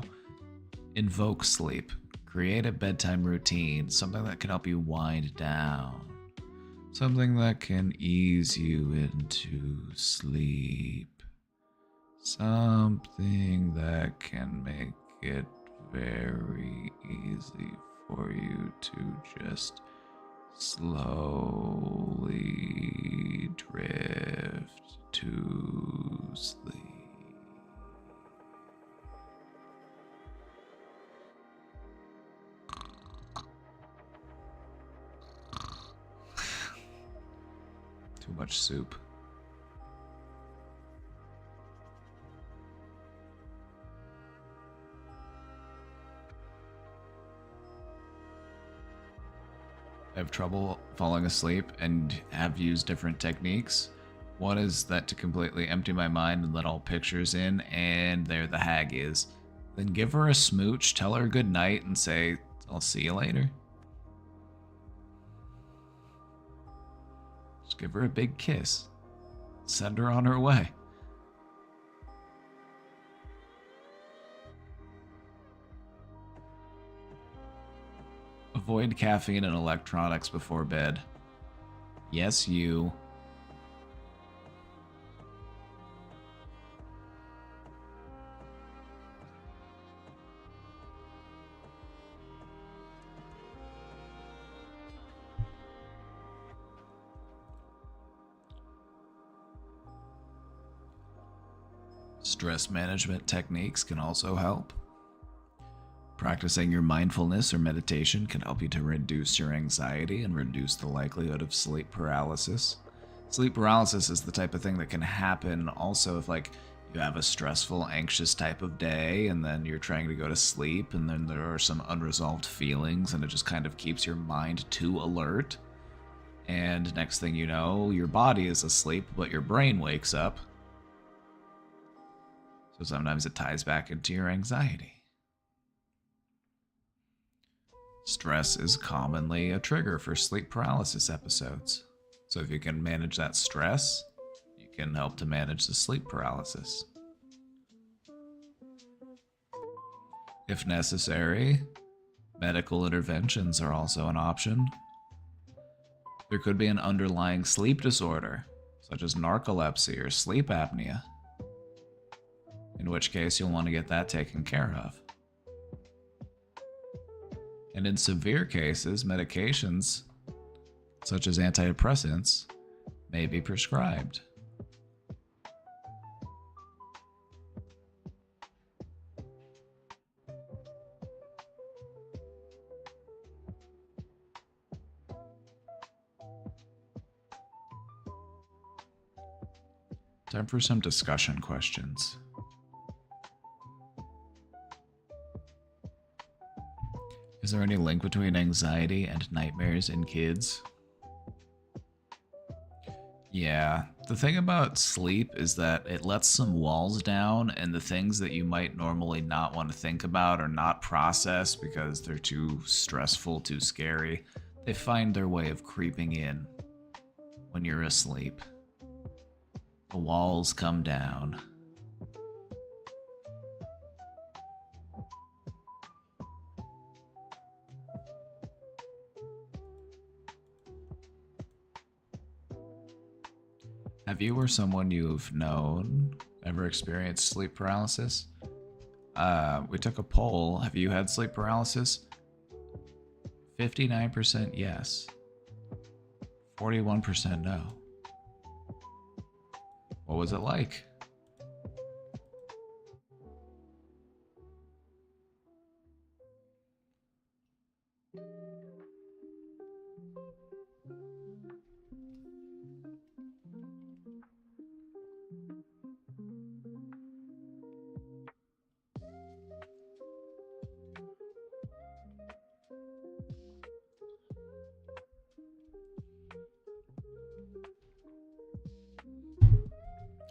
Invoke sleep. Create a bedtime routine, something that can help you wind down. Something that can ease you into sleep. Something that can make it very easy for you to just slowly drift to sleep. Too much soup. I have trouble falling asleep and have used different techniques. One is that to completely empty my mind and let all pictures in, and there the hag is. Then give her a smooch, tell her good night, and say, I'll see you later. Just give her a big kiss. Send her on her way. Avoid caffeine and electronics before bed. Yes, you. Stress management techniques can also help. Practicing your mindfulness or meditation can help you to reduce your anxiety and reduce the likelihood of sleep paralysis. Sleep paralysis is the type of thing that can happen also if, like, you have a stressful, anxious type of day and then you're trying to go to sleep and then there are some unresolved feelings and it just kind of keeps your mind too alert. And next thing you know, your body is asleep, but your brain wakes up. So sometimes it ties back into your anxiety. Stress is commonly a trigger for sleep paralysis episodes. So if you can manage that stress, you can help to manage the sleep paralysis. If necessary, medical interventions are also an option. There could be an underlying sleep disorder, such as narcolepsy or sleep apnea, in which case you'll want to get that taken care of. And in severe cases, medications, such as antidepressants, may be prescribed. Time for some discussion questions. Is there any link between anxiety and nightmares in kids? Yeah, the thing about sleep is that it lets some walls down, and the things that you might normally not want to think about or not process because they're too stressful, too scary, they find their way of creeping in when you're asleep. The walls come down. Have you or someone you've known ever experienced sleep paralysis? We took a poll. Have you had sleep paralysis? 59% yes. 41% no. What was it like?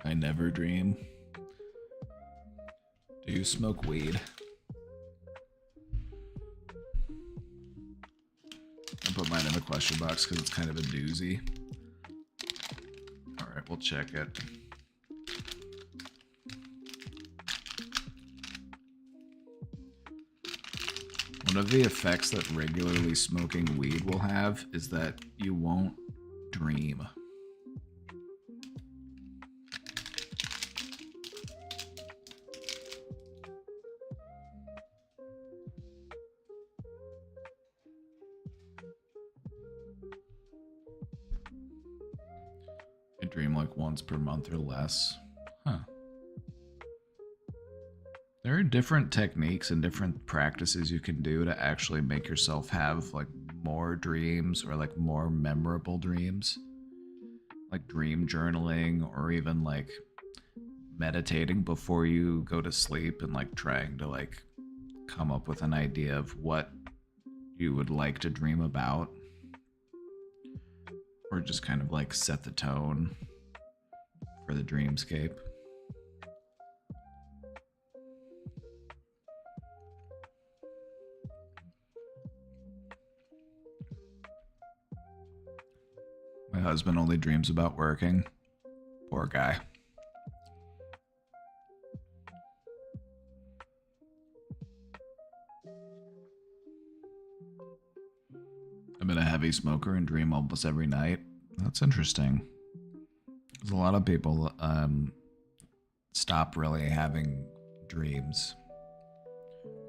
I never dream. Do you smoke weed? I'll put mine in the question box because it's kind of a doozy. Alright, we'll check it. One of the effects that regularly smoking weed will have is that you won't dream. I dream like once per month or less. Huh. There are different techniques and different practices you can do to actually make yourself have like more dreams or like more memorable dreams. Like dream journaling or even like meditating before you go to sleep and like trying to like come up with an idea of what you would like to dream about. Or just kind of like set the tone for the dreamscape. My husband only dreams about working. Poor guy. I've been a heavy smoker and dream almost every night. That's interesting. There's a lot of people stop really having dreams.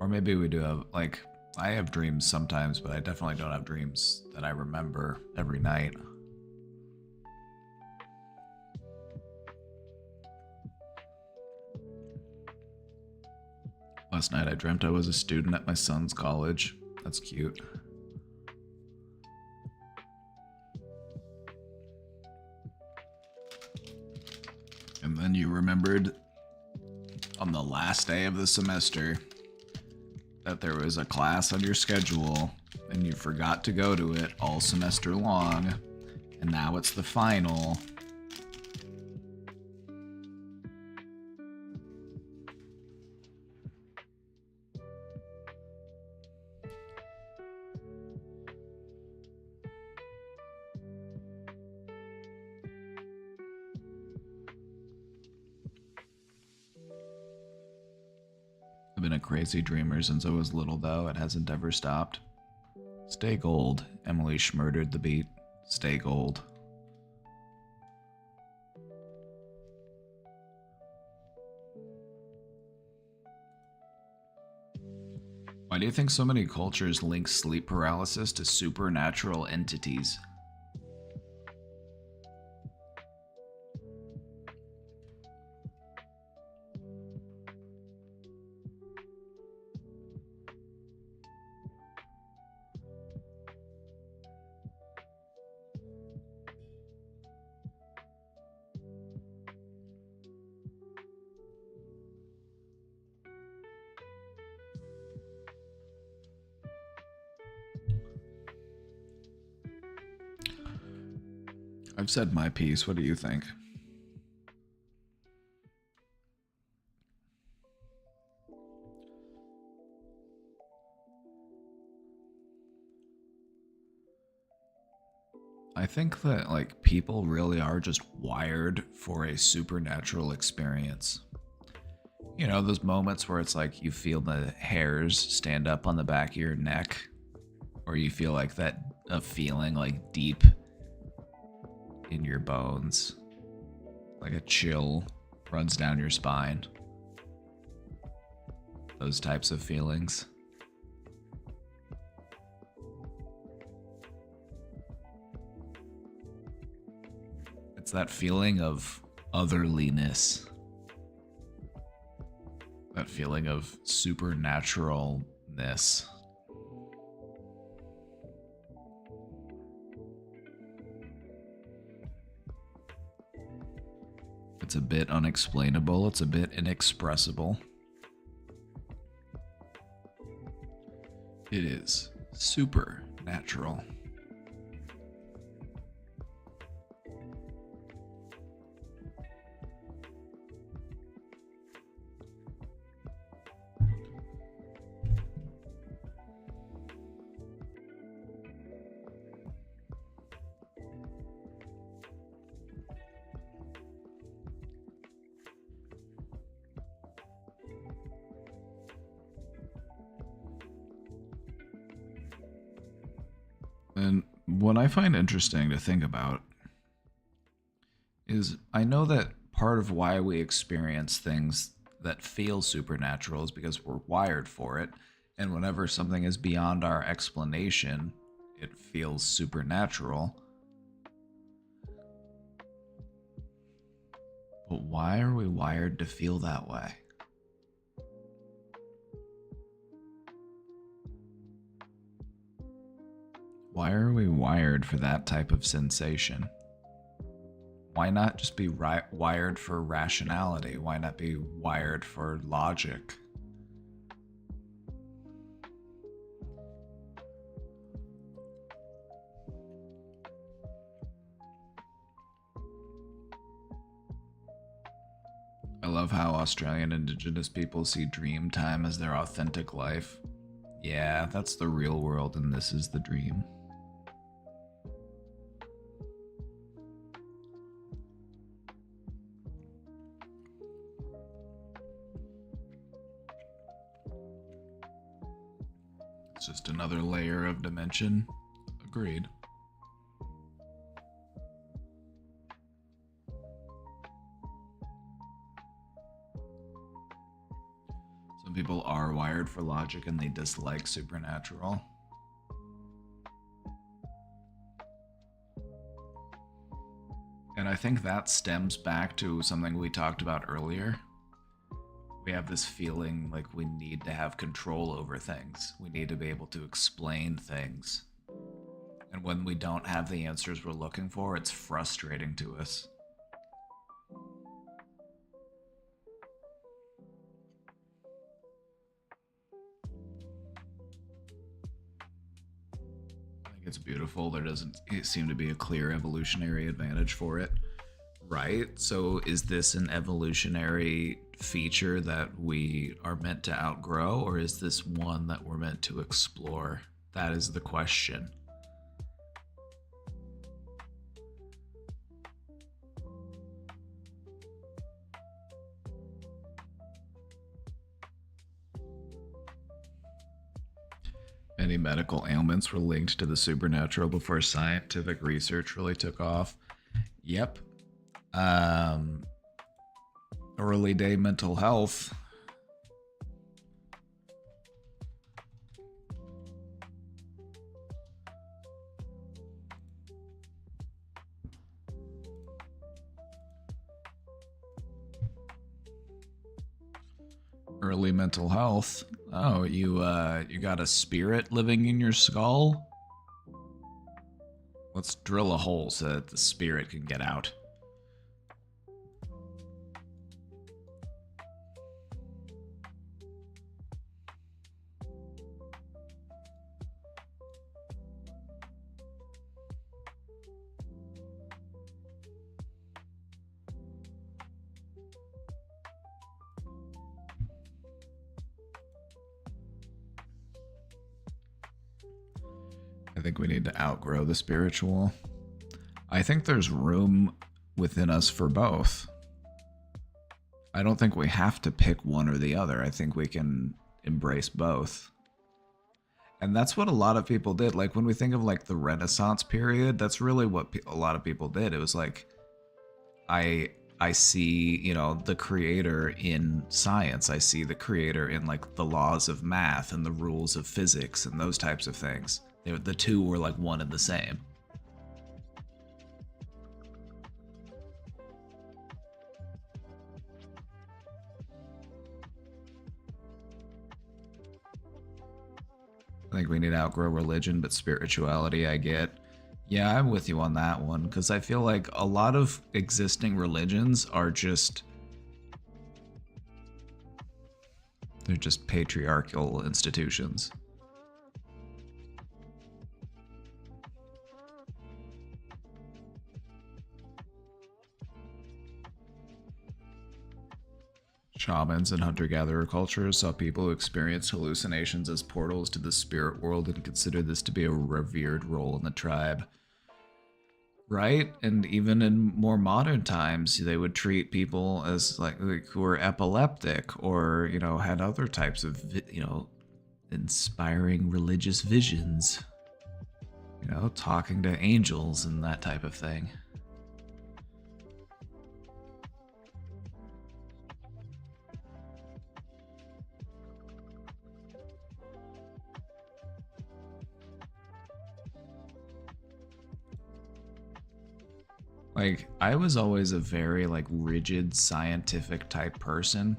Or maybe we do have, like, I have dreams sometimes, but I definitely don't have dreams that I remember every night. Last night I dreamt I was a student at my son's college. That's cute. And then you remembered on the last day of the semester that there was a class on your schedule and you forgot to go to it all semester long, and now it's the final. I've been a crazy dreamer since I was little, though. It hasn't ever stopped. Stay gold. Emily schmurdered the beat. Stay gold. Why do you think so many cultures link sleep paralysis to supernatural entities? I've said my piece. What do you think? I think that like people really are just wired for a supernatural experience. You know, those moments where it's like you feel the hairs stand up on the back of your neck, or you feel like that a feeling like deep in your bones. like a chill runs down your spine. Those types of feelings. It's that feeling of otherliness. That feeling of supernaturalness. It's a bit unexplainable, it's a bit inexpressible. It is supernatural. And what I find interesting to think about is I know that part of why we experience things that feel supernatural is because we're wired for it. And whenever something is beyond our explanation, it feels supernatural. But why are we wired to feel that way? Why are we wired for that type of sensation? Why not just be wired for rationality? Why not be wired for logic? I love how Australian Indigenous people see dream time as their authentic life. Yeah, that's the real world and this is the dream. It's just another layer of dimension. Agreed. Some people are wired for logic and they dislike supernatural. And I think that stems back to something we talked about earlier. We have this feeling like we need to have control over things. We need to be able to explain things. And when we don't have the answers we're looking for, it's frustrating to us. I think it's beautiful. There doesn't seem to be a clear evolutionary advantage for it. Right? So is this an evolutionary feature that we are meant to outgrow, or is this one that we're meant to explore? That is the question. Many medical ailments were linked to the supernatural before scientific research really took off. Yep. Early day mental health. Early mental health. Oh, you got a spirit living in your skull? Let's drill a hole so that the spirit can get out. I think we need to outgrow the spiritual. I think there's room within us for both. I don't think we have to pick one or the other. I think we can embrace both. And that's what a lot of people did. Like when we think of like the Renaissance period, that's really what a lot of people did. It was like, I I see, the creator in science. I see the creator in like the laws of math and the rules of physics and those types of things. The two were like one and the same. I think we need to outgrow religion, but spirituality I get. Yeah, I'm with you on that one, because I feel like a lot of existing religions are they're just patriarchal institutions. Shamans and hunter-gatherer cultures saw people who experienced hallucinations as portals to the spirit world and considered this to be a revered role in the tribe. Right? And even in more modern times, they would treat people as like who were epileptic or, had other types of, inspiring religious visions. Talking to angels and that type of thing. Like, I was always a very, like, rigid scientific type person.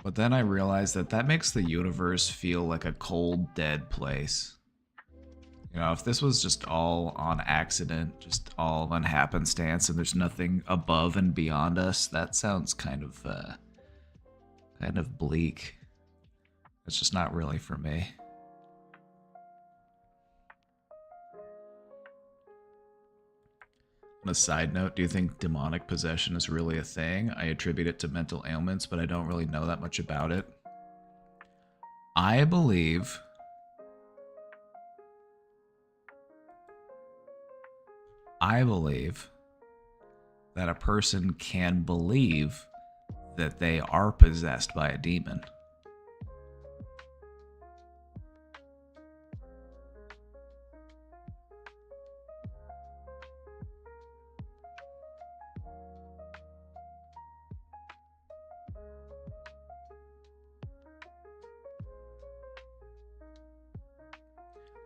But then I realized that makes the universe feel like a cold, dead place. If this was just all on accident, just all on happenstance, and there's nothing above and beyond us, that sounds kind of bleak. It's just not really for me. On a side note, do you think demonic possession is really a thing? I attribute it to mental ailments, but I don't really know that much about it. I believe that a person can believe that they are possessed by a demon.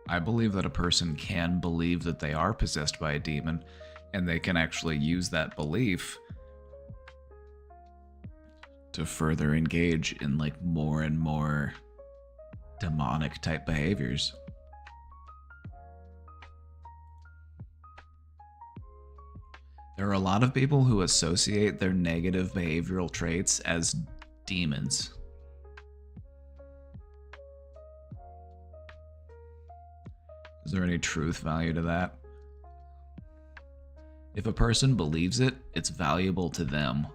I believe that a person can believe that they are possessed by a demon, and they can actually use that belief to further engage in like more and more demonic type behaviors. There are a lot of people who associate their negative behavioral traits as demons. Is there any truth value to that? If a person believes it, it's valuable to them.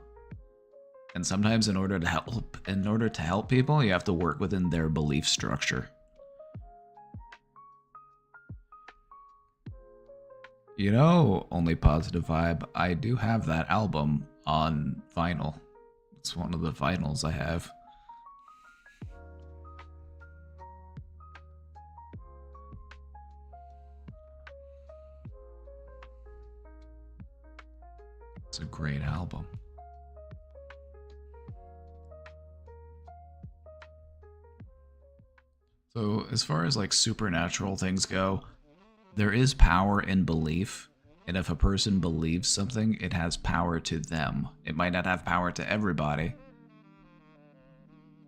And sometimes in order to help people, you have to work within their belief structure. Only Positive Vibe, I do have that album on vinyl. It's one of the vinyls I have. It's a great album. So as far as like supernatural things go, there is power in belief. And if a person believes something, it has power to them. It might not have power to everybody,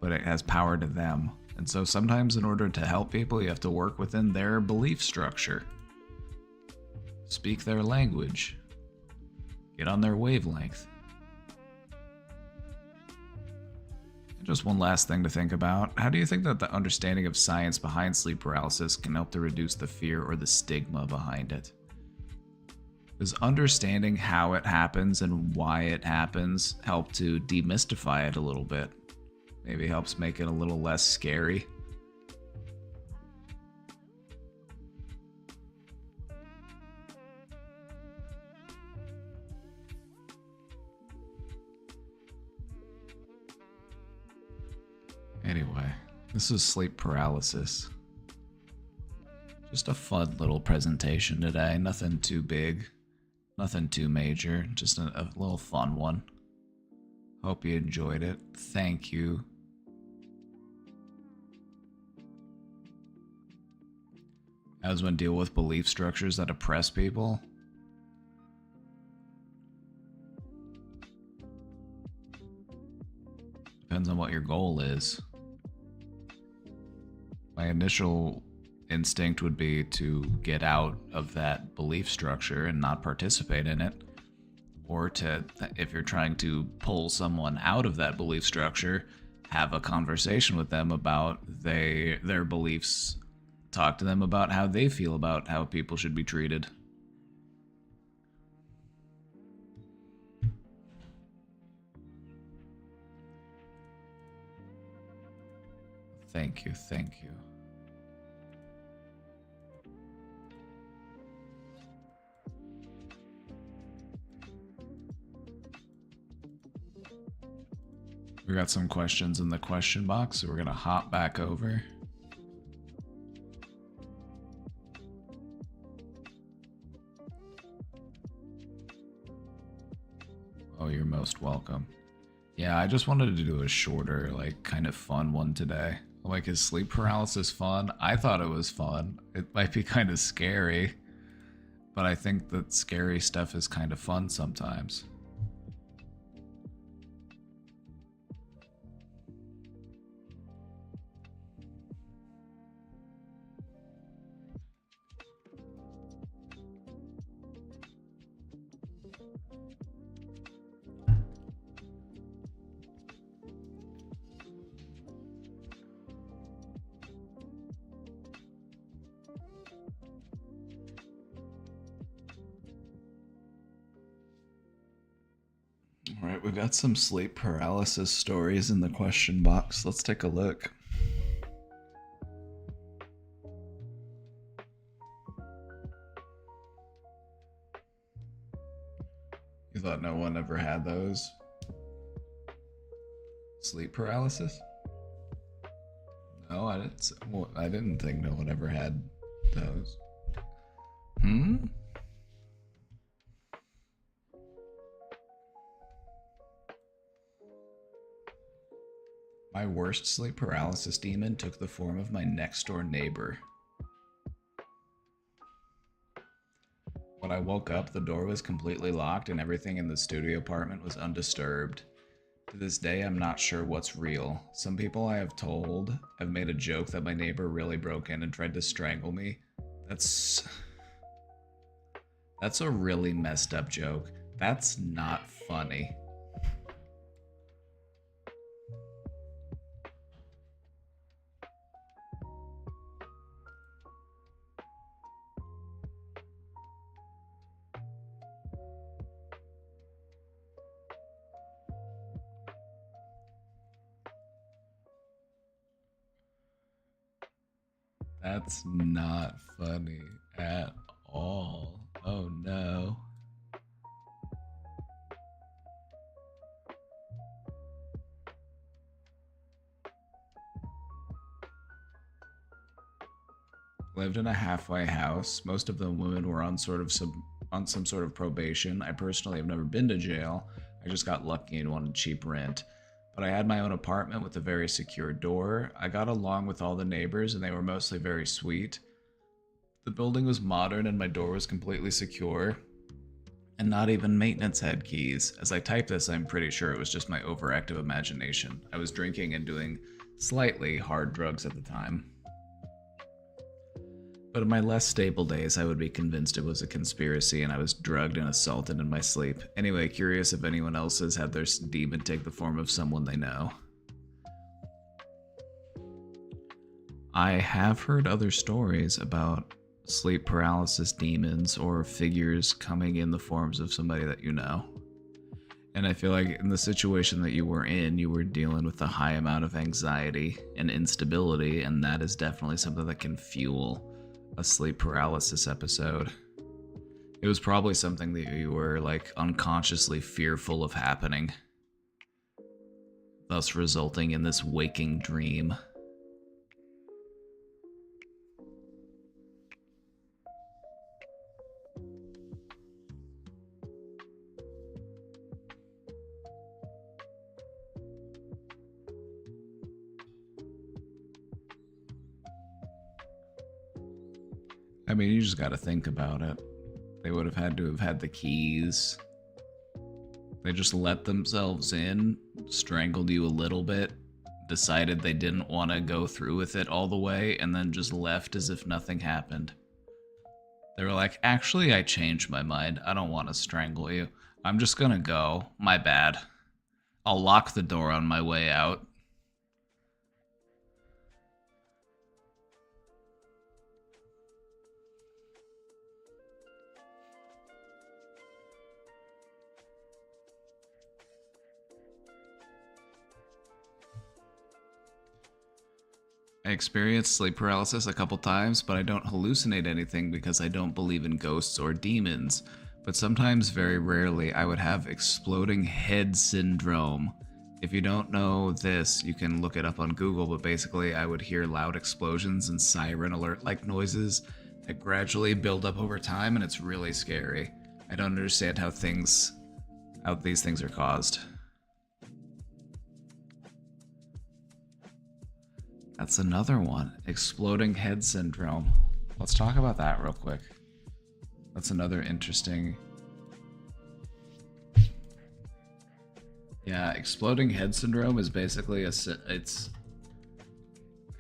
but it has power to them. And so sometimes in order to help people, you have to work within their belief structure. Speak their language. Get on their wavelength. And just one last thing to think about. How do you think that the understanding of science behind sleep paralysis can help to reduce the fear or the stigma behind it? Does understanding how it happens and why it happens help to demystify it a little bit? Maybe helps make it a little less scary? Anyway, this is sleep paralysis. Just a fun little presentation today, nothing too big. Nothing too major, just a little fun one. Hope you enjoyed it. Thank you. How does one deal with belief structures that oppress people? Depends on what your goal is. My initial instinct would be to get out of that belief structure and not participate in it. Or to, if you're trying to pull someone out of that belief structure, have a conversation with them about their beliefs. Talk to them about how they feel about how people should be treated. Thank you, thank you. We got some questions in the question box, so we're gonna hop back over. Oh, you're most welcome. Yeah, I just wanted to do a shorter, like, kind of fun one today. Like, is sleep paralysis fun? I thought it was fun. It might be kind of scary, but I think that scary stuff is kind of fun sometimes. All right, we've got some sleep paralysis stories in the question box. Let's take a look. You thought no one ever had those? Sleep paralysis? No, I didn't think no one ever had those. Hmm? My worst sleep paralysis demon took the form of my next door neighbor. When I woke up, the door was completely locked and everything in the studio apartment was undisturbed. To this day, I'm not sure what's real. Some people I have told have made a joke that my neighbor really broke in and tried to strangle me. That's a really messed up joke. That's not funny. That's not funny at all. Oh no. Lived in a halfway house. Most of the women were on some sort of probation. I personally have never been to jail. I just got lucky and wanted cheap rent. But I had my own apartment with a very secure door. I got along with all the neighbors and they were mostly very sweet. The building was modern and my door was completely secure. And not even maintenance had keys. As I type this, I'm pretty sure it was just my overactive imagination. I was drinking and doing slightly hard drugs at the time. But in my less stable days, I would be convinced it was a conspiracy and I was drugged and assaulted in my sleep. Anyway, curious if anyone else has had their demon take the form of someone they know. I have heard other stories about sleep paralysis demons or figures coming in the forms of somebody that you know. And I feel like in the situation that you were in, you were dealing with a high amount of anxiety and instability, and that is definitely something that can fuel a sleep paralysis episode. It was probably something that you were like unconsciously fearful of happening, thus resulting in this waking dream. I mean, you just got to think about it. They would have had to have had the keys. They just let themselves in, strangled you a little bit, decided they didn't want to go through with it all the way, and then just left as if nothing happened. They were like, actually, I changed my mind. I don't want to strangle you. I'm just gonna go. My bad. I'll lock the door on my way out. I experienced sleep paralysis a couple times, but I don't hallucinate anything because I don't believe in ghosts or demons. But sometimes, very rarely, I would have exploding head syndrome. If you don't know this, you can look it up on Google, but basically I would hear loud explosions and siren alert-like noises that gradually build up over time, and it's really scary. I don't understand how these things are caused. That's another one. Exploding head syndrome. Let's talk about that real quick. That's another interesting... Yeah, exploding head syndrome is basically something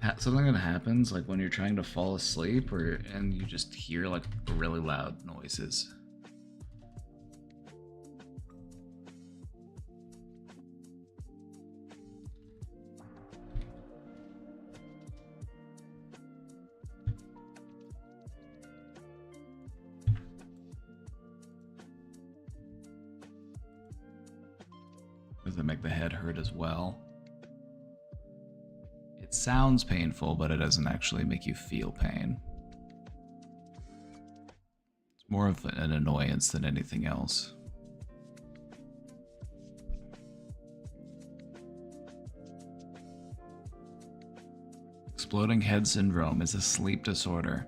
that happens like when you're trying to fall asleep and you just hear like really loud noises. Does it make the head hurt as well? It sounds painful, but it doesn't actually make you feel pain. It's more of an annoyance than anything else. Exploding head syndrome is a sleep disorder.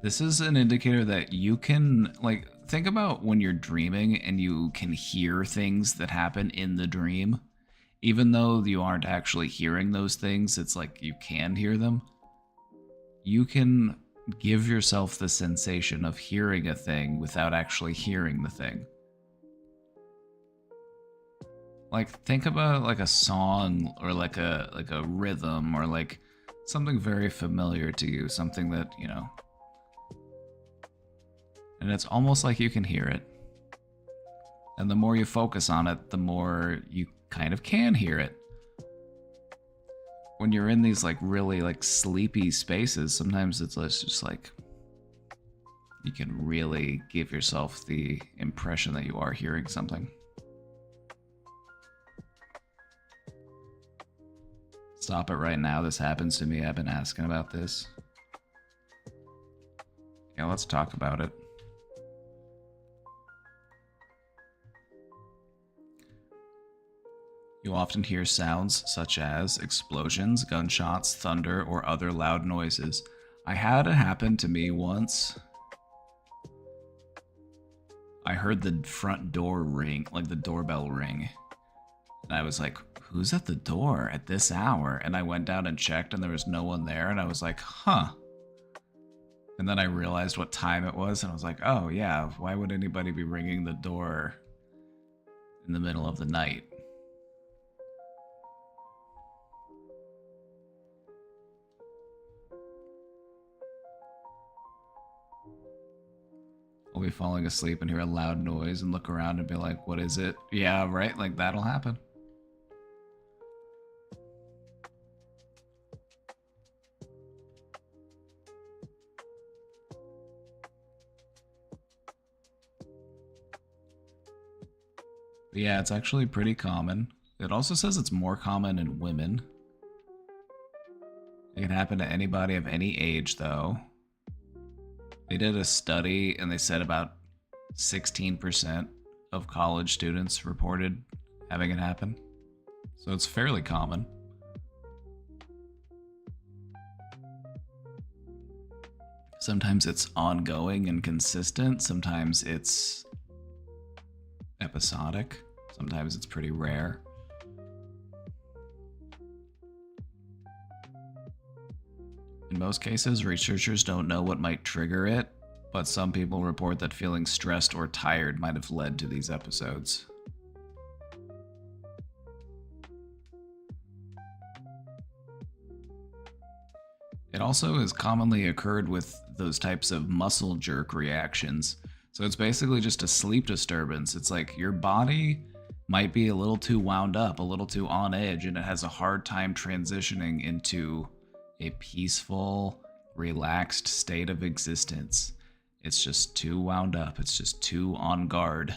This is an indicator that you can, like, think about when you're dreaming and you can hear things that happen in the dream. Even though you aren't actually hearing those things, it's like you can hear them. You can give yourself the sensation of hearing a thing without actually hearing the thing. Like, think about like a song or like a rhythm or like something very familiar to you, something that, you know, and it's almost like you can hear it. And the more you focus on it, the more you kind of can hear it. When you're in these like really like sleepy spaces, sometimes it's just like you can really give yourself the impression that you are hearing something. Stop it right now. This happens to me. I've been asking about this. Yeah, let's talk about it. You often hear sounds such as explosions, gunshots, thunder, or other loud noises. I had it happen to me once. I heard the front door ring, like the doorbell ring. And I was like, who's at the door at this hour? And I went down and checked and there was no one there. And I was like, huh. And then I realized what time it was. And I was like, oh yeah, why would anybody be ringing the door in the middle of the night? I'll be falling asleep and hear a loud noise and look around and be like, what is it? Yeah, right? Like, that'll happen. But yeah, it's actually pretty common. It also says it's more common in women. It can happen to anybody of any age, though. They did a study and they said about 16% of college students reported having it happen. So it's fairly common. Sometimes it's ongoing and consistent. Sometimes it's episodic. Sometimes it's pretty rare. In most cases, researchers don't know what might trigger it, but some people report that feeling stressed or tired might have led to these episodes. It also has commonly occurred with those types of muscle jerk reactions. So it's basically just a sleep disturbance. It's like your body might be a little too wound up, a little too on edge, and it has a hard time transitioning into a peaceful, relaxed state of existence. It's just too wound up. It's just too on guard.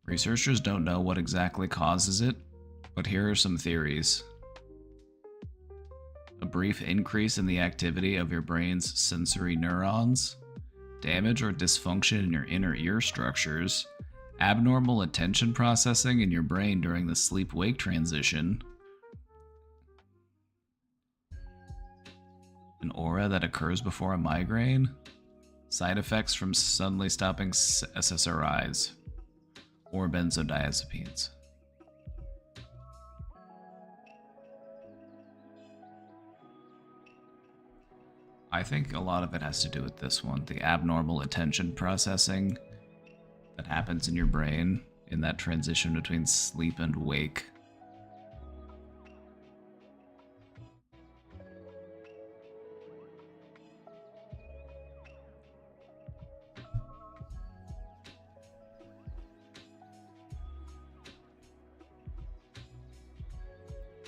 Researchers don't know what exactly causes it, but here are some theories. A brief increase in the activity of your brain's sensory neurons, damage or dysfunction in your inner ear structures, abnormal attention processing in your brain during the sleep-wake transition, an aura that occurs before a migraine, side effects from suddenly stopping SSRIs, or benzodiazepines. I think a lot of it has to do with this one, the abnormal attention processing that happens in your brain in that transition between sleep and wake.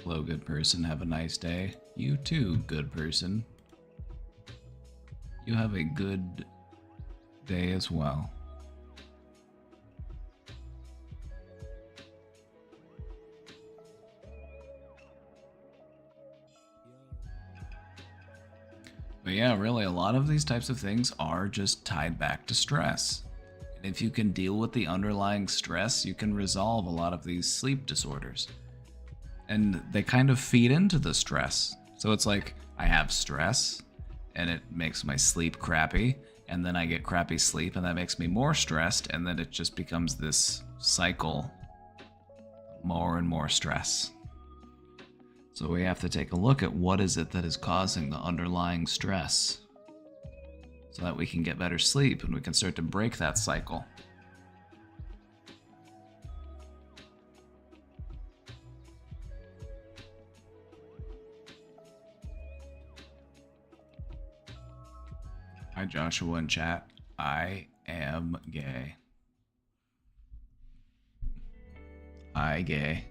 Hello, good person. Have a nice day. You too, good person. You have a good day as well. But yeah, really, a lot of these types of things are just tied back to stress. And if you can deal with the underlying stress, you can resolve a lot of these sleep disorders. And they kind of feed into the stress. So it's like, I have stress, and it makes my sleep crappy, and then I get crappy sleep, and that makes me more stressed, and then it just becomes this cycle, more and more stress. So we have to take a look at what is it that is causing the underlying stress, so that we can get better sleep, and we can start to break that cycle. Hi, Joshua in chat. I am gay. Hi, gay.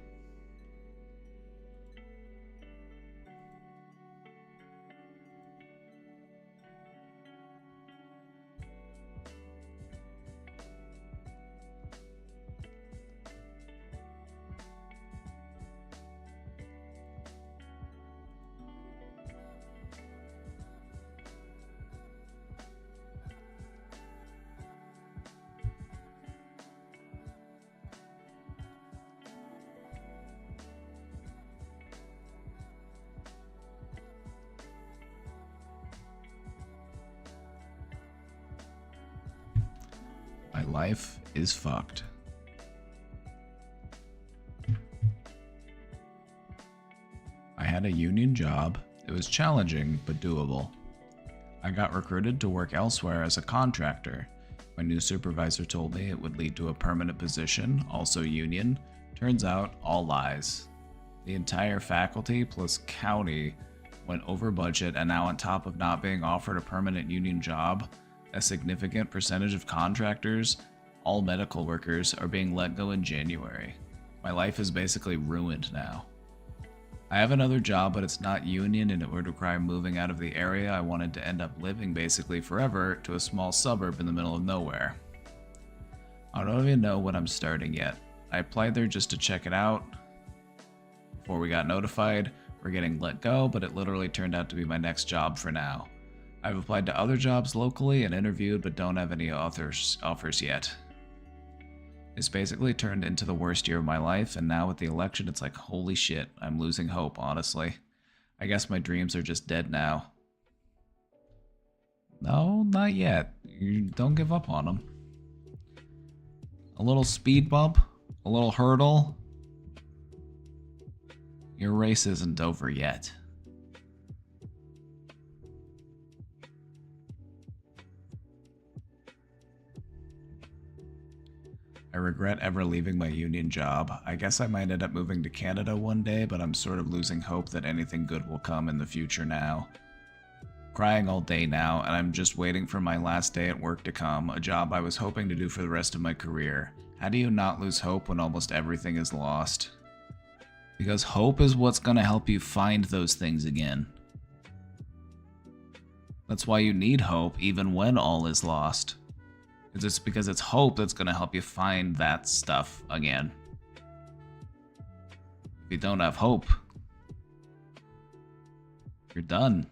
My life is fucked. I had a union job. It was challenging, but doable. I got recruited to work elsewhere as a contractor. My new supervisor told me it would lead to a permanent position, also union. Turns out, all lies. The entire faculty plus county went over budget, and now on top of not being offered a permanent union job, a significant percentage of contractors, all medical workers, are being let go in January. My life is basically ruined now. I have another job, but it's not union, and it would require moving out of the area I wanted to end up living basically forever to a small suburb in the middle of nowhere. I don't even know when I'm starting yet. I applied there just to check it out. Before we got notified, we're getting let go, but it literally turned out to be my next job for now. I've applied to other jobs locally and interviewed, but don't have any offers yet. It's basically turned into the worst year of my life, and now with the election, it's like, holy shit, I'm losing hope, honestly. I guess my dreams are just dead now. No, not yet. You don't give up on them. A little speed bump, a little hurdle, Your race isn't over yet. I regret ever leaving my union job. I guess I might end up moving to Canada one day, but I'm sort of losing hope that anything good will come in the future now. Crying all day now, and I'm just waiting for my last day at work to come, a job I was hoping to do for the rest of my career. How do you not lose hope when almost everything is lost? Because hope is what's going to help you find those things again. That's why you need hope even when all is lost. It's because it's hope that's going to help you find that stuff again. If you don't have hope, you're done.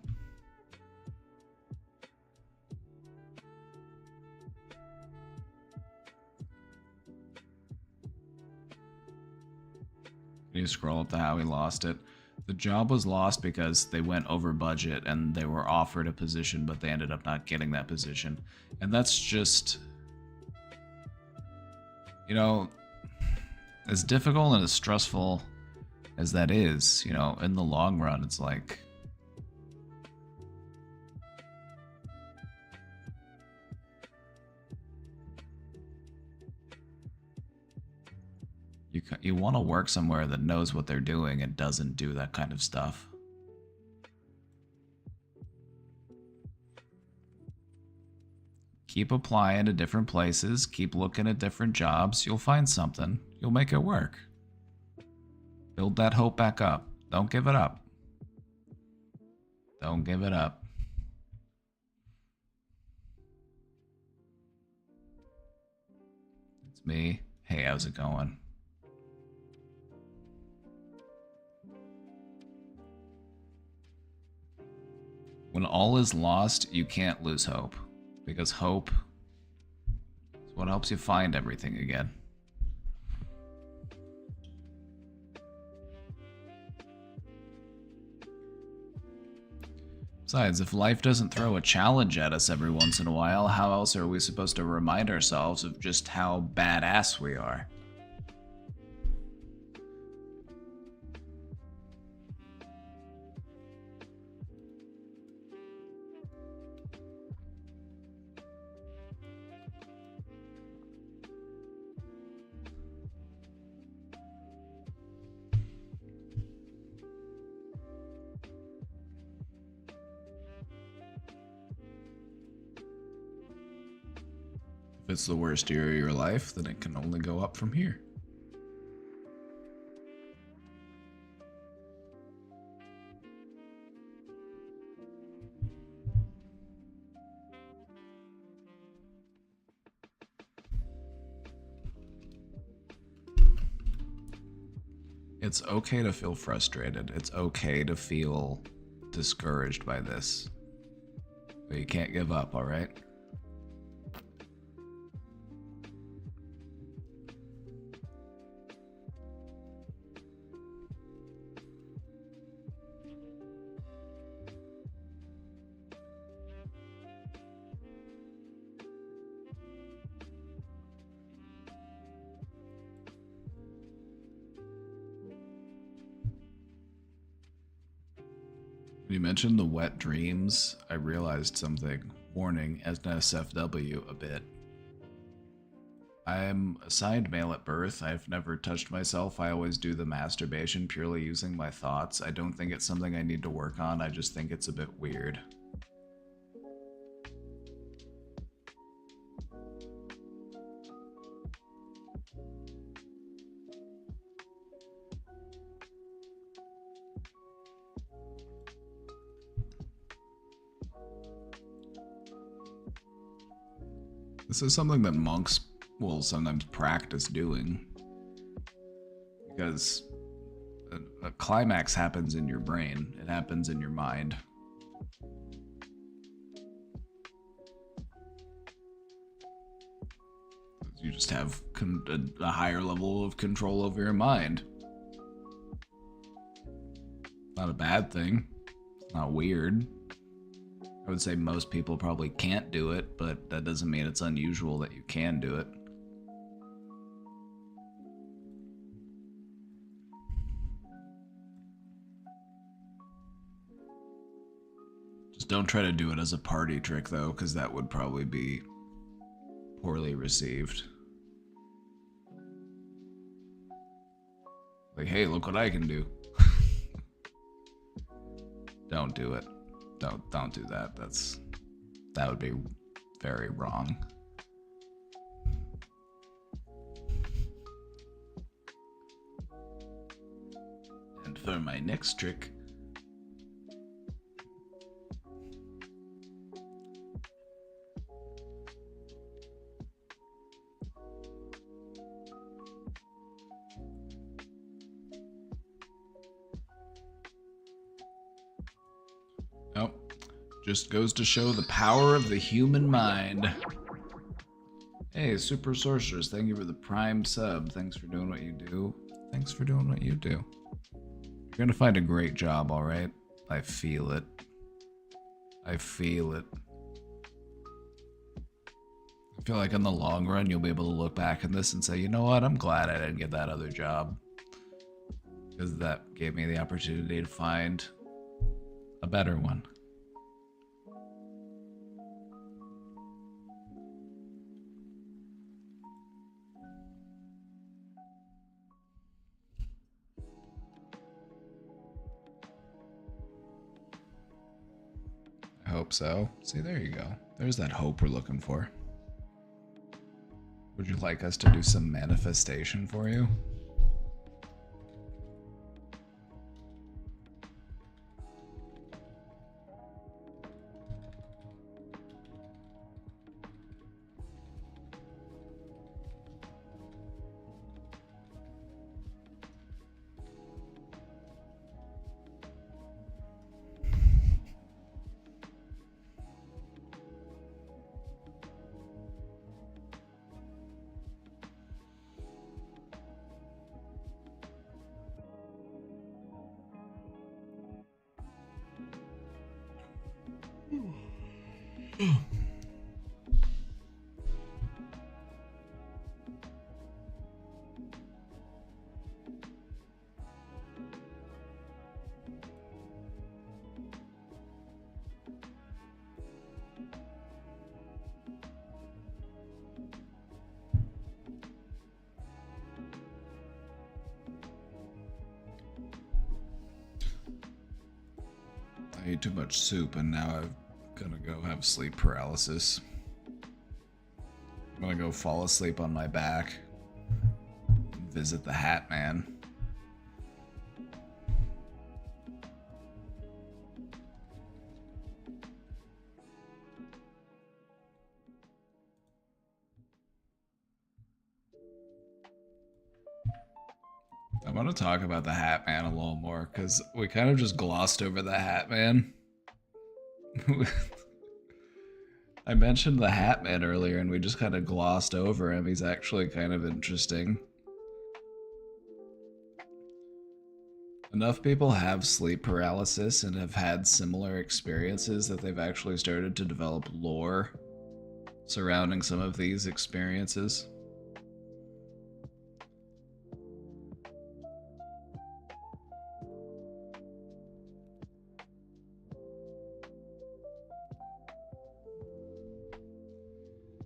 Can you scroll up to how he lost it? The job was lost because they went over budget and they were offered a position, but they ended up not getting that position. And that's just, you know, as difficult and as stressful as that is, you know, in the long run, it's like, you want to work somewhere that knows what they're doing and doesn't do that kind of stuff. Keep applying to different places, keep looking at different jobs, you'll find something, you'll make it work. Build that hope back up. Don't give it up. Don't give it up. It's me. Hey, how's it going? When all is lost, you can't lose hope, because hope is what helps you find everything again. Besides, if life doesn't throw a challenge at us every once in a while, how else are we supposed to remind ourselves of just how badass we are? If it's the worst year of your life, then it can only go up from here. It's okay to feel frustrated. It's okay to feel discouraged by this. But you can't give up, alright? When you mentioned the wet dreams, I realized something. Warning, as an SFW a bit. I'm assigned male at birth. I've never touched myself. I always do the masturbation purely using my thoughts. I don't think it's something I need to work on. I just think it's a bit weird. This is something that monks will sometimes practice doing, because a climax happens in your brain. It happens in your mind. You just have a higher level of control over your mind. Not a bad thing. It's not weird. I would say most people probably can't do it, but that doesn't mean it's unusual that you can do it. Just don't try to do it as a party trick, though, because that would probably be poorly received. Like, hey, look what I can do. Don't do it. Don't do that. That would be very wrong. And for my next trick, just goes to show the power of the human mind. Hey, Super Sorceress, thank you for the Prime sub. Thanks for doing what you do. Thanks for doing what you do. You're gonna find a great job, alright? I feel it. I feel it. I feel like in the long run, you'll be able to look back on this and say, you know what, I'm glad I didn't get that other job. Because that gave me the opportunity to find a better one. Hope so. See, there you go. There's that hope we're looking for. Would you like us to do some manifestation for you? I ate too much soup and now I'm gonna go have sleep paralysis. I'm gonna go fall asleep on my back and visit the Hat Man. I want to talk about the Hat Man a little more because we kind of just glossed over the Hat Man. I mentioned the Hat Man earlier and we just kind of glossed over him. He's actually kind of interesting. Enough people have sleep paralysis and have had similar experiences that they've actually started to develop lore surrounding some of these experiences.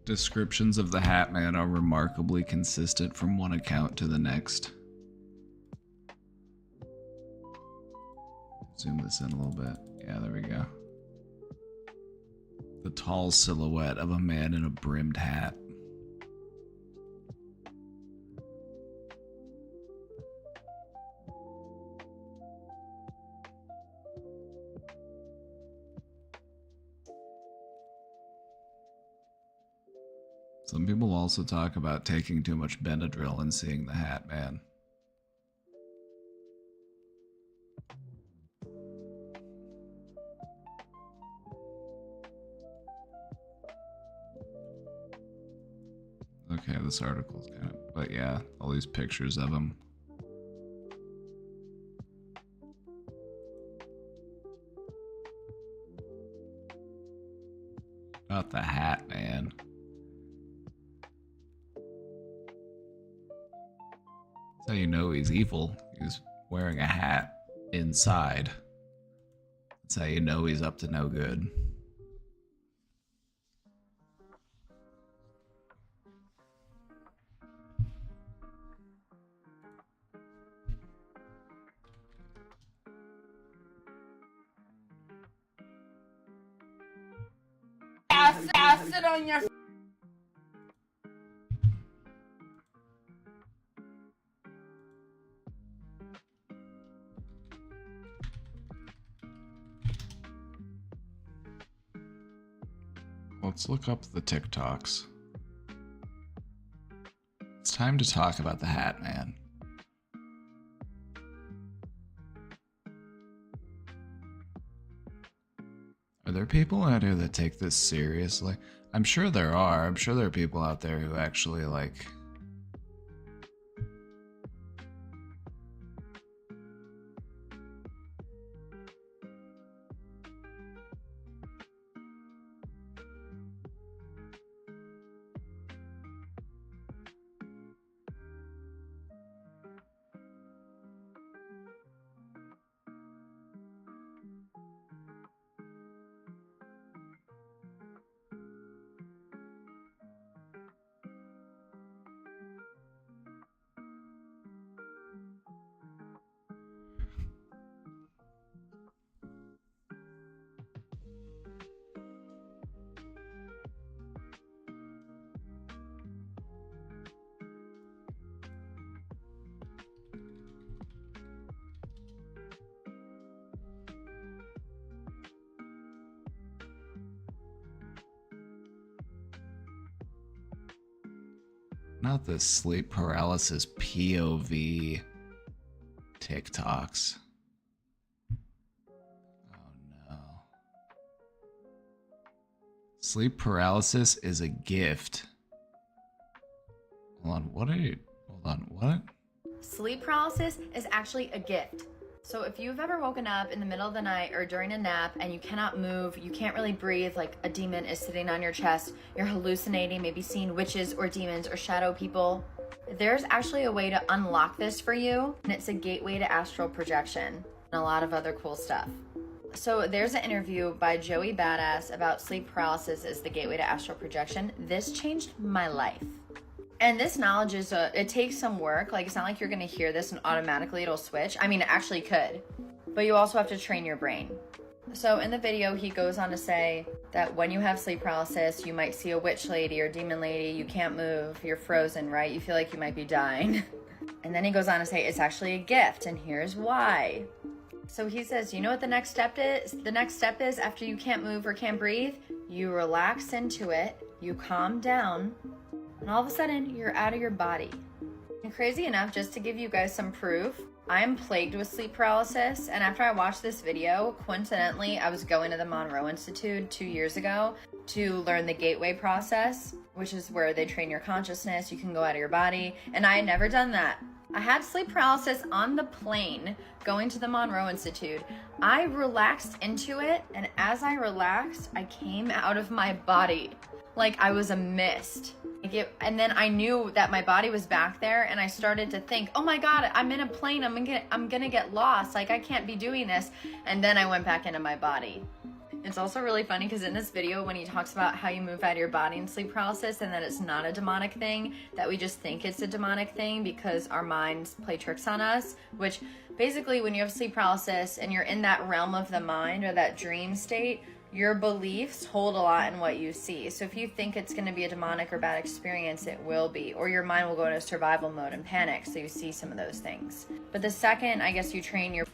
Descriptions of the Hat Man are remarkably consistent from one account to the next. Zoom this in a little bit. Yeah, there we go. The tall silhouette of a man in a brimmed hat. Some people also talk about taking too much Benadryl and seeing the Hat Man. Okay, this article's kind of, but yeah, all these pictures of him. About the Hat Man. That's how you know he's evil. He's wearing a hat inside. That's how you know he's up to no good. Acid on your. Let's look up the TikToks. It's time to talk about the Hat Man. Are there people out here that take this seriously? I'm sure there are. I'm sure there are people out there who actually like... Not the sleep paralysis POV TikToks. Oh no. Sleep paralysis is a gift. Hold on, what are you... Hold on, what? Sleep paralysis is actually a gift. So if you've ever woken up in the middle of the night or during a nap and you cannot move, you can't really breathe, like a demon is sitting on your chest, you're hallucinating, maybe seeing witches or demons or shadow people, there's actually a way to unlock this for you, and it's a gateway to astral projection and a lot of other cool stuff. So there's an interview by Joey Badass about sleep paralysis as the gateway to astral projection. This changed my life. And this knowledge is, it takes some work. Like, it's not like you're gonna hear this and automatically it'll switch. I mean, it actually could, but you also have to train your brain. So in the video, he goes on to say that when you have sleep paralysis, you might see a witch lady or demon lady, you can't move, you're frozen, right? You feel like you might be dying. And then he goes on to say, it's actually a gift, and here's why. So he says, you know what the next step is? The next step is, after you can't move or can't breathe, you relax into it, you calm down, and all of a sudden, you're out of your body. And crazy enough, just to give you guys some proof, I'm plagued with sleep paralysis, and after I watched this video, coincidentally, I was going to the Monroe Institute 2 years ago to learn the gateway process, which is where they train your consciousness, you can go out of your body, and I had never done that. I had sleep paralysis on the plane going to the Monroe Institute. I relaxed into it, and as I relaxed, I came out of my body like I was a mist. And then I knew that my body was back there, and I started to think, oh my God, I'm in a plane, I'm gonna get lost, like I can't be doing this. And then I went back into my body. It's also really funny because in this video, when he talks about how you move out of your body in sleep paralysis and that it's not a demonic thing, that we just think it's a demonic thing because our minds play tricks on us, which basically when you have sleep paralysis and you're in that realm of the mind or that dream state, your beliefs hold a lot in what you see. So if you think it's going to be a demonic or bad experience, it will be. Or your mind will go into survival mode and panic, so you see some of those things. But the second, I guess, you train your...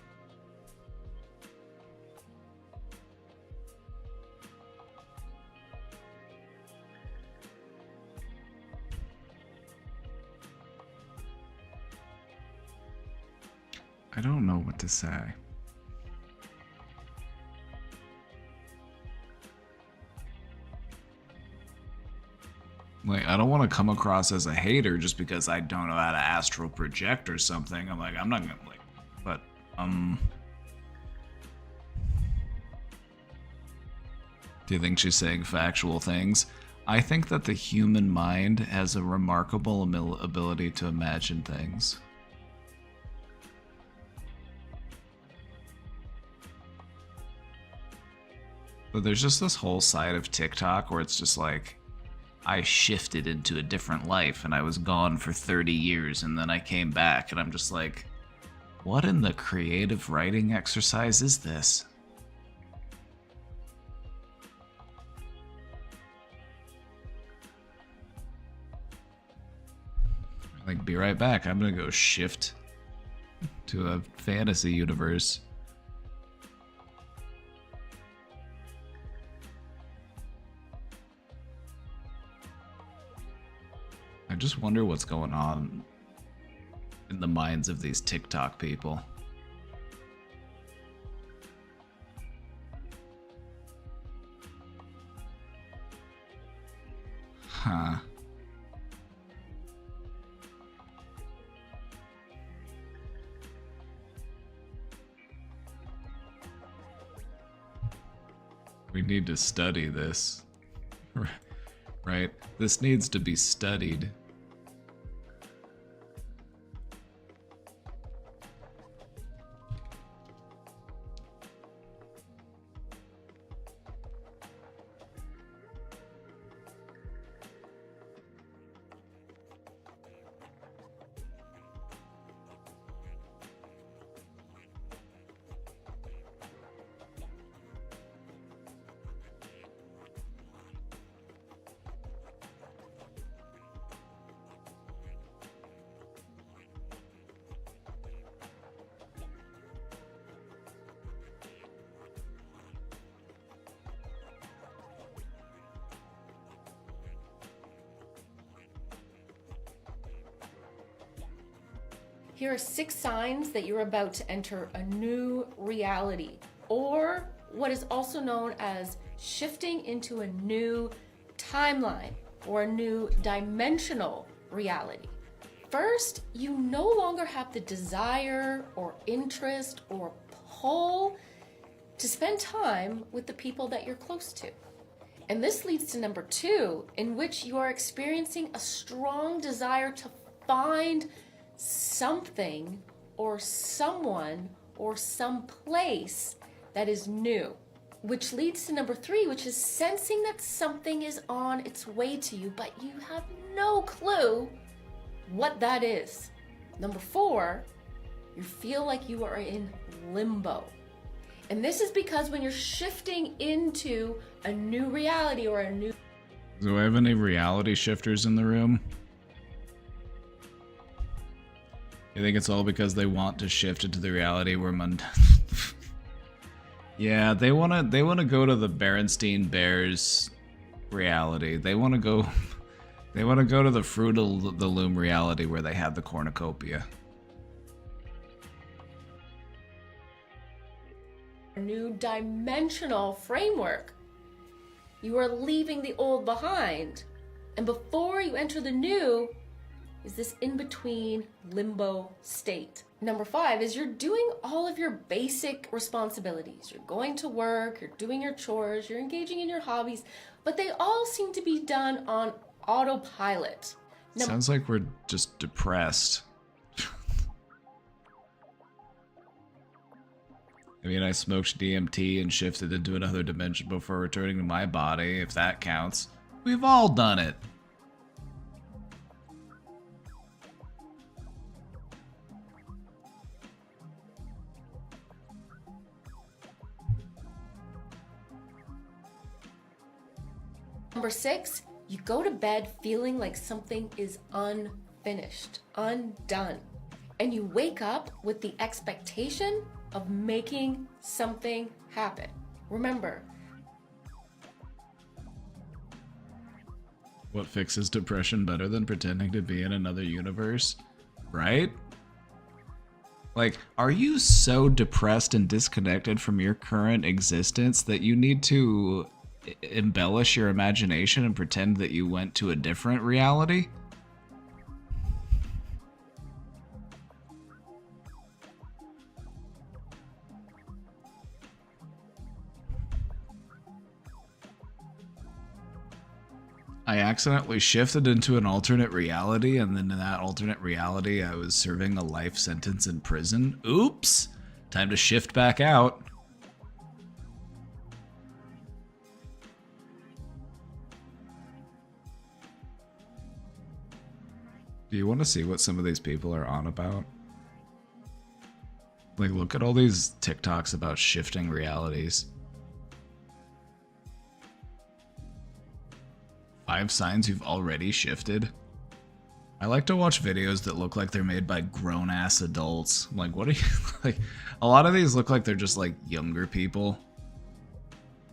I don't know what to say. Like, I don't want to come across as a hater just because I don't know how to astral project or something. I'm like, I'm not gonna, like, but, do you think she's saying factual things? I think that the human mind has a remarkable ability to imagine things. But there's just this whole side of TikTok where it's just like, I shifted into a different life and I was gone for 30 years and then I came back and I'm just like, what in the creative writing exercise is this? Like, be right back. I'm gonna go shift to a fantasy universe. I just wonder what's going on in the minds of these TikTok people. Huh. We need to study this. Right? This needs to be studied. Here are 6 signs that you're about to enter a new reality, or what is also known as shifting into a new timeline or a new dimensional reality. First, you no longer have the desire or interest or pull to spend time with the people that you're close to. And this leads to number 2, in which you are experiencing a strong desire to find something or someone or some place that is new, which leads to number 3, which is sensing that something is on its way to you, but you have no clue what that is. Number 4, you feel like you are in limbo. And this is because when you're shifting into a new reality or a new... Do I have any reality shifters in the room? You think it's all because they want to shift into the reality where Yeah, they wanna go to the Berenstein Bears reality. They wanna go to the Fruit of the Loom reality where they had the cornucopia. A new dimensional framework. You are leaving the old behind. And before you enter the new, is this in-between limbo state. Number 5 is you're doing all of your basic responsibilities. You're going to work, you're doing your chores, you're engaging in your hobbies, but they all seem to be done on autopilot. Sounds like we're just depressed. I mean, I smoked DMT and shifted into another dimension before returning to my body, if that counts. We've all done it. Number 6, you go to bed feeling like something is unfinished, undone. And you wake up with the expectation of making something happen. Remember, what fixes depression better than pretending to be in another universe? Right? Like, are you so depressed and disconnected from your current existence that you need to embellish your imagination and pretend that you went to a different reality? I accidentally shifted into an alternate reality, and then in that alternate reality I was serving a life sentence in prison. Oops! Time to shift back out. Do you want to see what some of these people are on about? Like, look at all these TikToks about shifting realities. 5 signs you've already shifted. I like to watch videos that look like they're made by grown-ass adults. I'm like, what are you... like, a lot of these look like they're just, like, younger people.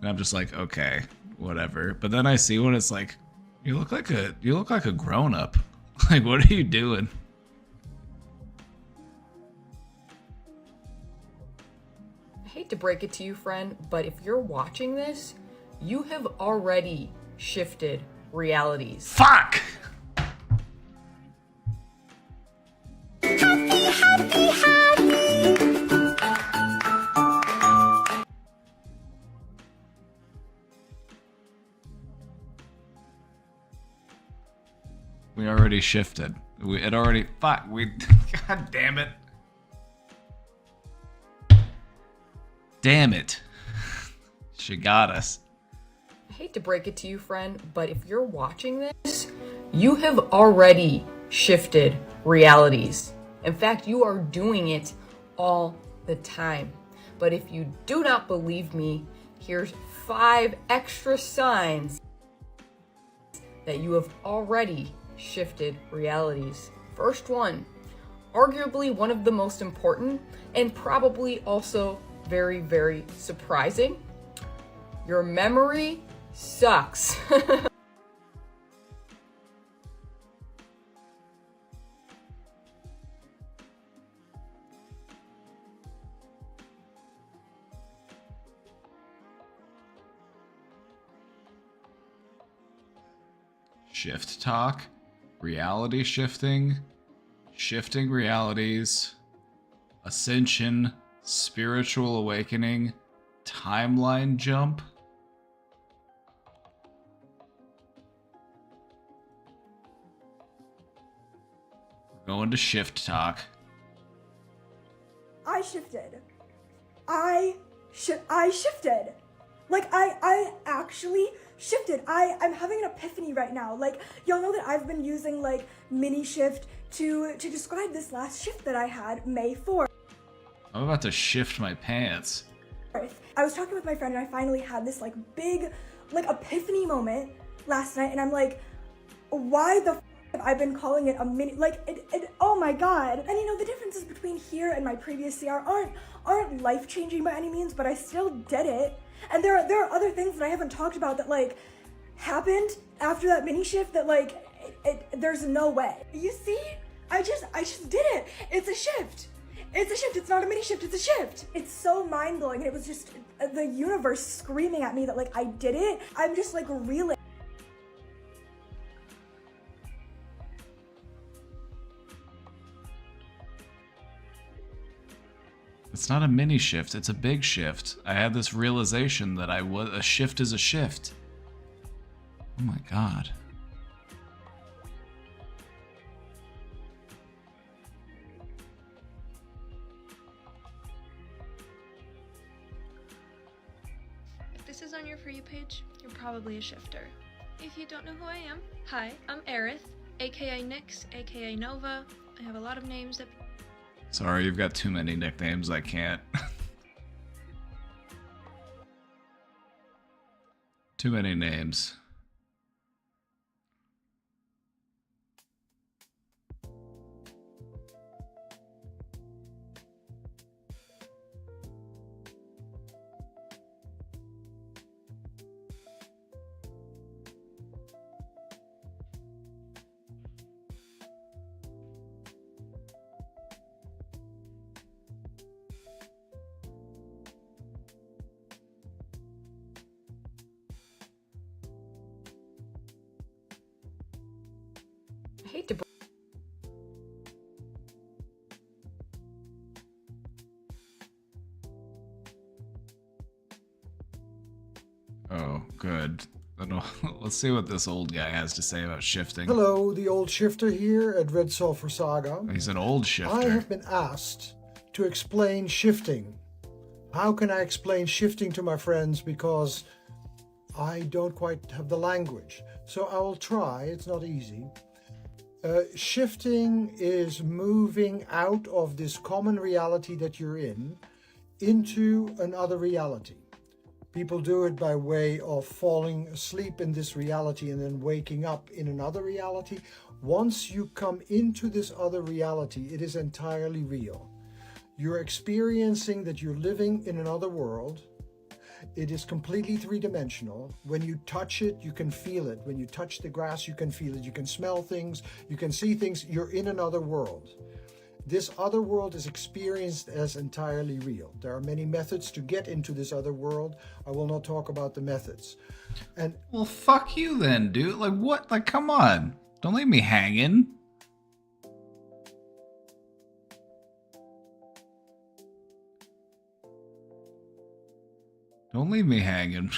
And I'm just like, okay, whatever. But then I see when it's like, you look like a grown-up. Like, what are you doing? I hate to break it to you, friend, but if you're watching this, you have already shifted realities. Fuck! We already shifted. It already... Fuck, we... God damn it. Damn it. She got us. I hate to break it to you, friend, but if you're watching this, you have already shifted realities. In fact, you are doing it all the time. But if you do not believe me, here's 5 extra signs that you have already shifted realities. First one, arguably one of the most important and probably also very, very surprising. Your memory sucks. Shift talk, reality shifting, shifting realities, ascension, spiritual awakening, timeline jump. We're going to shift talk. I shifted. I shifted. Like, I actually shifted. I'm having an epiphany right now. Like, y'all know that I've been using, like, mini shift to describe this last shift that I had May 4th. I'm about to shift my pants. I was talking with my friend and I finally had this, like, big, like, epiphany moment last night, and I'm like, why the have I been calling it a mini, like, oh my god. And you know, the differences between here and my previous CR aren't life-changing by any means, but I still did it. And there are other things that I haven't talked about that, like, happened after that mini shift that, like, there's no way. You see? I just did it. It's a shift. It's a shift. It's not a mini shift. It's a shift. It's so mind-blowing. And it was just the universe screaming at me that, like, I did it. I'm just, like, reeling. It's not a mini shift, it's a big shift. I had this realization that a shift is a shift. Oh my god. If this is on your For You page, you're probably a shifter. If you don't know who I am, hi, I'm Aerith, aka Nyx, aka Nova. I have a lot of names that... Sorry, you've got too many nicknames, I can't. Too many names. I hate to Oh, good. Let's see what this old guy has to say about shifting. Hello, the old shifter here at Red Sulphur Saga. He's an old shifter. I have been asked to explain shifting. How can I explain shifting to my friends, because I don't quite have the language. So I will try, it's not easy. Shifting is moving out of this common reality that you're in into another reality. People do it by way of falling asleep in this reality and then waking up in another reality. Once you come into this other reality, it is entirely real. You're experiencing that you're living in another world. It is completely three-dimensional. When you touch it, you can feel it. When you touch the grass, you can feel it. You can smell things, you can see things. You're in another world. This other world is experienced as entirely real. There are many methods to get into this other world. I will not talk about the methods. And Well, fuck you then, dude. Like, what? Like, come on. Don't leave me hanging. Don't leave me hanging.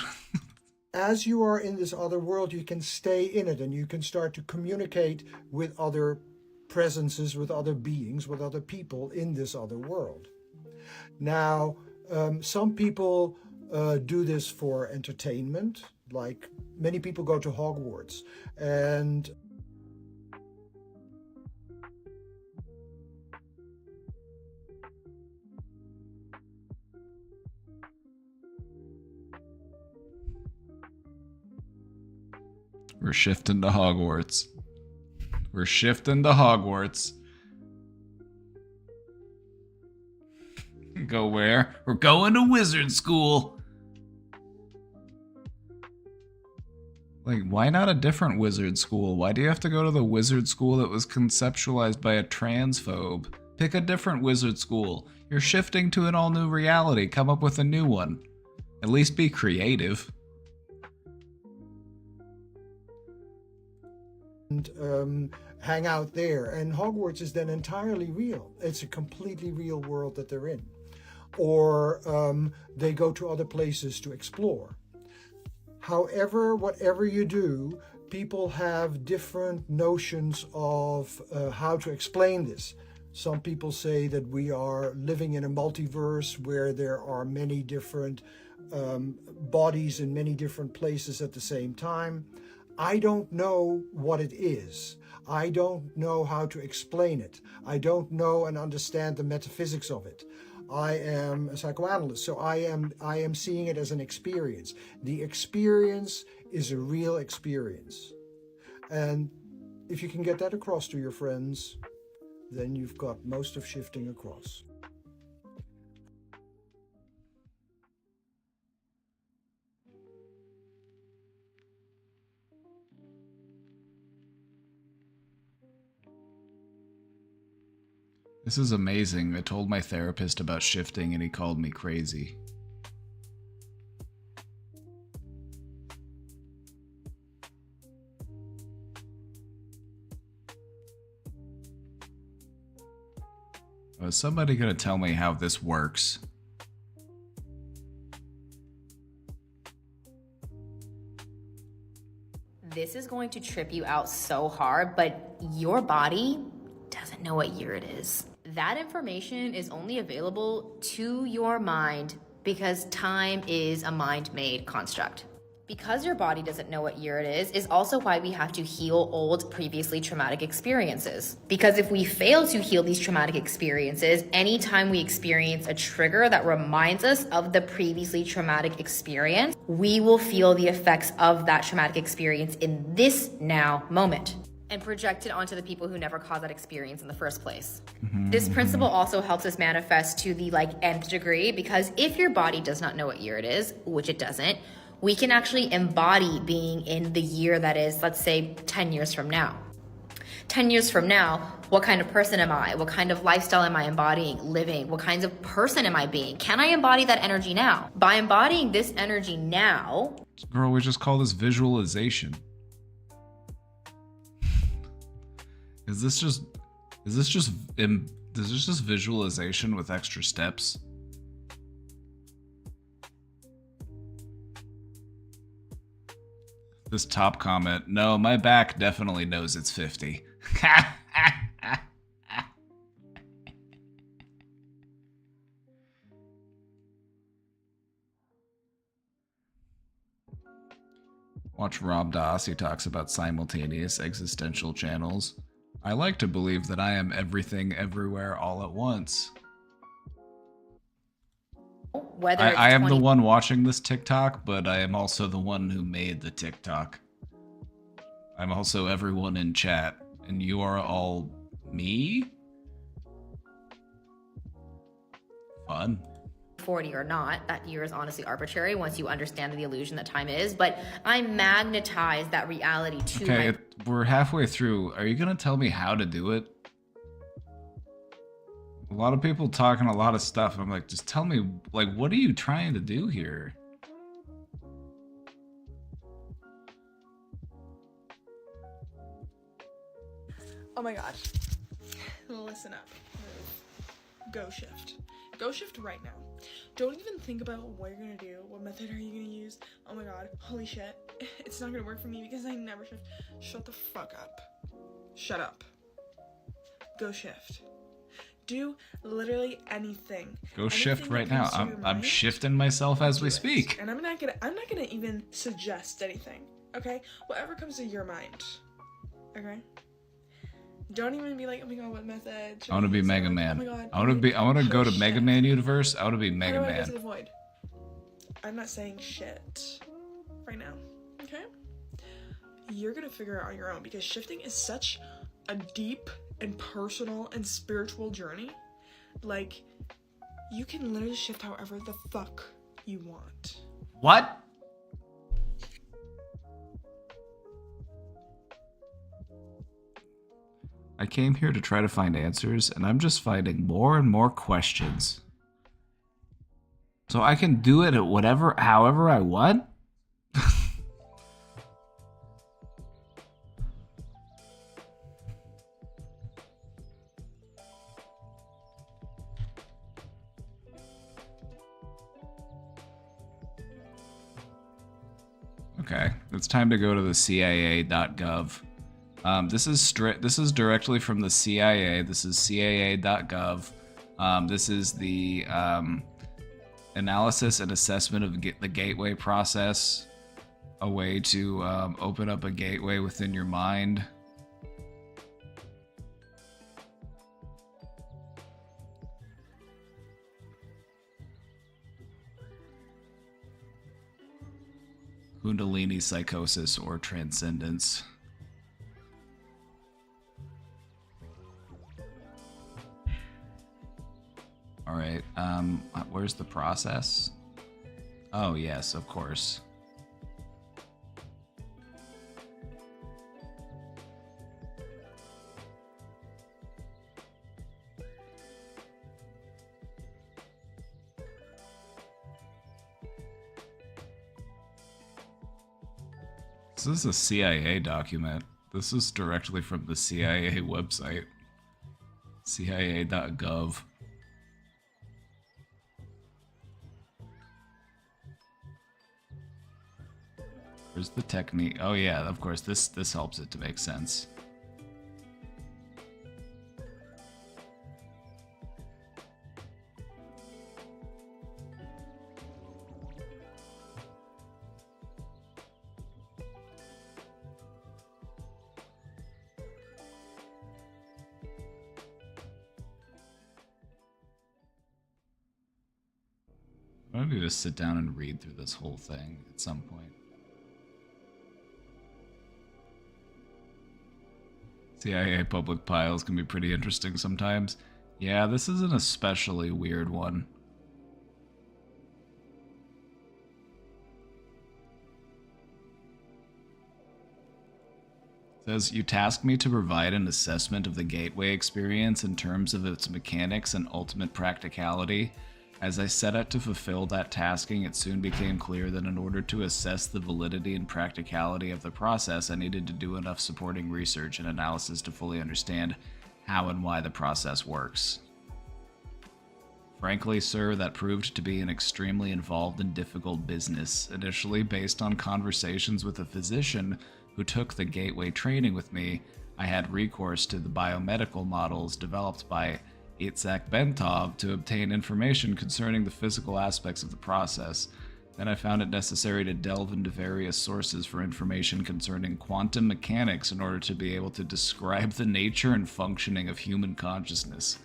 as you are in this other world, you can stay in it and you can start to communicate with other presences, with other beings, with other people in this other world. Now, some people do this for entertainment, like many people go to Hogwarts, and We're shifting to Hogwarts. We're shifting to Hogwarts. Go where? We're going to wizard school. Like, why not a different wizard school? Why do you have to go to the wizard school that was conceptualized by a transphobe? Pick a different wizard school. You're shifting to an all-new reality. Come up with a new one. At least be creative. hang out there. And Hogwarts is then entirely real. It's a completely real world that they're in. Or they go to other places to explore. However, whatever you do, people have different notions of how to explain this. Some people say that we are living in a multiverse where there are many different bodies in many different places at the same time. I don't know what it is. I don't know how to explain it. I don't know and understand the metaphysics of it. I am a psychoanalyst, so I am seeing it as an experience. The experience is a real experience. And if you can get that across to your friends, then you've got most of shifting across. This is amazing. I told my therapist about shifting and he called me crazy. Is somebody gonna tell me how this works? This is going to trip you out so hard, but your body doesn't know what year it is. That information is only available to your mind because time is a mind-made construct. Because your body doesn't know what year it is also why we have to heal old, previously traumatic experiences. Because if we fail to heal these traumatic experiences, anytime we experience a trigger that reminds us of the previously traumatic experience, we will feel the effects of that traumatic experience in this now moment and project it onto the people who never caused that experience in the first place. This principle also helps us manifest to the nth degree, because if your body does not know what year it is, which it doesn't, we can actually embody being in the year that is, let's say, 10 years from now. 10 years from now, what kind of person am I? What kind of lifestyle am I embodying, living? What kinds of person am I being? Can I embody that energy now? By embodying this energy now... Girl, we just call this visualization. Is this just visualization with extra steps? This top comment, no, my back definitely knows it's 50. Watch Rob Doss, he talks about simultaneous existential channels. I like to believe that I am everything everywhere all at once. Whether it's I am the 20 one watching this TikTok, but I am also the one who made the TikTok. I'm also everyone in chat, and you are all me? Fun. 40 or not, that year is honestly arbitrary once you understand the illusion that time is, but I magnetize that reality to Okay, we're halfway through. Are you gonna tell me how to do it? A lot of people talking a lot of stuff. I'm like, just tell me, like, what are you trying to do here? Oh my god. Listen up. Go shift. Go shift right now. Don't even think about what you're gonna do. What method are you gonna use? Oh my god. Holy shit. It's not gonna work for me because I never shift. Shut the fuck up. Shut up. Go shift. Do literally anything. Go shift right now. I'm shifting myself as we speak. And I'm not gonna even suggest anything. Okay? Whatever comes to your mind. Okay? Don't even be like, oh my god, what method? I want to be Mega Man. Oh my god. I want to go to Mega Man universe. I want to be Mega How do I get to Man. the void? I'm not saying shit right now. Okay? You're gonna figure it out on your own because shifting is such a deep and personal and spiritual journey. Like, you can literally shift however the fuck you want. What? I came here to try to find answers, and I'm just finding more and more questions. So I can do it at however I want? Okay, it's time to go to the CIA.gov. This is directly from the CIA. This is CIA.gov. This is the analysis and assessment of the gateway process. A way to open up a gateway within your mind. Kundalini psychosis or transcendence. All right, where's the process? Oh, yes, of course. This is a CIA document. This is directly from the CIA website. CIA.gov. Where's the technique? Oh yeah, of course, this helps it to make sense. I need to sit down and read through this whole thing at some point. CIA public piles can be pretty interesting sometimes. Yeah, this is an especially weird one. It says, you tasked me to provide an assessment of the gateway experience in terms of its mechanics and ultimate practicality. As I set out to fulfill that tasking, it soon became clear that in order to assess the validity and practicality of the process, I needed to do enough supporting research and analysis to fully understand how and why the process works. Frankly, sir, that proved to be an extremely involved and difficult business, initially based on conversations with a physician who took the gateway training with me. I had recourse to the biomedical models developed by Itzhak Bentov to obtain information concerning the physical aspects of the process. Then I found it necessary to delve into various sources for information concerning quantum mechanics in order to be able to describe the nature and functioning of human consciousness.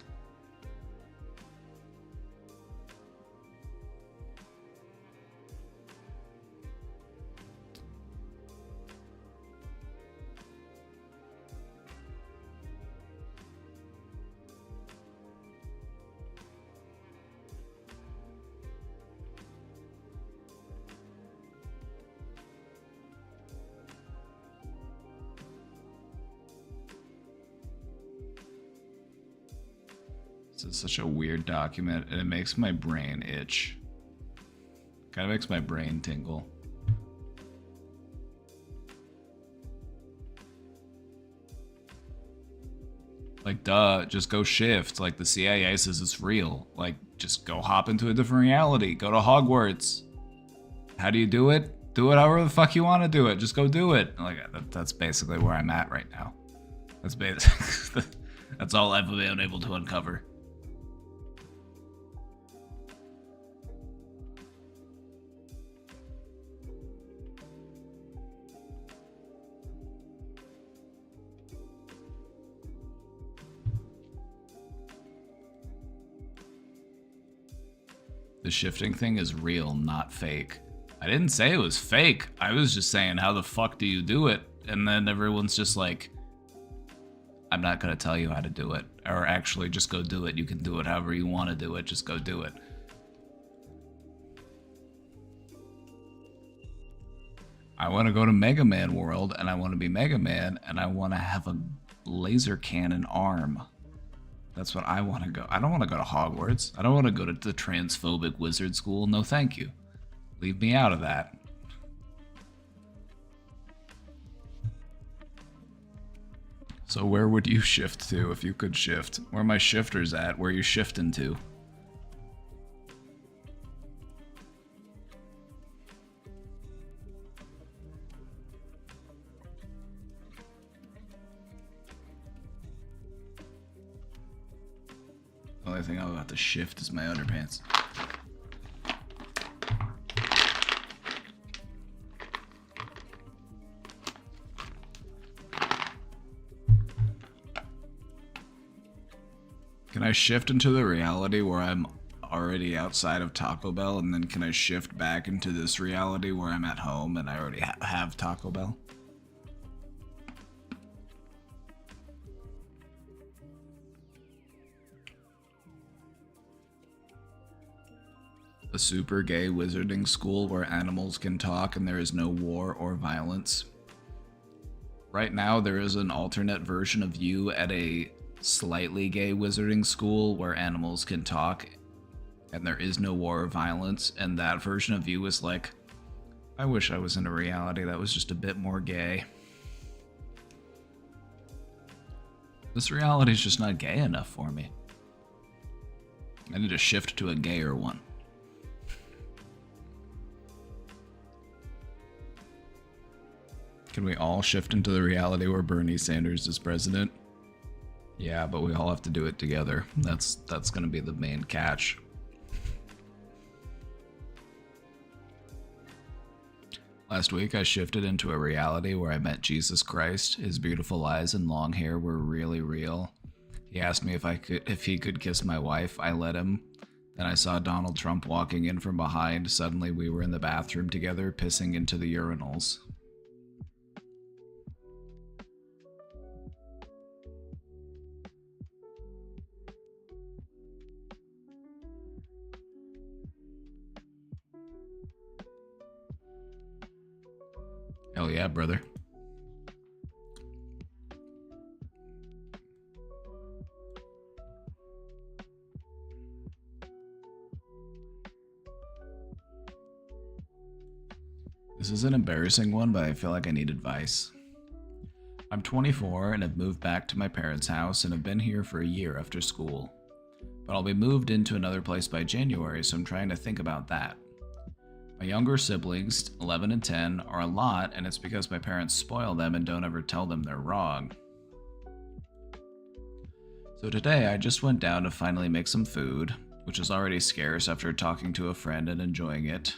This is such a weird document, and it makes my brain itch. Kind of makes my brain tingle. Like, duh, just go shift. Like, the CIA says it's real. Like, just go hop into a different reality. Go to Hogwarts. How do you do it? Do it however the fuck you want to do it. Just go do it. Like, that's basically where I'm at right now. That's all I've been able to uncover. The shifting thing is real, not fake. I didn't say it was fake. I was just saying, how the fuck do you do it? And then everyone's just like, I'm not gonna tell you how to do it. Or actually, just go do it. You can do it however you want to do it. Just go do it. I want to go to Mega Man World, and I want to be Mega Man, and I want to have a laser cannon arm. That's what I want to go. I don't want to go to Hogwarts. I don't want to go to the transphobic wizard school. No, thank you. Leave me out of that. So where would you shift to if you could shift? Where are my shifters at? Where are you shifting to? The only thing I'm about to shift is my underpants. Can I shift into the reality where I'm already outside of Taco Bell, and then can I shift back into this reality where I'm at home and I already have Taco Bell? A super gay wizarding school where animals can talk and there is no war or violence. Right now, there is an alternate version of you at a slightly gay wizarding school where animals can talk and there is no war or violence, and that version of you is like, I wish I was in a reality that was just a bit more gay. This reality is just not gay enough for me. I need to shift to a gayer one. Can we all shift into the reality where Bernie Sanders is president? Yeah, but we all have to do it together. That's gonna be the main catch. Last week I shifted into a reality where I met Jesus Christ. His beautiful eyes and long hair were really real. He asked me if he could kiss my wife. I let him. Then I saw Donald Trump walking in from behind. Suddenly we were in the bathroom together, pissing into the urinals. Hell yeah, brother. This is an embarrassing one, but I feel like I need advice. I'm 24 and have moved back to my parents' house and have been here for a year after school. But I'll be moved into another place by January, so I'm trying to think about that. My younger siblings, 11 and 10, are a lot, and it's because my parents spoil them and don't ever tell them they're wrong. So today I just went down to finally make some food, which is already scarce after talking to a friend and enjoying it.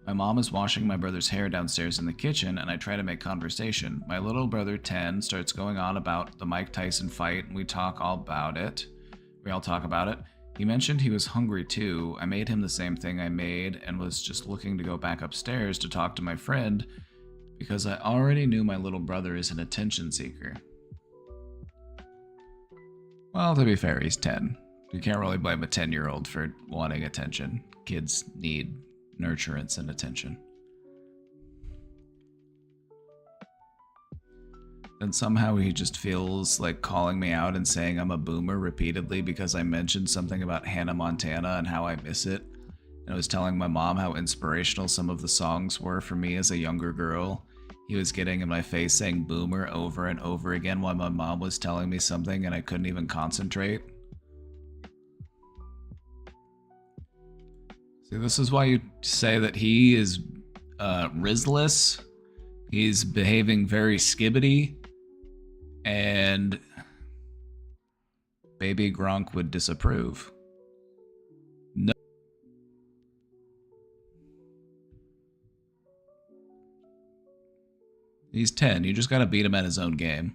My mom is washing my brother's hair downstairs in the kitchen, and I try to make conversation. My little brother, 10, starts going on about the Mike Tyson fight, and we all talk about it. He mentioned he was hungry too. I made him the same thing I made and was just looking to go back upstairs to talk to my friend because I already knew my little brother is an attention seeker. Well, to be fair, he's 10. You can't really blame a 10-year-old for wanting attention. Kids need nurturance and attention. Then somehow he just feels like calling me out and saying I'm a boomer repeatedly because I mentioned something about Hannah Montana and how I miss it. And I was telling my mom how inspirational some of the songs were for me as a younger girl. He was getting in my face saying boomer over and over again while my mom was telling me something and I couldn't even concentrate. See, this is why you say that he is Rizless. He's behaving very skibbity. And baby Gronk would disapprove. No. He's 10. You just gotta beat him at his own game.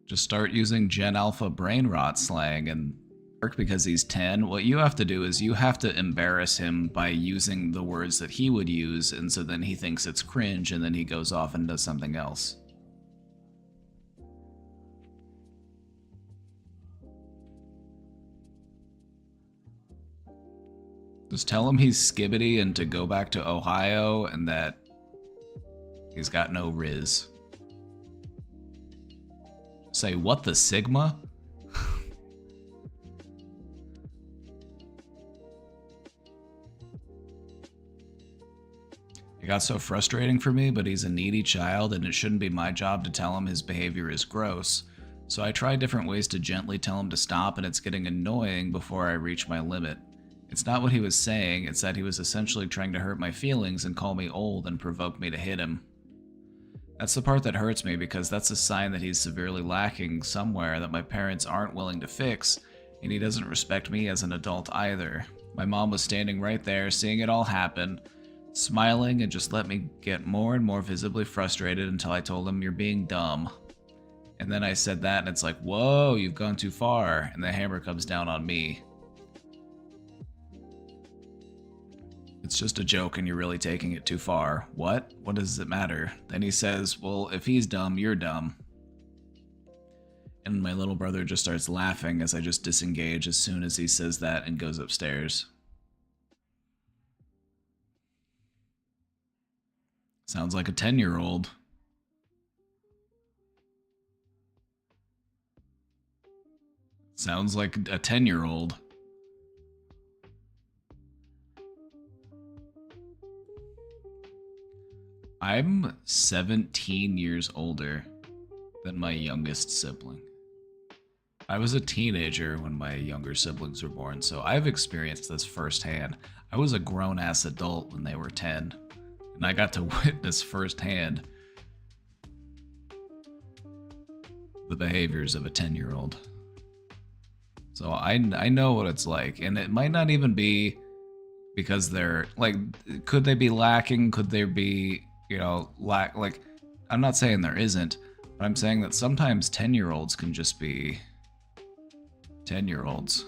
Just start using Gen Alpha brain rot slang and work because he's 10. What you have to do is you have to embarrass him by using the words that he would use, and so then he thinks it's cringe and then he goes off and does something else. Just tell him he's skibbity and to go back to Ohio and that he's got no Riz. Say, what the Sigma? It got so frustrating for me, but he's a needy child and it shouldn't be my job to tell him his behavior is gross. So I try different ways to gently tell him to stop, and it's getting annoying before I reach my limit. It's not what he was saying, it's that he was essentially trying to hurt my feelings and call me old and provoke me to hit him. That's the part that hurts me because that's a sign that he's severely lacking somewhere that my parents aren't willing to fix, and he doesn't respect me as an adult either. My mom was standing right there, seeing it all happen, smiling, and just let me get more and more visibly frustrated until I told him, "You're being dumb." And then I said that, and it's like, whoa, you've gone too far, and the hammer comes down on me. It's just a joke and you're really taking it too far. What? What does it matter? Then he says, well, if he's dumb, you're dumb. And my little brother just starts laughing as I just disengage as soon as he says that and goes upstairs. Sounds like a 10-year-old. Sounds like a 10-year-old. I'm 17 years older than my youngest sibling. I was a teenager when my younger siblings were born, so I've experienced this firsthand. I was a grown-ass adult when they were 10, and I got to witness firsthand the behaviors of a 10-year-old. So I know what it's like, and it might not even be because they're, like, could they be lacking? Could there be, you know, like, I'm not saying there isn't, but I'm saying that sometimes 10-year-olds can just be 10-year-olds.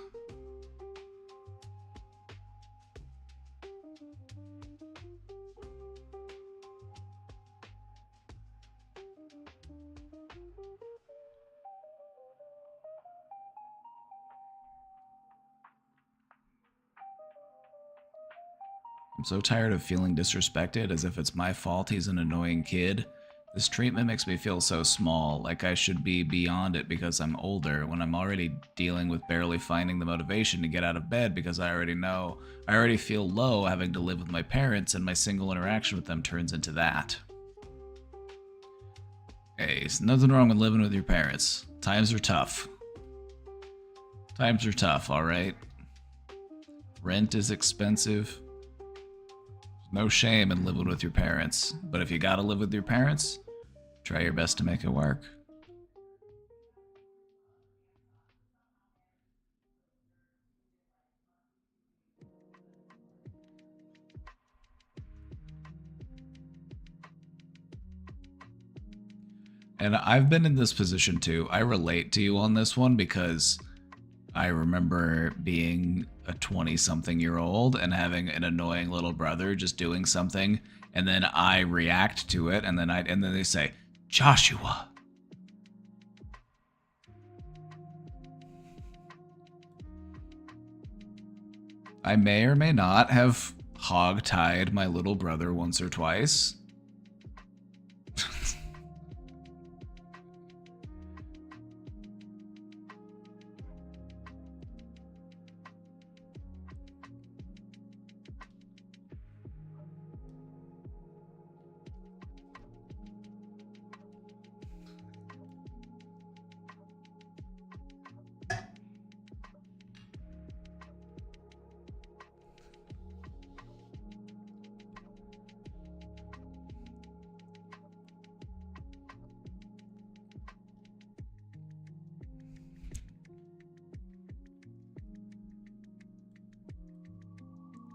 I'm so tired of feeling disrespected as if it's my fault he's an annoying kid. This treatment makes me feel so small, like I should be beyond it because I'm older, when I'm already dealing with barely finding the motivation to get out of bed because I already feel low having to live with my parents, and my single interaction with them turns into that. Hey, there's nothing wrong with living with your parents. Times are tough. Times are tough, alright? Rent is expensive. No shame in living with your parents, but if you gotta live with your parents, try your best to make it work. And I've been in this position too. I relate to you on this one because I remember being a 20-something-year-old and having an annoying little brother just doing something, and then I react to it, and then they say, "Joshua." I may or may not have hog-tied my little brother once or twice.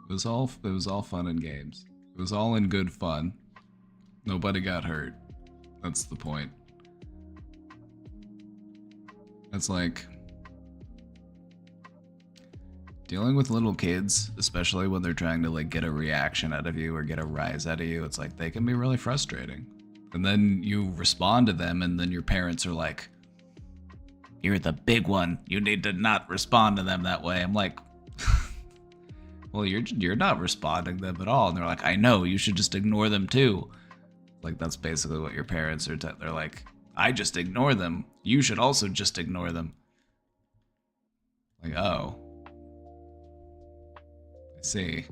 It was all fun and games. It was all in good fun. Nobody got hurt. That's the point. It's like dealing with little kids, especially when they're trying to like get a reaction out of you or get a rise out of you. It's like they can be really frustrating. And then you respond to them, and then your parents are like, "You're the big one. You need to not respond to them that way." I'm like, well, you're not responding to them at all. And they're like, "I know, you should just ignore them too." Like, that's basically what your parents are. They're like, "I just ignore them. You should also just ignore them." Like, oh. I see.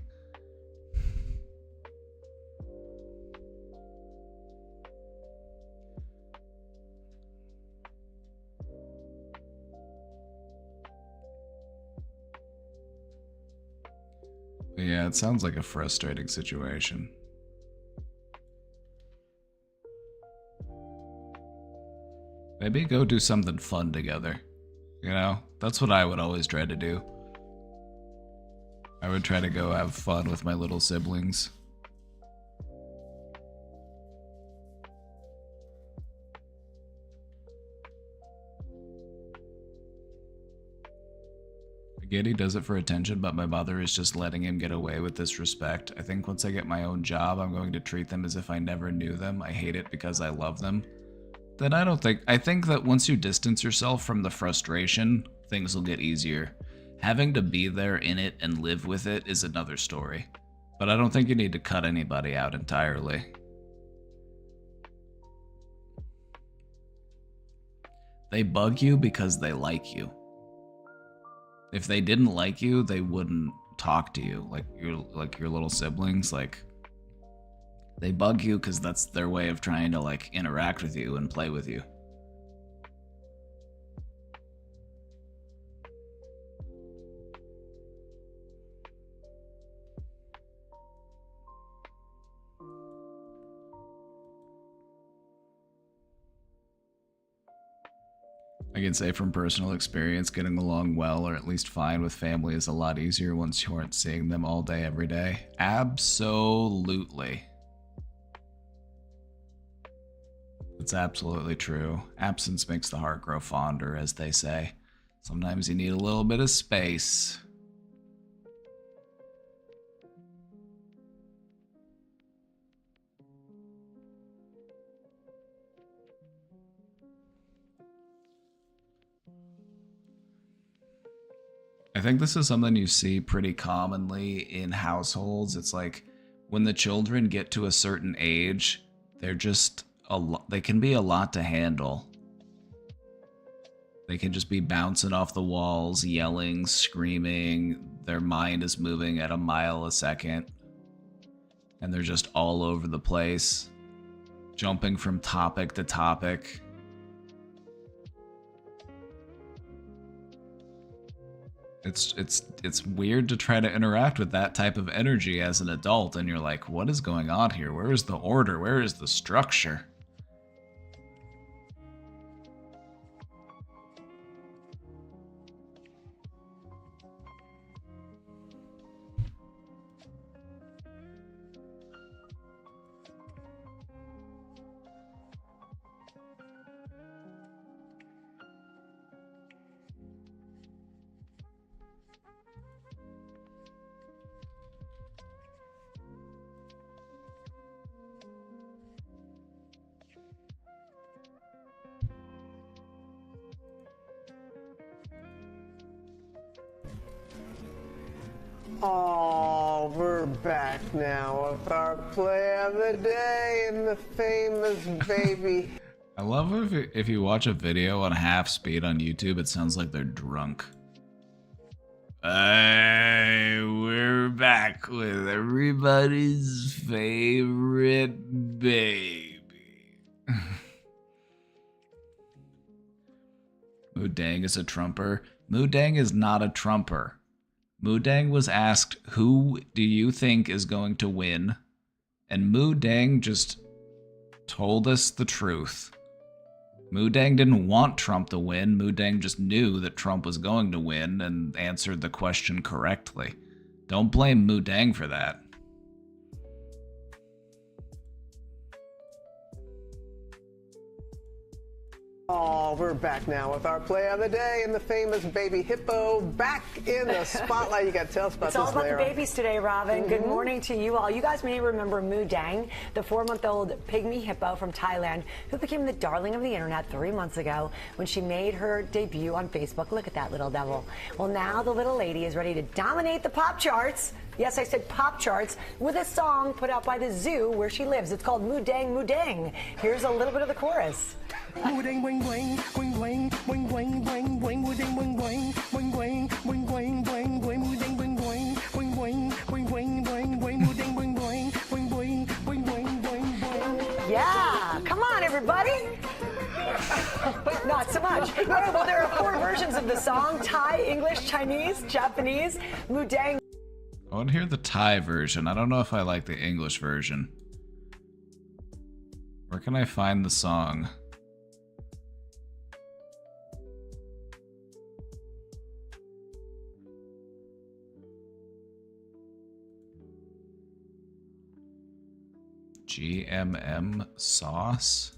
But yeah, it sounds like a frustrating situation. Maybe go do something fun together. You know, that's what I would always try to do. I would try to go have fun with my little siblings. I get he does it for attention, but my mother is just letting him get away with disrespect. I think once I get my own job, I'm going to treat them as if I never knew them. I hate it because I love them. Then I think that once you distance yourself from the frustration, things will get easier. Having to be there in it and live with it is another story. But I don't think you need to cut anybody out entirely. They bug you because they like you. If they didn't like you, they wouldn't talk to you. Like your little siblings, like they bug you because that's their way of trying to like interact with you and play with you. I can say from personal experience, getting along well or at least fine with family is a lot easier once you aren't seeing them all day, every day. Absolutely. It's absolutely true. Absence makes the heart grow fonder, as they say. Sometimes you need a little bit of space. I think this is something you see pretty commonly in households. It's like when the children get to a certain age, they're just they can be a lot to handle. They can just be bouncing off the walls, yelling, screaming. Their mind is moving at a mile a second. And they're just all over the place, jumping from topic to topic. It's weird to try to interact with that type of energy as an adult, and you're like, what is going on here? Where is the order? Where is the structure? Oh, we're back now with our play of the day and the famous baby. I love if you watch a video on half speed on YouTube, it sounds like they're drunk. Hey, we're back with everybody's favorite baby. Moodang is a trumper. Moodang is not a trumper. Moodang was asked, who do you think is going to win? And Moodang just told us the truth. Moodang didn't want Trump to win. Moodang just knew that Trump was going to win and answered the question correctly. Don't blame Moodang for that. Oh, we're back now with our play of the day and the famous baby hippo back in the spotlight. You got to tell us about it's this, all about Lara. the babies today, Robin. Good morning to you all. You guys may remember Moodang, the 4-month-old pygmy hippo from Thailand, who became the darling of the internet 3 months ago when she made her debut on Facebook. Look at that little devil. Well, now the little lady is ready to dominate the pop charts. Yes, I said pop charts, with a song put out by the zoo where she lives. It's called Moodang Moodang. Here's a little bit of the chorus. Moodang wing wing wing wing wing wing wing wing moodang wing wing wing wing wing wing wing wing moodang wing wing wing wing wing wing wing wing moodang wing wing wing wing wing wing wing wing. Yeah, come on, everybody. But not so much. All right, well, there are 4 versions of the song: Thai, English, Chinese, Japanese. Moodang. I want to hear the Thai version. I don't know if I like the English version. Where can I find the song? GMM sauce?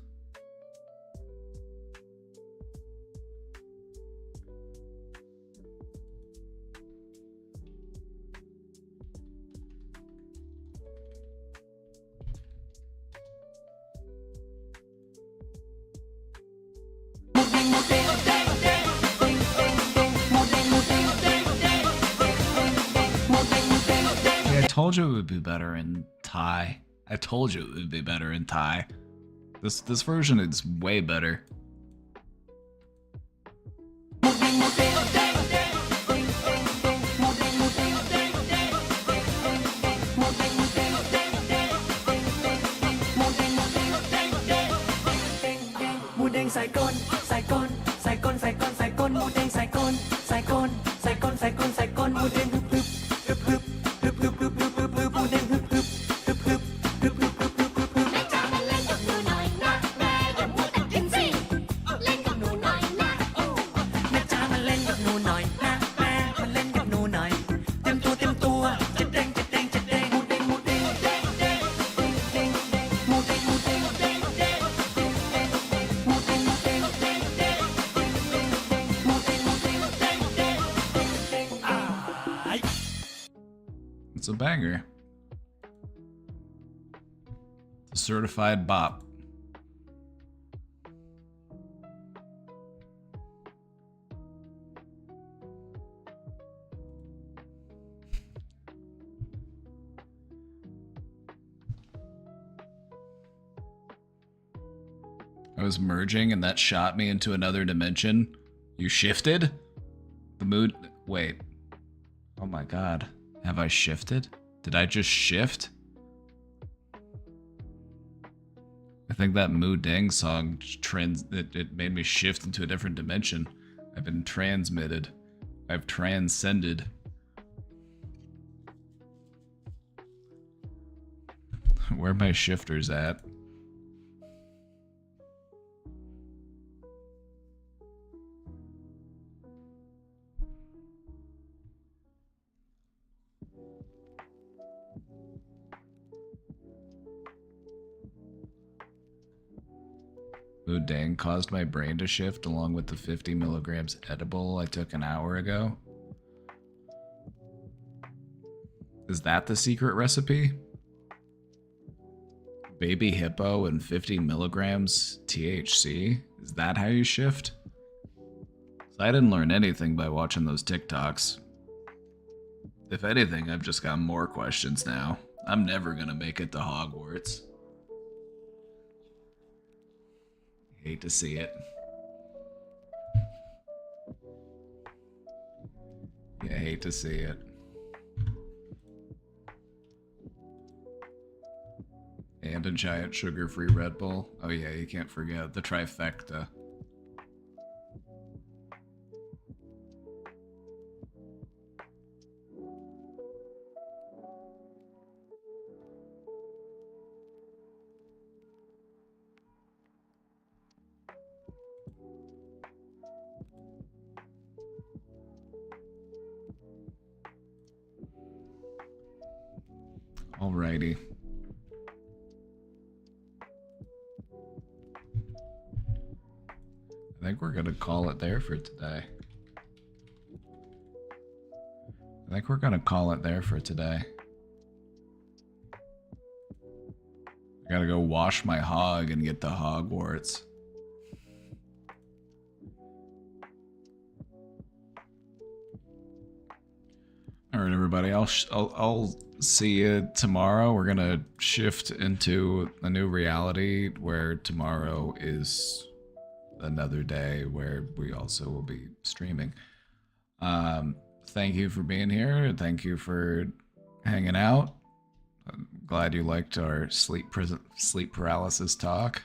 Yeah, I told you it would be better in Thai. I told you it would be better in Thai. This version is way better. Moodang ใส่ก้นใส่ก้นใส่ก้นใส่ก้นใส่ก้นมูเด้งใส่ก้นใส่ก้นใส่ก้นใส่ก้นใส่ก้นมูเด้งฮึบฮึบฮึบฮึบฮึบฮึบฮึบฮึบฮึบฮึบมูเด้งฮึบฮึบฮึบฮึบฮึบฮึบฮึบฮึบฮึบฮึบแม่จ๋ามาเล่นกับหนูหน่อยนะแม่อย่ามัวแต่กินสิเล่นกับหนูหน่อยนะแม่จ๋ามาเล่นกับหนูหน่อยนะแม่มาเล่นกับหนูหน่อยเต็มตัวจะเด้งจะเด้งจะเด้งมูเด้งมูเด้งเด้งเด้งเด้งเด้งเด้งมูเด้งมูเด้งเด้งเด้ง It's a banger. The certified bop. I was merging and that shot me into another dimension. You shifted? The mood. Wait. Oh my god. Have I shifted? Did I just shift? I think that Moodang song it made me shift into a different dimension. I've been transmitted. I've transcended. Where are my shifters at? Moodang caused my brain to shift along with the 50 milligrams edible I took an hour ago. Is that the secret recipe? Baby hippo and 50 milligrams THC? Is that how you shift? I didn't learn anything by watching those TikToks. If anything, I've just got more questions now. I'm never gonna make it to Hogwarts. Hate to see it. Yeah, hate to see it. And a giant sugar-free Red Bull. Oh yeah, you can't forget the trifecta. Alrighty. I think we're gonna call it there for today. I gotta go wash my hog and get to Hogwarts. All right, everybody. I'll see you tomorrow. We're gonna shift into a new reality where tomorrow is another day where we also will be streaming. Thank you for being here. Thank you for hanging out. I'm glad you liked our sleep paralysis talk.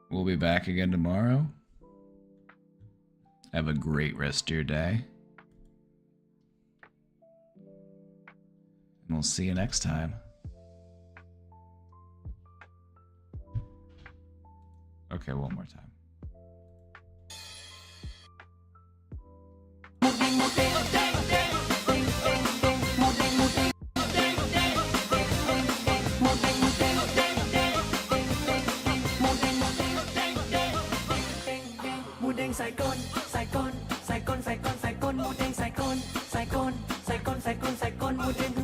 We'll be back again tomorrow. Have a great rest of your day. And we'll see you next time. Okay, one more time. Mudeng sai con, sai con, sai con, sai con, sai con, mudeng sai con, sai con, sai con, sai con, sai con, mudeng